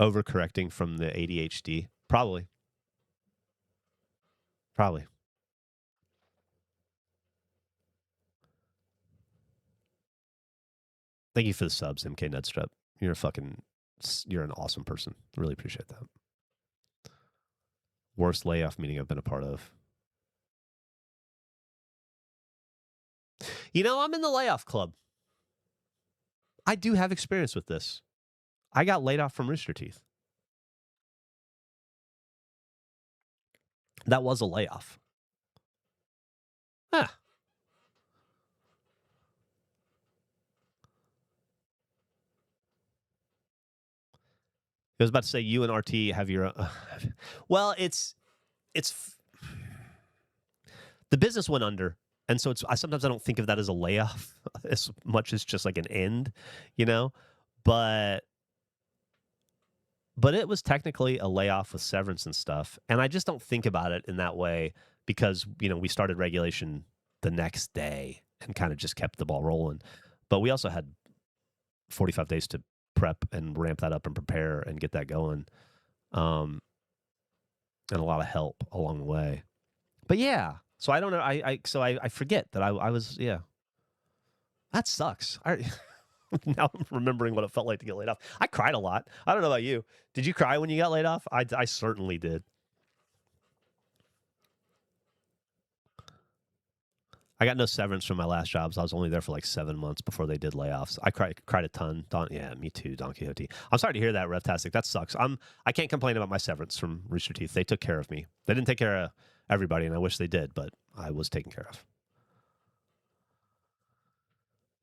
Overcorrecting from the ADHD, probably. Thank you for the subs, MK Nedstrup. You're an awesome person. Really appreciate that. Worst layoff meeting I've been a part of. I'm in the layoff club. I do have experience with this. I got laid off from Rooster Teeth. That was a layoff. Huh. I was about to say you and RT have your. Well, it's the business went under, and so sometimes I don't think of that as a layoff as much as just like an end, but it was technically a layoff with severance and stuff, and I just don't think about it in that way because we started regulation the next day and kind of just kept the ball rolling, but we also had 45 days to prep and ramp that up and prepare and get that going, and a lot of help along the way. But yeah, so I don't know. I forget that I was, yeah. That sucks. Now I'm remembering what it felt like to get laid off. I cried a lot. I don't know about you. Did you cry when you got laid off? I certainly did. I got no severance from my last jobs. I was only there for like 7 months before they did layoffs. I cried a ton. Yeah, me too, Don Quixote. I'm sorry to hear that, Revtastic. That sucks. I can't complain about my severance from Rooster Teeth. They took care of me. They didn't take care of everybody, and I wish they did, but I was taken care of.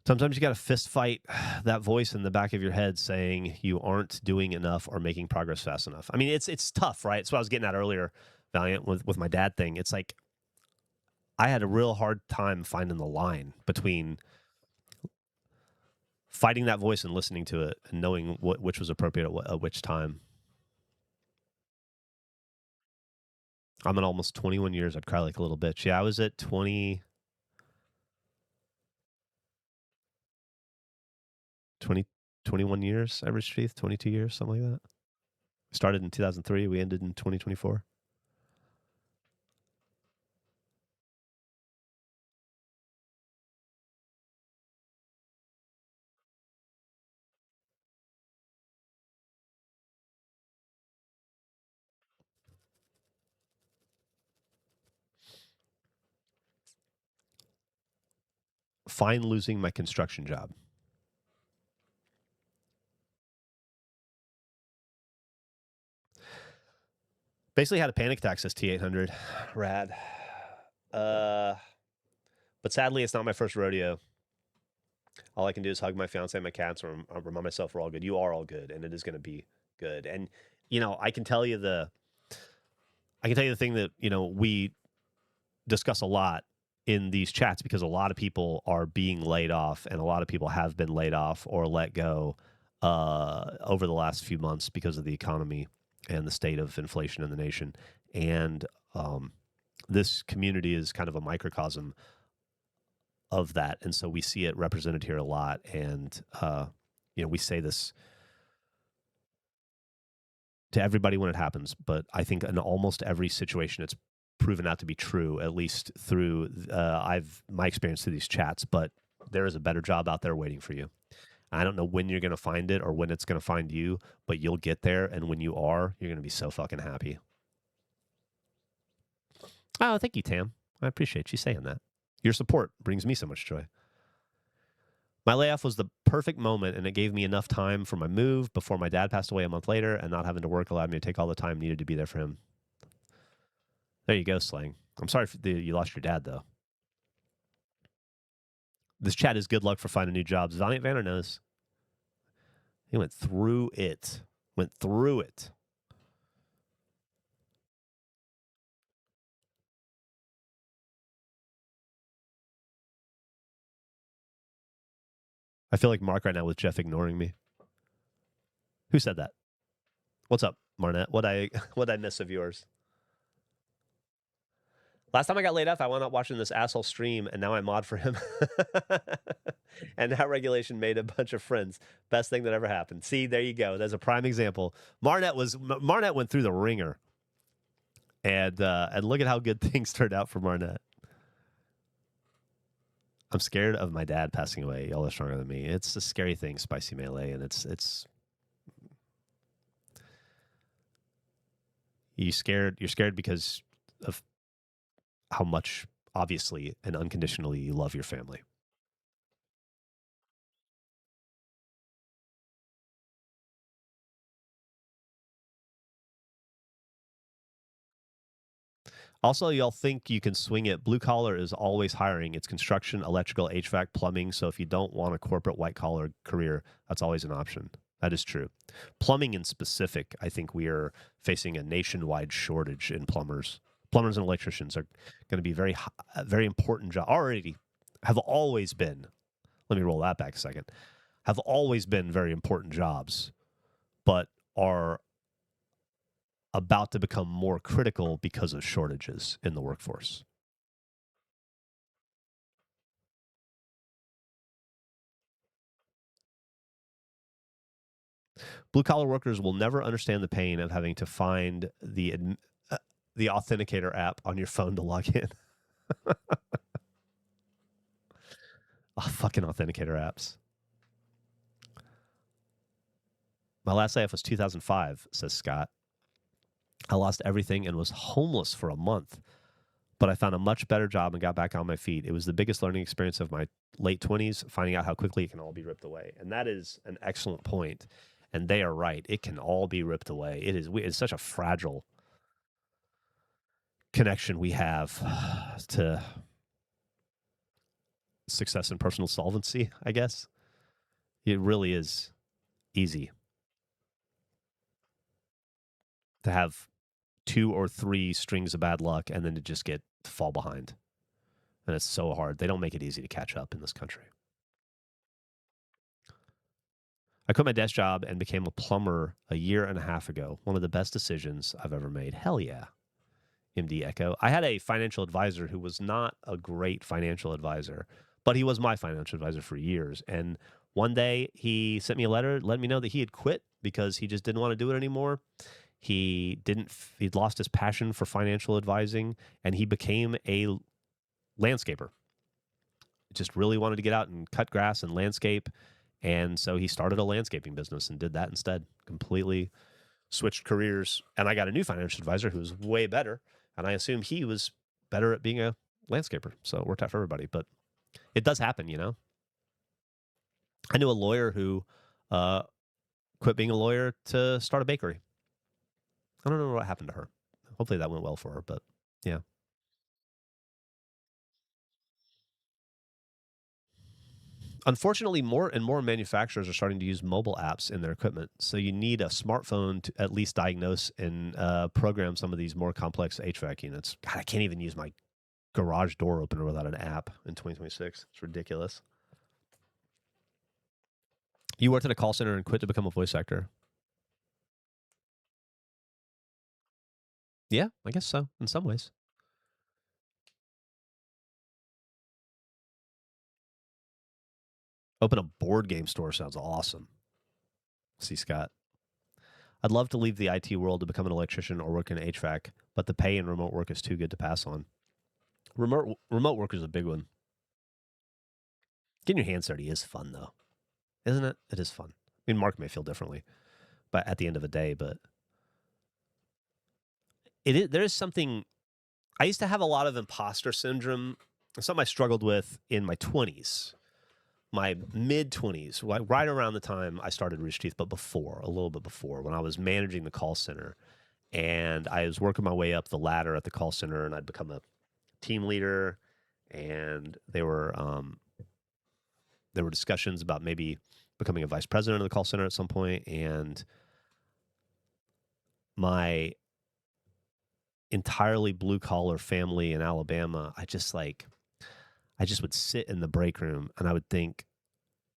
Sometimes you got to fist fight that voice in the back of your head saying you aren't doing enough or making progress fast enough. I mean, it's tough, right? That's what I was getting at earlier, Valiant, with my dad thing. It's like I had a real hard time finding the line between fighting that voice and listening to it and knowing which was appropriate at which time. I'm at almost 21 years. I'd cry like a little bitch. Yeah, I was at 20, 21 years, average teeth, 22 years, something like that. Started in 2003. We ended in 2024. Fine losing my construction job. Basically had a panic attack, says T800. Rad. But sadly, it's not my first rodeo. All I can do is hug my fiance and my cats and remind myself we're all good. You are all good, and it is going to be good. And, I can tell you the thing that, we discuss a lot in these chats because a lot of people are being laid off and a lot of people have been laid off or let go over the last few months because of the economy and the state of inflation in the nation. And this community is kind of a microcosm of that. And so we see it represented here a lot. And, we say this to everybody when it happens, but I think in almost every situation it's proven out to be true, at least through my experience through these chats. But there is a better job out there waiting for you. I don't know when you're going to find it or when it's going to find you, but you'll get there. And when you are, you're going to be so fucking happy. Oh, thank you, Tam. I appreciate you saying that. Your support brings me so much joy. My layoff was the perfect moment, and it gave me enough time for my move before my dad passed away a month later, and not having to work allowed me to take all the time needed to be there for him. There you go, Slang. I'm sorry you lost your dad, though. This chat is good luck for finding new jobs. Valiant Vanner knows. He went through it. I feel like Mark right now with Jeff ignoring me. Who said that? What's up, Marnette? What I miss of yours? Last time I got laid off, I wound up watching this asshole stream, and now I mod for him. And that regulation made a bunch of friends. Best thing that ever happened. See, there you go. There's a prime example. Marnette went through the ringer, and look at how good things turned out for Marnette. I'm scared of my dad passing away. Y'all are stronger than me. It's a scary thing, Spicy Melee, and it's you're scared because of how much, obviously and unconditionally, you love your family. Also, y'all think you can swing it. Blue collar is always hiring. It's construction, electrical, HVAC, plumbing. So if you don't want a corporate white collar career, that's always an option. That is true. Plumbing in specific, I think we are facing a nationwide shortage in plumbers. Plumbers and electricians are going to be very important job. Already have always been. Let me roll that back a second. Have always been very important jobs, but are about to become more critical because of shortages in the workforce. Blue collar workers will never understand the pain of having to find the authenticator app on your phone to log in. Oh, fucking authenticator apps. My last layoff was 2005, says Scott. I lost everything and was homeless for a month, but I found a much better job and got back on my feet. It was the biggest learning experience of my late 20s, finding out how quickly it can all be ripped away. And that is an excellent point. And they are right. It can all be ripped away. It's such a fragile connection we have to success and personal solvency, I guess. It really is easy to have 2 or 3 strings of bad luck and then to just get to fall behind. And it's so hard. They don't make it easy to catch up in this country. I quit my desk job and became a plumber a year and a half ago. One of the best decisions I've ever made. Hell yeah. MD Echo. I had a financial advisor who was not a great financial advisor, but he was my financial advisor for years. And one day he sent me a letter, let me know that he had quit because he just didn't want to do it anymore. He'd lost his passion for financial advising, and he became a landscaper. Just really wanted to get out and cut grass and landscape. And so he started a landscaping business and did that instead. Completely switched careers. And I got a new financial advisor who was way better. And I assume he was better at being a landscaper. So it worked out for everybody. But it does happen, you know? I knew a lawyer who quit being a lawyer to start a bakery. I don't know what happened to her. Hopefully that went well for her. But yeah. Unfortunately, more and more manufacturers are starting to use mobile apps in their equipment. So you need a smartphone to at least diagnose and program some of these more complex HVAC units. God, I can't even use my garage door opener without an app in 2026. It's ridiculous. You worked at a call center and quit to become a voice actor. Yeah, I guess so, in some ways. Open a board game store sounds awesome. See, Scott. I'd love to leave the IT world to become an electrician or work in HVAC, but the pay in remote work is too good to pass on. Remote work is a big one. Getting your hands dirty is fun, though, isn't it? It is fun. I mean, Mark may feel differently, but at the end of the day, but there is something. I used to have a lot of imposter syndrome, something I struggled with in my 20s, my mid 20s, right around the time I started Rooster Teeth, but before, a little bit before, when I was managing the call center, and I was working my way up the ladder at the call center, and I'd become a team leader, and there were discussions about maybe becoming a vice president of the call center at some point, and my entirely blue collar family in Alabama, I just would sit in the break room and I would think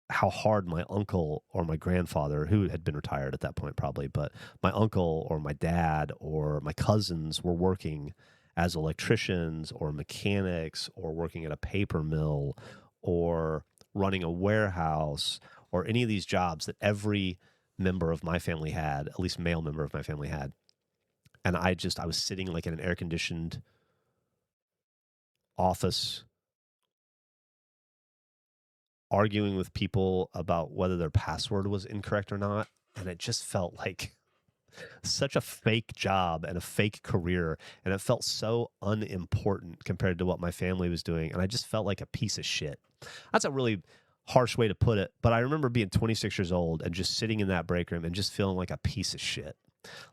how hard my uncle or my grandfather, who had been retired at that point probably, but my uncle or my dad or my cousins were working as electricians or mechanics or working at a paper mill or running a warehouse or any of these jobs that every member of my family had, at least male member of my family had. And I was sitting like in an air conditioned office arguing with people about whether their password was incorrect or not. And it just felt like such a fake job and a fake career. And it felt so unimportant compared to what my family was doing. And I just felt like a piece of shit. That's a really harsh way to put it. But I remember being 26 years old and just sitting in that break room and just feeling like a piece of shit.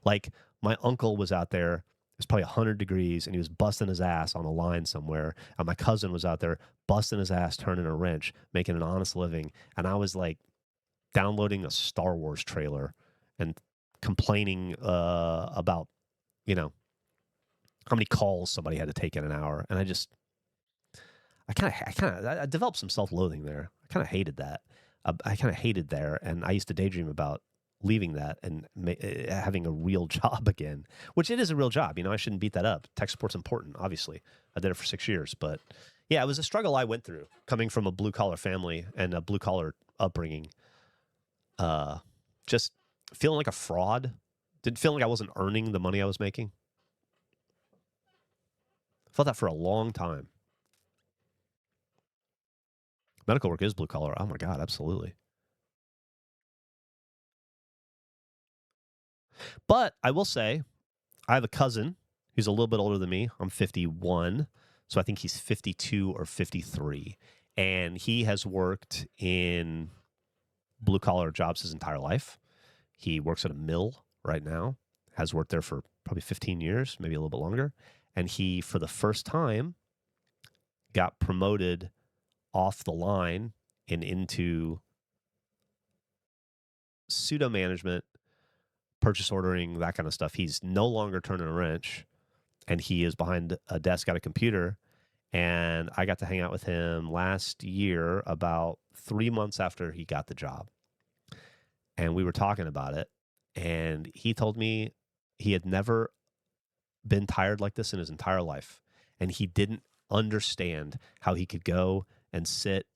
Like my uncle was out there. It was probably 100 degrees, and he was busting his ass on a line somewhere. And my cousin was out there busting his ass, turning a wrench, making an honest living. And I was like downloading a Star Wars trailer and complaining about, you know, how many calls somebody had to take in an hour. And I developed some self-loathing there. I kind of hated that. I kind of hated there, and I used to daydream about leaving that and having a real job again, which it is a real job. You know, I shouldn't beat that up. Tech support's important, obviously. I did it for 6 years, but yeah, it was a struggle I went through coming from a blue collar family and a blue collar upbringing. Just feeling like a fraud. Didn't feel like I wasn't earning the money I was making. I felt that for a long time. Medical work is blue collar. Oh my God, absolutely. But I will say, I have a cousin who's a little bit older than me. I'm 51, so I think he's 52 or 53. And he has worked in blue collar jobs his entire life. He works at a mill right now, has worked there for probably 15 years, maybe a little bit longer. And he, for the first time, got promoted off the line and into pseudo management, purchase ordering, that kind of stuff. He's no longer turning a wrench, and he is behind a desk at a computer. And I got to hang out with him last year, about 3 months after he got the job. And we were talking about it. And he told me he had never been tired like this in his entire life, and he didn't understand how he could go and sit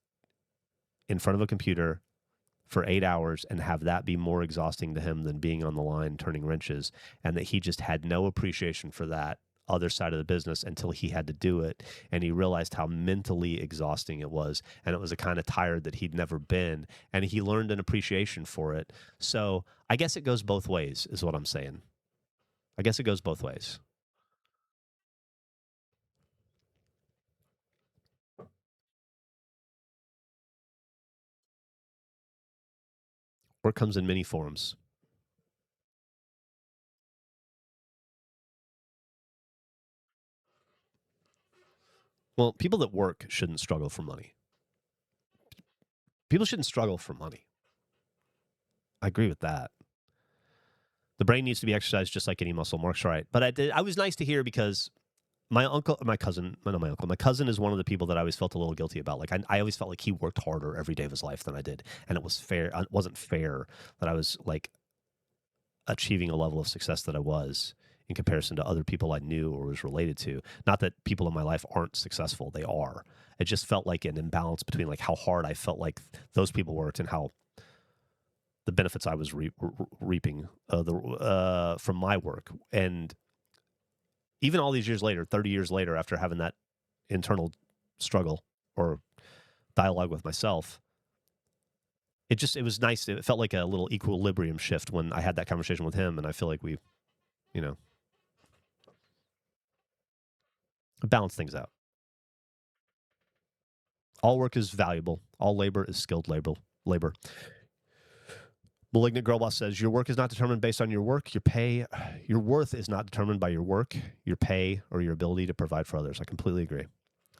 in front of a computer for 8 hours and have that be more exhausting to him than being on the line turning wrenches, and that he just had no appreciation for that other side of the business until he had to do it, and he realized how mentally exhausting it was, and it was a kind of tired that he'd never been, and he learned an appreciation for it. So I guess it goes both ways is what I'm saying. I guess it goes both ways. Work comes in many forms. Well, people that work shouldn't struggle for money. People shouldn't struggle for money. I agree with that. The brain needs to be exercised just like any muscle. Mark's right. But I was nice to hear because my cousin is one of the people that I always felt a little guilty about. Like I always felt like he worked harder every day of his life than I did. And it wasn't fair that I was like achieving a level of success that I was in comparison to other people I knew or was related to. Not that people in my life aren't successful. They are. It just felt like an imbalance between like how hard I felt like those people worked and how the benefits I was reaping from my work. And even all these years later, 30 years later, after having that internal struggle or dialogue with myself, it was nice. It felt like a little equilibrium shift when I had that conversation with him. And I feel like we, you know, balance things out. All work is valuable. All labor is skilled labor. Malignant Girlboss says, your work is not determined based on your work. Your worth is not determined by your work, your pay, or your ability to provide for others. I completely agree.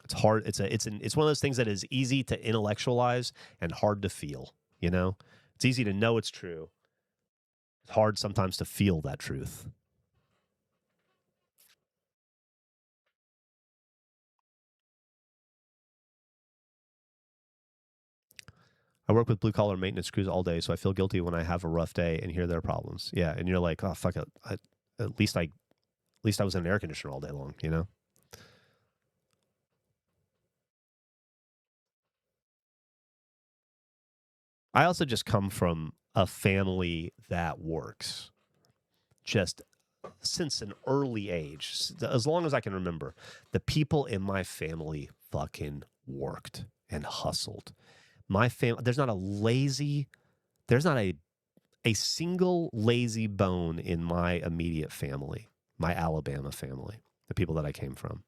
It's hard. It's one of those things that is easy to intellectualize and hard to feel, you know? It's easy to know it's true. It's hard sometimes to feel that truth. I work with blue collar maintenance crews all day, so I feel guilty when I have a rough day and hear their problems. Yeah, and you're like, oh fuck it. At least I was in an air conditioner all day long, you know? I also just come from a family that works just since an early age, as long as I can remember. The people in my family fucking worked and hustled. My family, there's not a single lazy bone in my immediate family, my Alabama family, the people that I came from.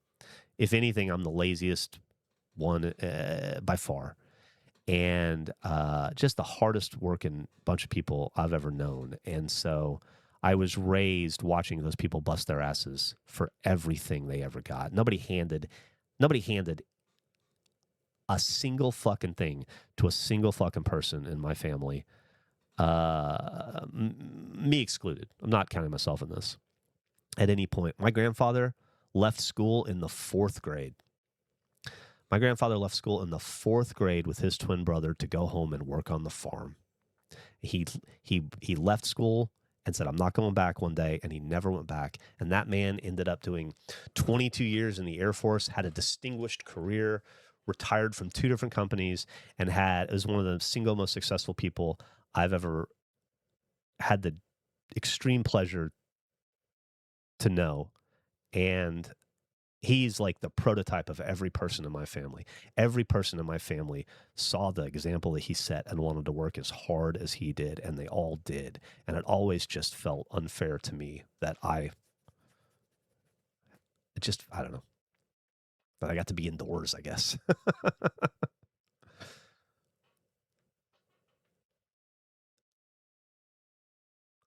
If anything, I'm the laziest one by far. And just the hardest working bunch of people I've ever known. And so I was raised watching those people bust their asses for everything they ever got. Nobody handed a single fucking thing to a single fucking person in my family, me excluded. I'm not counting myself in this at any point. My grandfather left school in the 4th grade. My grandfather left school in the 4th grade with his twin brother to go home and work on the farm. He left school and said, I'm not going back one day, and he never went back. And that man ended up doing 22 years in the Air Force, had a distinguished career, retired from 2 different companies, and was one of the single most successful people I've ever had the extreme pleasure to know. And he's like the prototype of every person in my family. Every person in my family saw the example that he set and wanted to work as hard as he did, and they all did. And it always just felt unfair to me that I don't know, that I got to be indoors, I guess.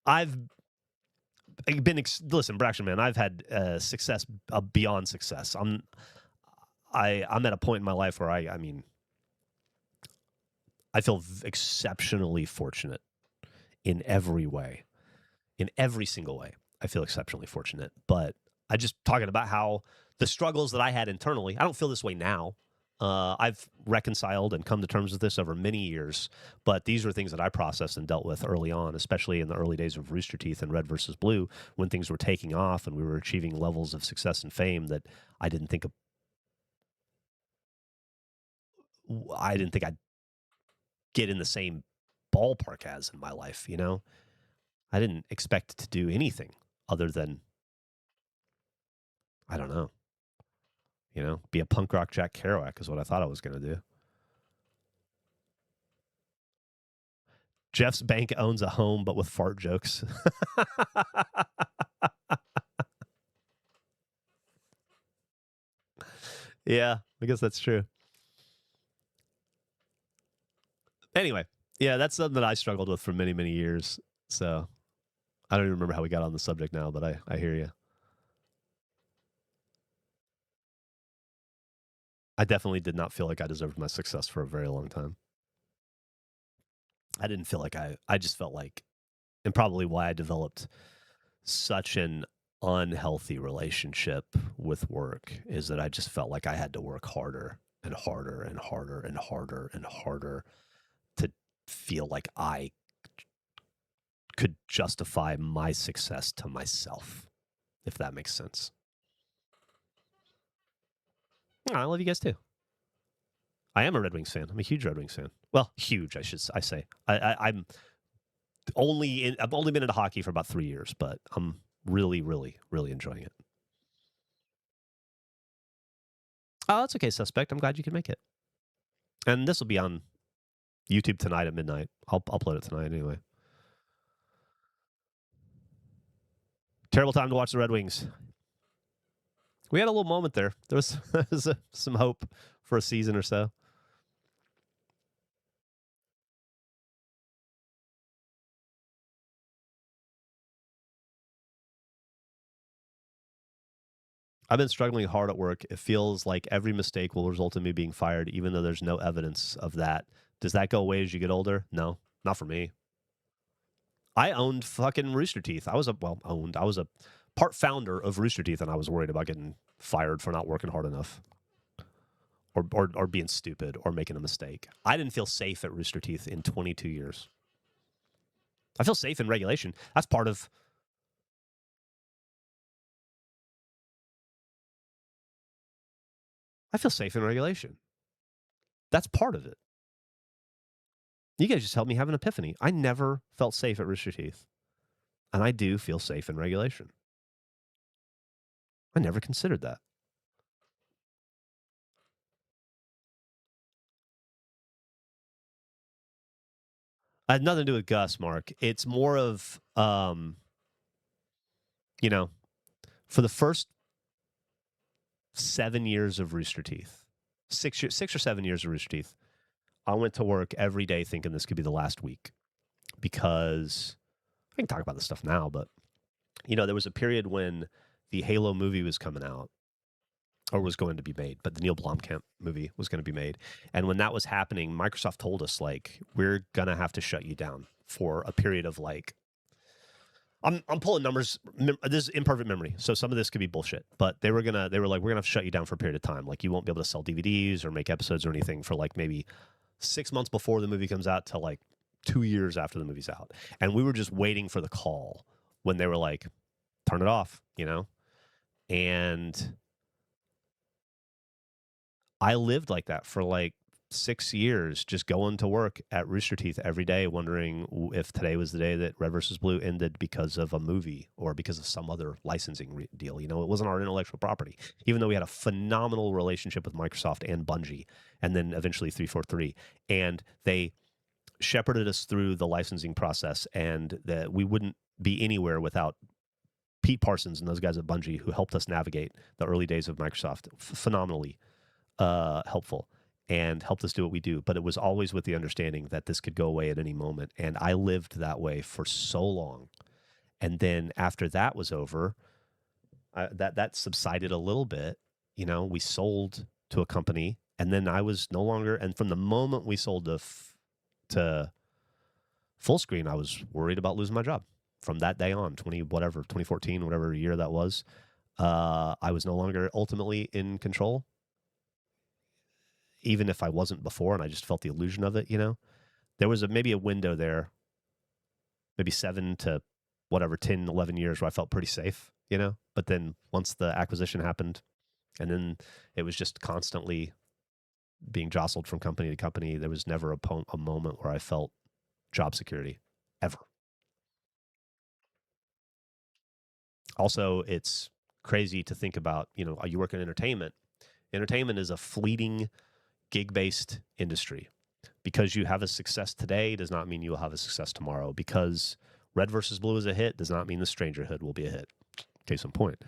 I've listen, Braxton, man, I've had success beyond success. I'm at a point in my life where I mean, I feel exceptionally fortunate in every way, in every single way. I feel exceptionally fortunate, but I just talking about how the struggles that I had internally, I don't feel this way now. I've reconciled and come to terms with this over many years, but these were things that I processed and dealt with early on, especially in the early days of Rooster Teeth and Red versus Blue, when things were taking off and we were achieving levels of success and fame that I didn't think I'd get in the same ballpark as in my life. I didn't expect to do anything other than, I don't know, be a punk rock Jack Kerouac is what I thought I was going to do. Jeff's bank owns a home, but with fart jokes. Yeah, I guess that's true. Anyway, yeah, that's something that I struggled with for many, many years. So I don't even remember how we got on the subject now, but I hear you. I definitely did not feel like I deserved my success for a very long time. I didn't feel like I just felt like, and probably why I developed such an unhealthy relationship with work is that I just felt like I had to work harder and harder and harder and harder and harder to feel like I could justify my success to myself, if that makes sense. I love you guys too. I am a Red Wings fan. I'm a huge Red Wings fan. Well, huge, I say. I've only been into hockey for about 3 years, but I'm really, really, really enjoying it. Oh, that's okay, suspect. I'm glad you can make it. And this will be on YouTube tonight at midnight. I'll upload it tonight anyway. Terrible time to watch the Red Wings. We had a little moment there. There was, some hope for a season or so. I've been struggling hard at work. It feels like every mistake will result in me being fired, even though there's no evidence of that. Does that go away as you get older? No, not for me. I owned fucking Rooster Teeth. I was a part founder of Rooster Teeth, and I was worried about getting fired for not working hard enough, or being stupid, or making a mistake. I didn't feel safe at Rooster Teeth in 22 years. I feel safe in regulation. That's part of. I feel safe in regulation. That's part of it. You guys just helped me have an epiphany. I never felt safe at Rooster Teeth, and I do feel safe in regulation. I never considered that. I had nothing to do with Gus, Mark. It's more of, for the first 7 years of Rooster Teeth, 6 or 7 years of Rooster Teeth, I went to work every day thinking this could be the last week, because I can talk about this stuff now, but there was a period when the Halo movie was coming out, or was going to be made, but the Neil Blomkamp movie was going to be made. And when that was happening, Microsoft told us, like, we're going to have to shut you down for a period of, like, I'm pulling numbers. This is imperfect memory, so some of this could be bullshit. But they were like, we're gonna have to shut you down for a period of time. Like, you won't be able to sell DVDs or make episodes or anything for like maybe 6 months before the movie comes out to like 2 years after the movie's out. And we were just waiting for the call when they were like, turn it off, And I lived like that for like 6 years, just going to work at Rooster Teeth every day, wondering if today was the day that Red versus Blue ended because of a movie or because of some other licensing deal. It wasn't our intellectual property, even though we had a phenomenal relationship with Microsoft and Bungie, and then eventually 343. And they shepherded us through the licensing process, and that we wouldn't be anywhere without Pete Parsons and those guys at Bungie, who helped us navigate the early days of Microsoft phenomenally helpful, and helped us do what we do. But it was always with the understanding that this could go away at any moment. And I lived that way for so long. And then after that was over, that subsided a little bit. We sold to a company, and then I was no longer. And from the moment we sold to Full Screen, I was worried about losing my job. From that day on, 2014, whatever year that was, I was no longer ultimately in control. even if I wasn't before, and I just felt the illusion of it. There was maybe a window there, maybe 7 to whatever 10, 11 years where I felt pretty safe. But then once the acquisition happened, and then it was just constantly being jostled from company to company. There was never a moment where I felt job security, ever. Also, it's crazy to think about, you work in entertainment. Entertainment is a fleeting gig-based industry. Because you have a success today does not mean you will have a success tomorrow. Because Red versus Blue is a hit does not mean The Strangerhood will be a hit. Case in point.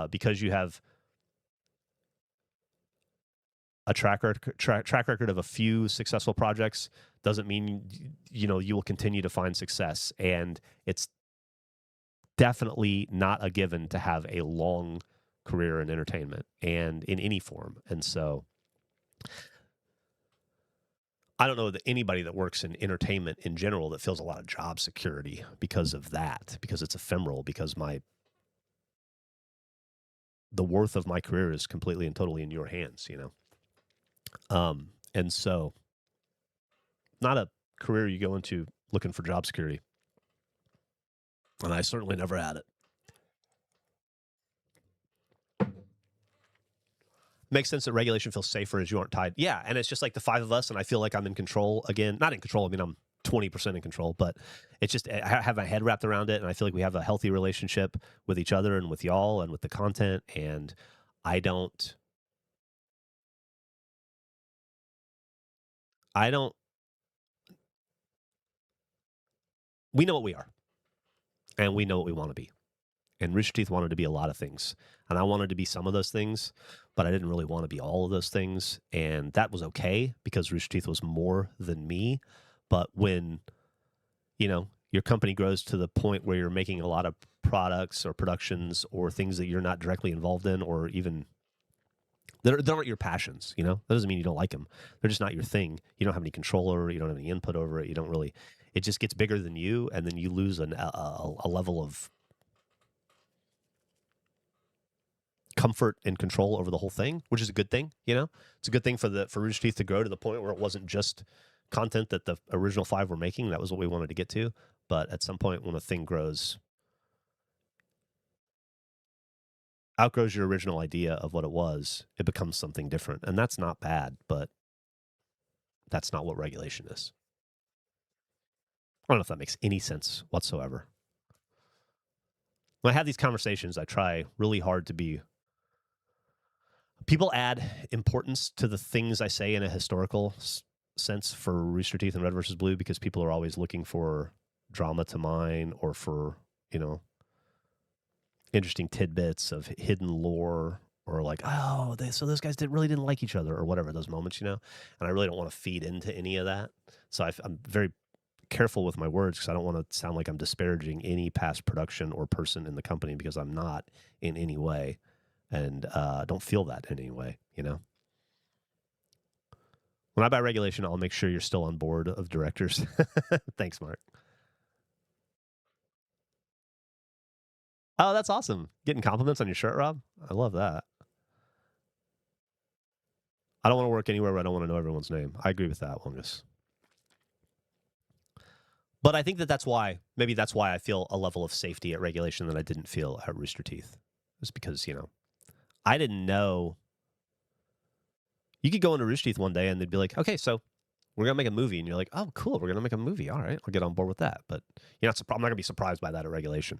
Because you have a track record of a few successful projects doesn't mean you will continue to find success. And it's definitely not a given to have a long career in entertainment and in any form. And so I don't know that anybody that works in entertainment in general that feels a lot of job security because of that, because it's ephemeral, because the worth of my career is completely and totally in your hands. And so not a career you go into looking for job security. And I certainly never had it. Makes sense that regulation feels safer as you aren't tied. Yeah, and it's just like the 5 of us, and I feel like I'm in control again. Not in control. I mean, I'm 20% in control, but it's just I have my head wrapped around it, and I feel like we have a healthy relationship with each other and with y'all and with the content. And I don't. We know what we are, and we know what we want to be. And Rooster Teeth wanted to be a lot of things. And I wanted to be some of those things, but I didn't really want to be all of those things. And that was okay because Rooster Teeth was more than me. But when, your company grows to the point where you're making a lot of products or productions or things that you're not directly involved in, or even that aren't your passions, that doesn't mean you don't like them. They're just not your thing. You don't have any control over it. You don't have any input over it. You don't really, it just gets bigger than you. And then you lose a level of comfort and control over the whole thing, which is a good thing. It's a good thing for Rooster Teeth to grow to the point where it wasn't just content that the original 5 were making. That was what we wanted to get to. But at some point when a thing outgrows your original idea of what it was, it becomes something different. And that's not bad, but that's not what regulation is. I don't know if that makes any sense whatsoever. When I have these conversations, I try really hard to be. People add importance to the things I say in a historical sense for Rooster Teeth and Red versus Blue because people are always looking for drama to mine or for, interesting tidbits of hidden lore or like, oh, so those guys really didn't like each other or whatever, those moments, And I really don't want to feed into any of that. So I'm very careful with my words because I don't want to sound like I'm disparaging any past production or person in the company because I'm not in any way. And don't feel that in any way, When I buy regulation, I'll make sure you're still on board of directors. Thanks, Mark. Oh, that's awesome. Getting compliments on your shirt, Rob? I love that. I don't want to work anywhere where I don't want to know everyone's name. I agree with that, Wongus. But I think maybe that's why I feel a level of safety at regulation that I didn't feel at Rooster Teeth. It's because, I didn't know. You could go into Rooster Teeth one day and they'd be like, okay, so we're going to make a movie. And you're like, oh, cool. We're going to make a movie. All right. I'll get on board with that. But I'm not going to be surprised by that at regulation.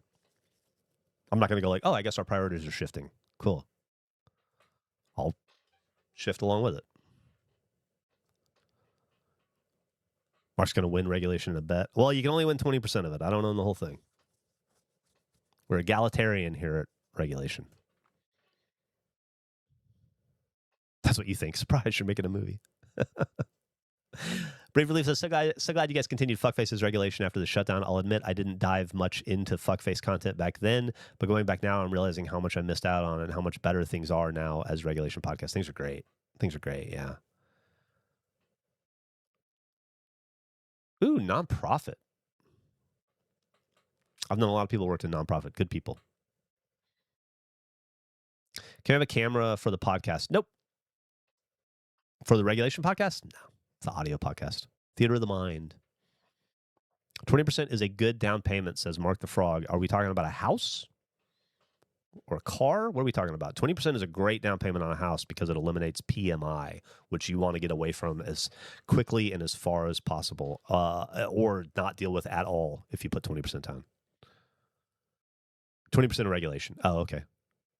I'm not going to go like, oh, I guess our priorities are shifting. Cool. I'll shift along with it. Mark's going to win regulation in a bet. Well, you can only win 20% of it. I don't own the whole thing. We're egalitarian here at regulation. That's what you think. Surprise, you're making a movie. Brave Relief says, so glad you guys continued Fuckface's regulation after the shutdown. I'll admit I didn't dive much into Fuckface content back then, but going back now, I'm realizing how much I missed out on and how much better things are now as regulation podcasts. Things are great. Yeah. Ooh, nonprofit. I've known a lot of people who worked in nonprofit. Good people. Can I have a camera for the podcast? Nope. For the regulation podcast? No. It's the audio podcast. Theater of the Mind. 20% is a good down payment, says Mark the Frog. Are we talking about a house or a car? What are we talking about? 20% is a great down payment on a house because it eliminates PMI, which you want to get away from as quickly and as far as possible, or not deal with at all if you put 20% down. 20% of regulation. Oh, okay.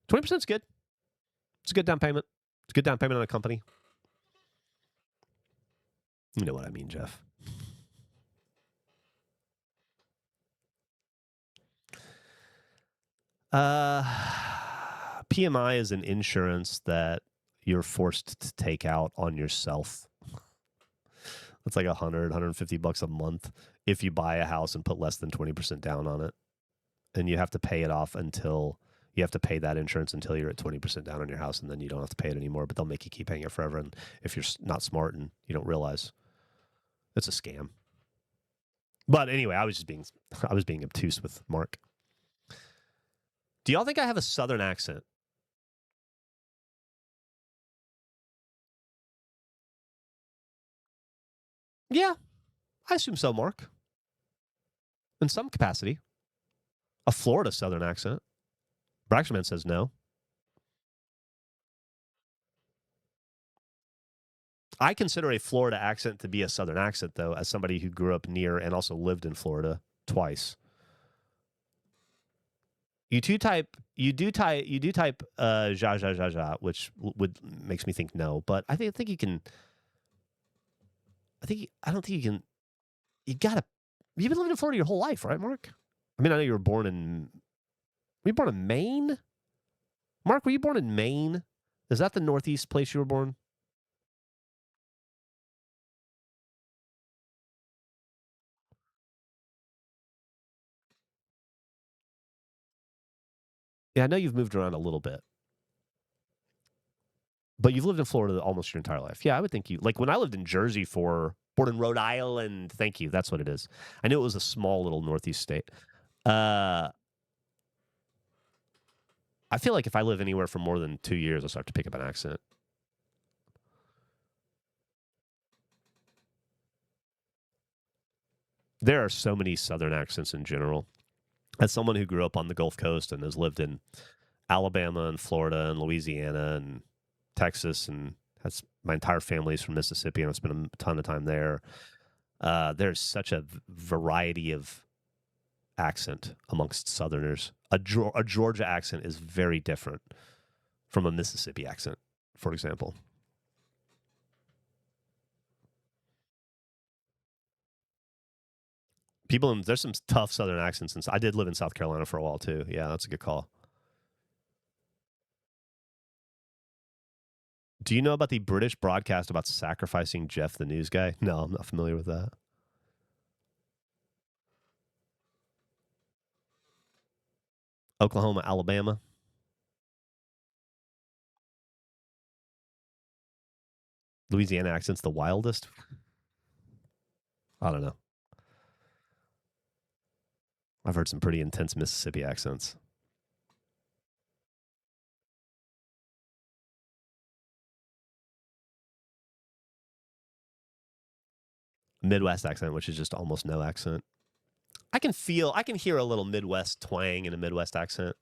20% is good. It's a good down payment. It's a good down payment on a company. You know what I mean, Jeff. PMI is an insurance that you're forced to take out on yourself. It's like $150 a month if you buy a house and put less than 20% down on it. And you have to pay it off until you have to pay that insurance until you're at 20% down on your house, and then you don't have to pay it anymore, but they'll make you keep paying it forever. And if you're not smart and you don't realize, it's a scam. But anyway, I was being obtuse with Mark. Do y'all think I have a Southern accent? Yeah, I assume so, Mark. In some capacity. A Florida Southern accent. Braxman says no. I consider a Florida accent to be a Southern accent, though, as somebody who grew up near and also lived in Florida twice. You do type ja, which would makes me think no, but I think you can. I don't think you can. You've been living in Florida your whole life, right, Mark? I mean, I know you were born in. Were you born in Maine? Mark, were you born in Maine? Is that the Northeast place you were born? Yeah, I know you've moved around a little bit, but you've lived in Florida almost your entire life. Yeah, I would think you like when I lived in Jersey born in Rhode Island. Thank you. That's what it is. I knew it was a small little Northeast state. I feel like if I live anywhere for more than 2 years, I'll start to pick up an accent. There are so many Southern accents in general. As someone who grew up on the Gulf Coast and has lived in Alabama and Florida and Louisiana and Texas and has my entire family's from Mississippi and I've spent a ton of time there. There's such a variety of accent amongst Southerners. A Georgia accent is very different from a Mississippi accent, for example. There's some tough Southern accents. I did live in South Carolina for a while too. Yeah, that's a good call. Do you know about the British broadcast about sacrificing Jeff the news guy? No, I'm not familiar with that. Oklahoma, Alabama. Louisiana accent's the wildest. I don't know. I've heard some pretty intense Mississippi accents. Midwest accent, which is just almost no accent. I can hear a little Midwest twang in a Midwest accent.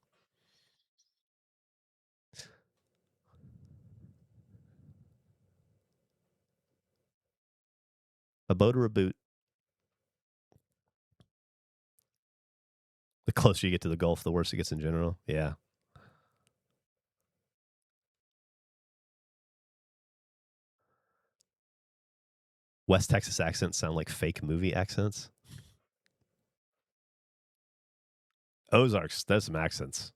A boat or a boot. The closer you get to the Gulf, the worse it gets in general. Yeah. West Texas accents sound like fake movie accents. Ozarks, there's some accents.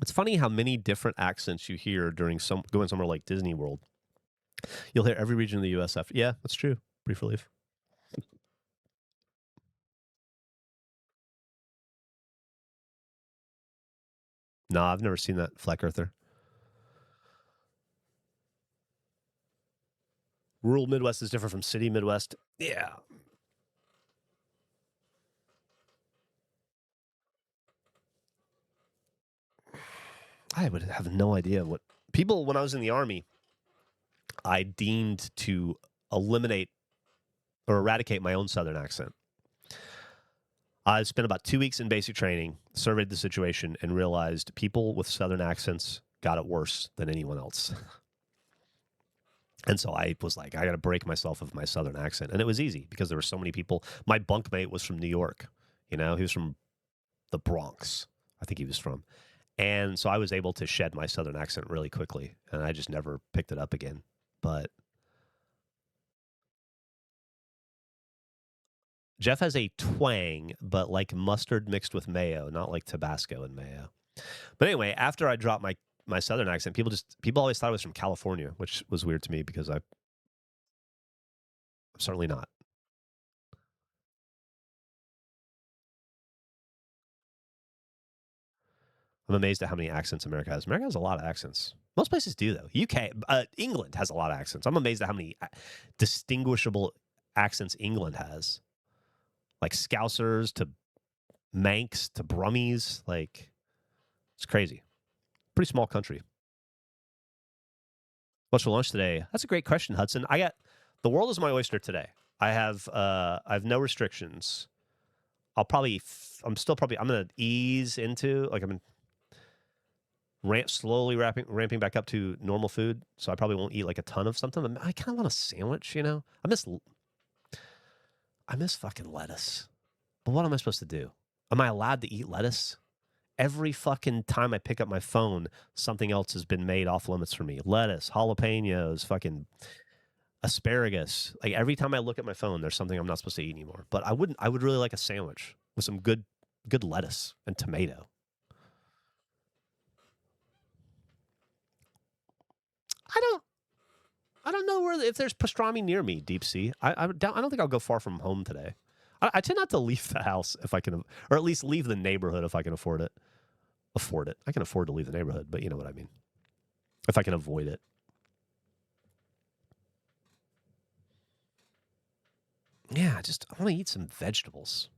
It's funny how many different accents you hear during going somewhere like Disney World. You'll hear every region of the U.S. after. Yeah, that's true. Brief relief. No, I've never seen that Flat Earther. Rural Midwest is different from city Midwest. Yeah. I would have no idea what people when I was in the Army, I deemed to eliminate or eradicate my own Southern accent. I spent about 2 weeks in basic training, surveyed the situation, and realized people with Southern accents got it worse than anyone else. And so I was like, I got to break myself of my Southern accent. And it was easy because there were so many people. My bunkmate was from New York. You know, he was from the Bronx, I think he was from. And so I was able to shed my Southern accent really quickly. And I just never picked it up again. But Jeff has a twang, but like mustard mixed with mayo, not like Tabasco and mayo. But anyway, after I dropped my Southern accent, people always thought I was from California, which was weird to me because I'm certainly not. I'm amazed at how many accents America has. America has a lot of accents. Most places do though. UK, England has a lot of accents. I'm amazed at how many distinguishable accents England has, like Scousers to Manx to Brummies. Like it's crazy. Pretty small country. What's for lunch today? That's a great question, Hudson. The world is my oyster today. I have no restrictions. I'm gonna ease into like I'm slowly ramping back up to normal food. So I probably won't eat like a ton of something. I kind of want a sandwich, you know. I miss fucking lettuce. But what am I supposed to do? Am I allowed to eat lettuce? Every fucking time I pick up my phone, something else has been made off limits for me. Lettuce, jalapenos, fucking asparagus. Like every time I look at my phone, there's something I'm not supposed to eat anymore. But I would really like a sandwich with some good lettuce and tomato. I don't I don't know if there's pastrami near me, Deep Sea. I don't think I'll go far from home today. I tend not to leave the house if I can, or at least leave the neighborhood if I can afford it. Afford it. I can afford to leave the neighborhood, but you know what I mean. If I can avoid it. Yeah, I want to eat some vegetables.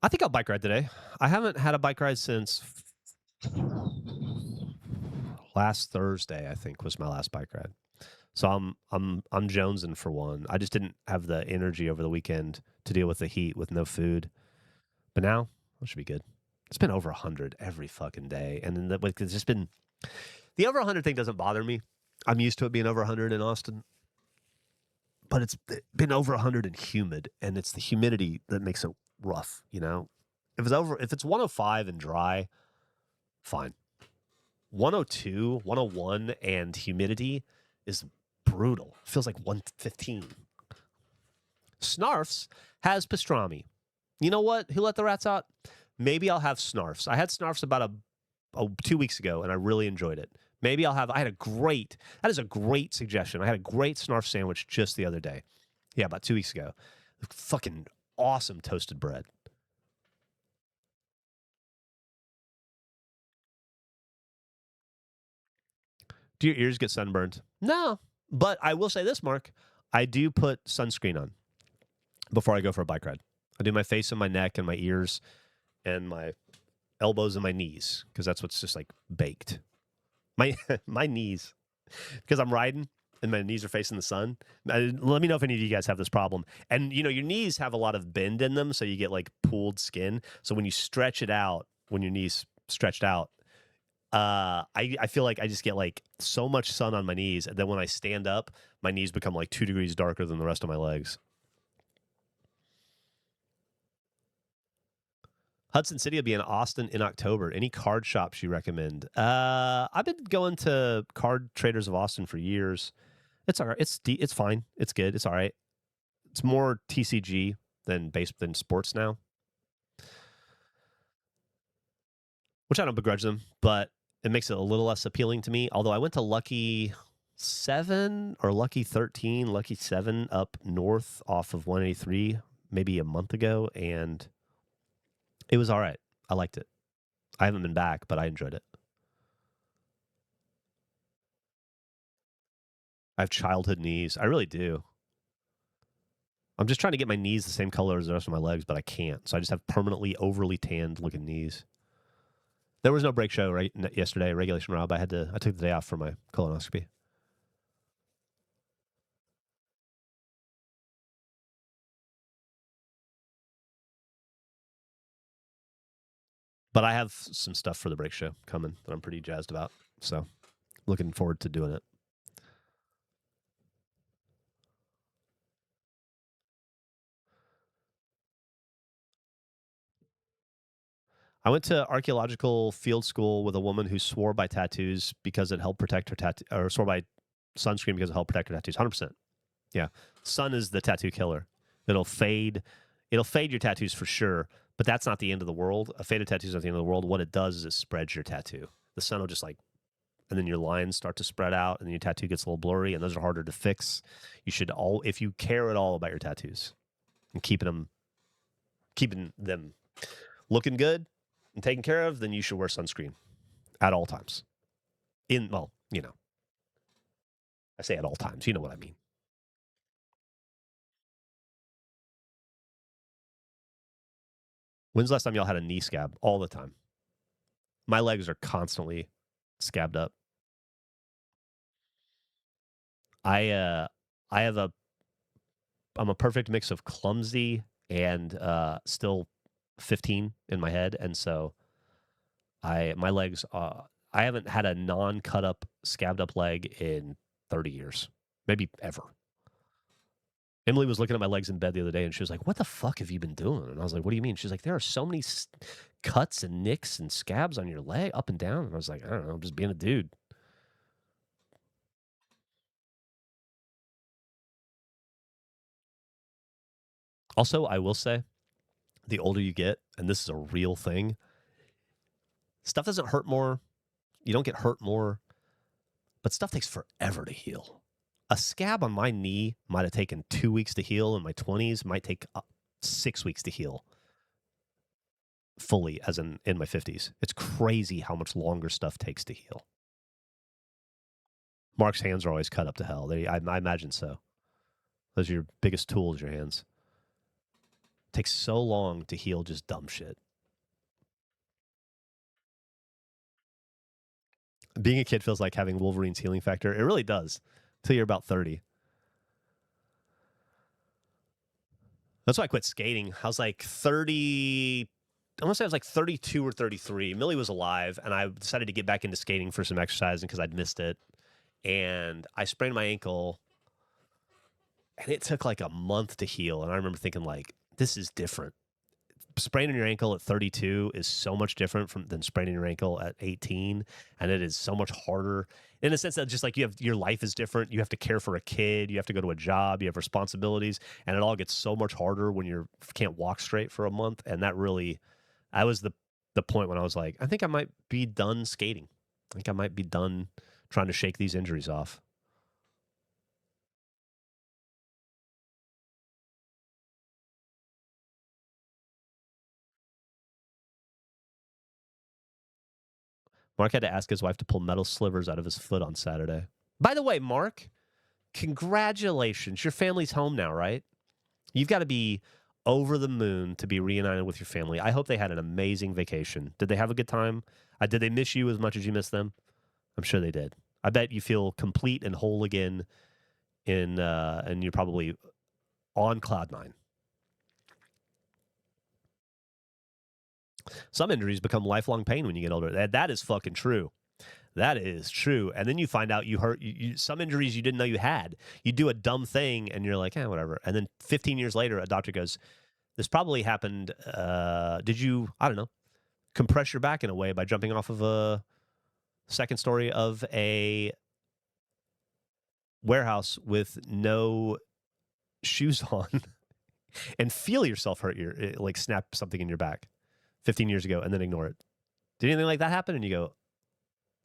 I think I'll bike ride today. I haven't had a bike ride since last Thursday. I think was my last bike ride. So I'm jonesing for one. I just didn't have the energy over the weekend to deal with the heat with no food. But now it should be good. It's been over 100 every fucking day, and then it's just been the over 100 thing doesn't bother me. I'm used to it being over 100 in Austin, but it's been over 100 and humid, and it's the humidity that makes it rough. You know, if it's 105 and dry, fine. 102, 101, and humidity is brutal. It feels like 115. Snarfs has pastrami. You know what? Who let the rats out? Maybe I'll have Snarfs. I had Snarfs about 2 weeks ago, and I really enjoyed it. Maybe that is a great suggestion. I had a great Snarf sandwich just the other day. Yeah, about 2 weeks ago. Fucking awesome toasted bread. Do your ears get sunburned? No. But I will say this, Mark. I do put sunscreen on before I go for a bike ride. I do my face and my neck and my ears and my elbows and my knees because that's what's just like baked. My my knees because I'm riding and my knees are facing the sun. Let me know if any of you guys have this problem. And you know your knees have a lot of bend in them, so you get like pooled skin. So when you stretch it out, when your knees stretched out, I feel like I just get like so much sun on my knees, and then when I stand up, my knees become like 2 degrees darker than the rest of my legs. Hudson City will be in Austin in October. Any card shops you recommend? I've been going to Card Traders of Austin for years. It's all right. It's fine. It's good. It's all right. It's more TCG than sports now, which I don't begrudge them, but it makes it a little less appealing to me. Although I went to Lucky 7 or Lucky 13, Lucky 7 up north off of 183 maybe a month ago, and it was all right. I liked it. I haven't been back, but I enjoyed it. I have childhood knees. I really do. I'm just trying to get my knees the same color as the rest of my legs, but I can't. So I just have permanently overly tanned looking knees. There was no break show yesterday, regulation Rob. I took the day off for my colonoscopy. But I have some stuff for the break show coming that I'm pretty jazzed about. So looking forward to doing it. I went to archaeological field school with a woman who swore by tattoos because it helped protect her tattoo, or swore by sunscreen because it helped protect her tattoos. 100%. Yeah, sun is the tattoo killer. It'll fade. It'll fade your tattoos for sure, but that's not the end of the world. A faded tattoo is not the end of the world. What it does is it spreads your tattoo. The sun will just like, and then your lines start to spread out, and then your tattoo gets a little blurry, and those are harder to fix. You should if you care at all about your tattoos and keeping them looking good and taken care of, then you should wear sunscreen at all times. Well, I say at all times. You know what I mean. When's the last time y'all had a knee scab? All the time. My legs are constantly scabbed up. I have I'm a perfect mix of clumsy and still 15 in my head, and so my legs I haven't had a non-cut up scabbed up leg in 30 years, maybe ever. Emily was looking at my legs in bed the other day, and she was like, "What the fuck have you been doing?" And I was like, "What do you mean?" She's like, "There are so many cuts and nicks and scabs on your leg, up and down." And I was like, "I don't know, I'm just being a dude." Also, I will say, the older you get, and this is a real thing, stuff doesn't hurt more. You don't get hurt more, but stuff takes forever to heal. A scab on my knee might have taken 2 weeks to heal in my 20s, might take 6 weeks to heal fully, as in my 50s. It's crazy how much longer stuff takes to heal. Mark's hands are always cut up to hell. I imagine so. Those are your biggest tools, your hands. It takes so long to heal just dumb shit. Being a kid feels like having Wolverine's healing factor. It really does, till you're about 30. That's why I quit skating. I was like 30. I want to say I was like 32 or 33. Millie was alive, and I decided to get back into skating for some exercising because I'd missed it. And I sprained my ankle, and it took like a month to heal. And I remember thinking, like, this is different. Spraining your ankle at 32 is so much different than spraining your ankle at 18, and it is so much harder in the sense that just like your life is different. You have to care for a kid, you have to go to a job, you have responsibilities, and it all gets so much harder when you can't walk straight for a month. And that was the point when I was like, I think I might be done skating. I think I might be done trying to shake these injuries off. Mark had to ask his wife to pull metal slivers out of his foot on Saturday. By the way, Mark, congratulations. Your family's home now, right? You've got to be over the moon to be reunited with your family. I hope they had an amazing vacation. Did they have a good time? Did they miss you as much as you missed them? I'm sure they did. I bet you feel complete and whole again and you're probably on cloud nine. Some injuries become lifelong pain when you get older. That is fucking true. That is true. And then you find out you hurt some injuries you didn't know you had. You do a dumb thing and you're like, whatever. And then 15 years later, a doctor goes, this probably happened. Did you, I don't know, compress your back in a way by jumping off of a second story of a warehouse with no shoes on and feel yourself hurt like snap something in your back 15 years ago and then ignore it. Did anything like that happen? And you go,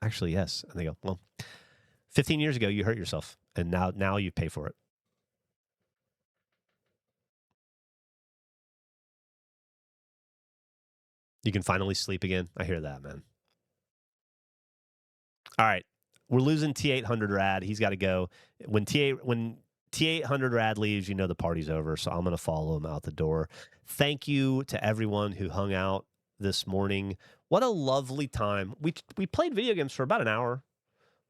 actually, yes. And they go, well, 15 years ago, you hurt yourself, and now you pay for it. You can finally sleep again. I hear that, man. All right. We're losing T800 Rad. He's got to go. When T800 Rad leaves, you know the party's over, so I'm going to follow him out the door. Thank you to everyone who hung out this morning. What a lovely time. We played video games for about an hour,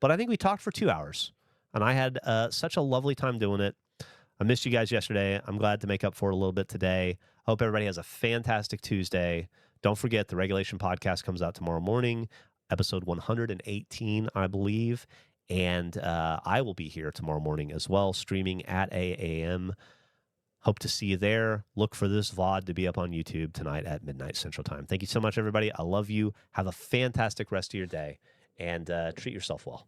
but I think we talked for 2 hours, and I had such a lovely time doing it. I missed you guys yesterday. I'm glad to make up for it a little bit today. Hope everybody has a fantastic Tuesday. Don't forget, the Regulation Podcast comes out tomorrow morning, episode 118, I believe. And I will be here tomorrow morning as well, streaming at 8 a.m. Hope to see you there. Look for this VOD to be up on YouTube tonight at midnight Central Time. Thank you so much, everybody. I love you. Have a fantastic rest of your day, and treat yourself well.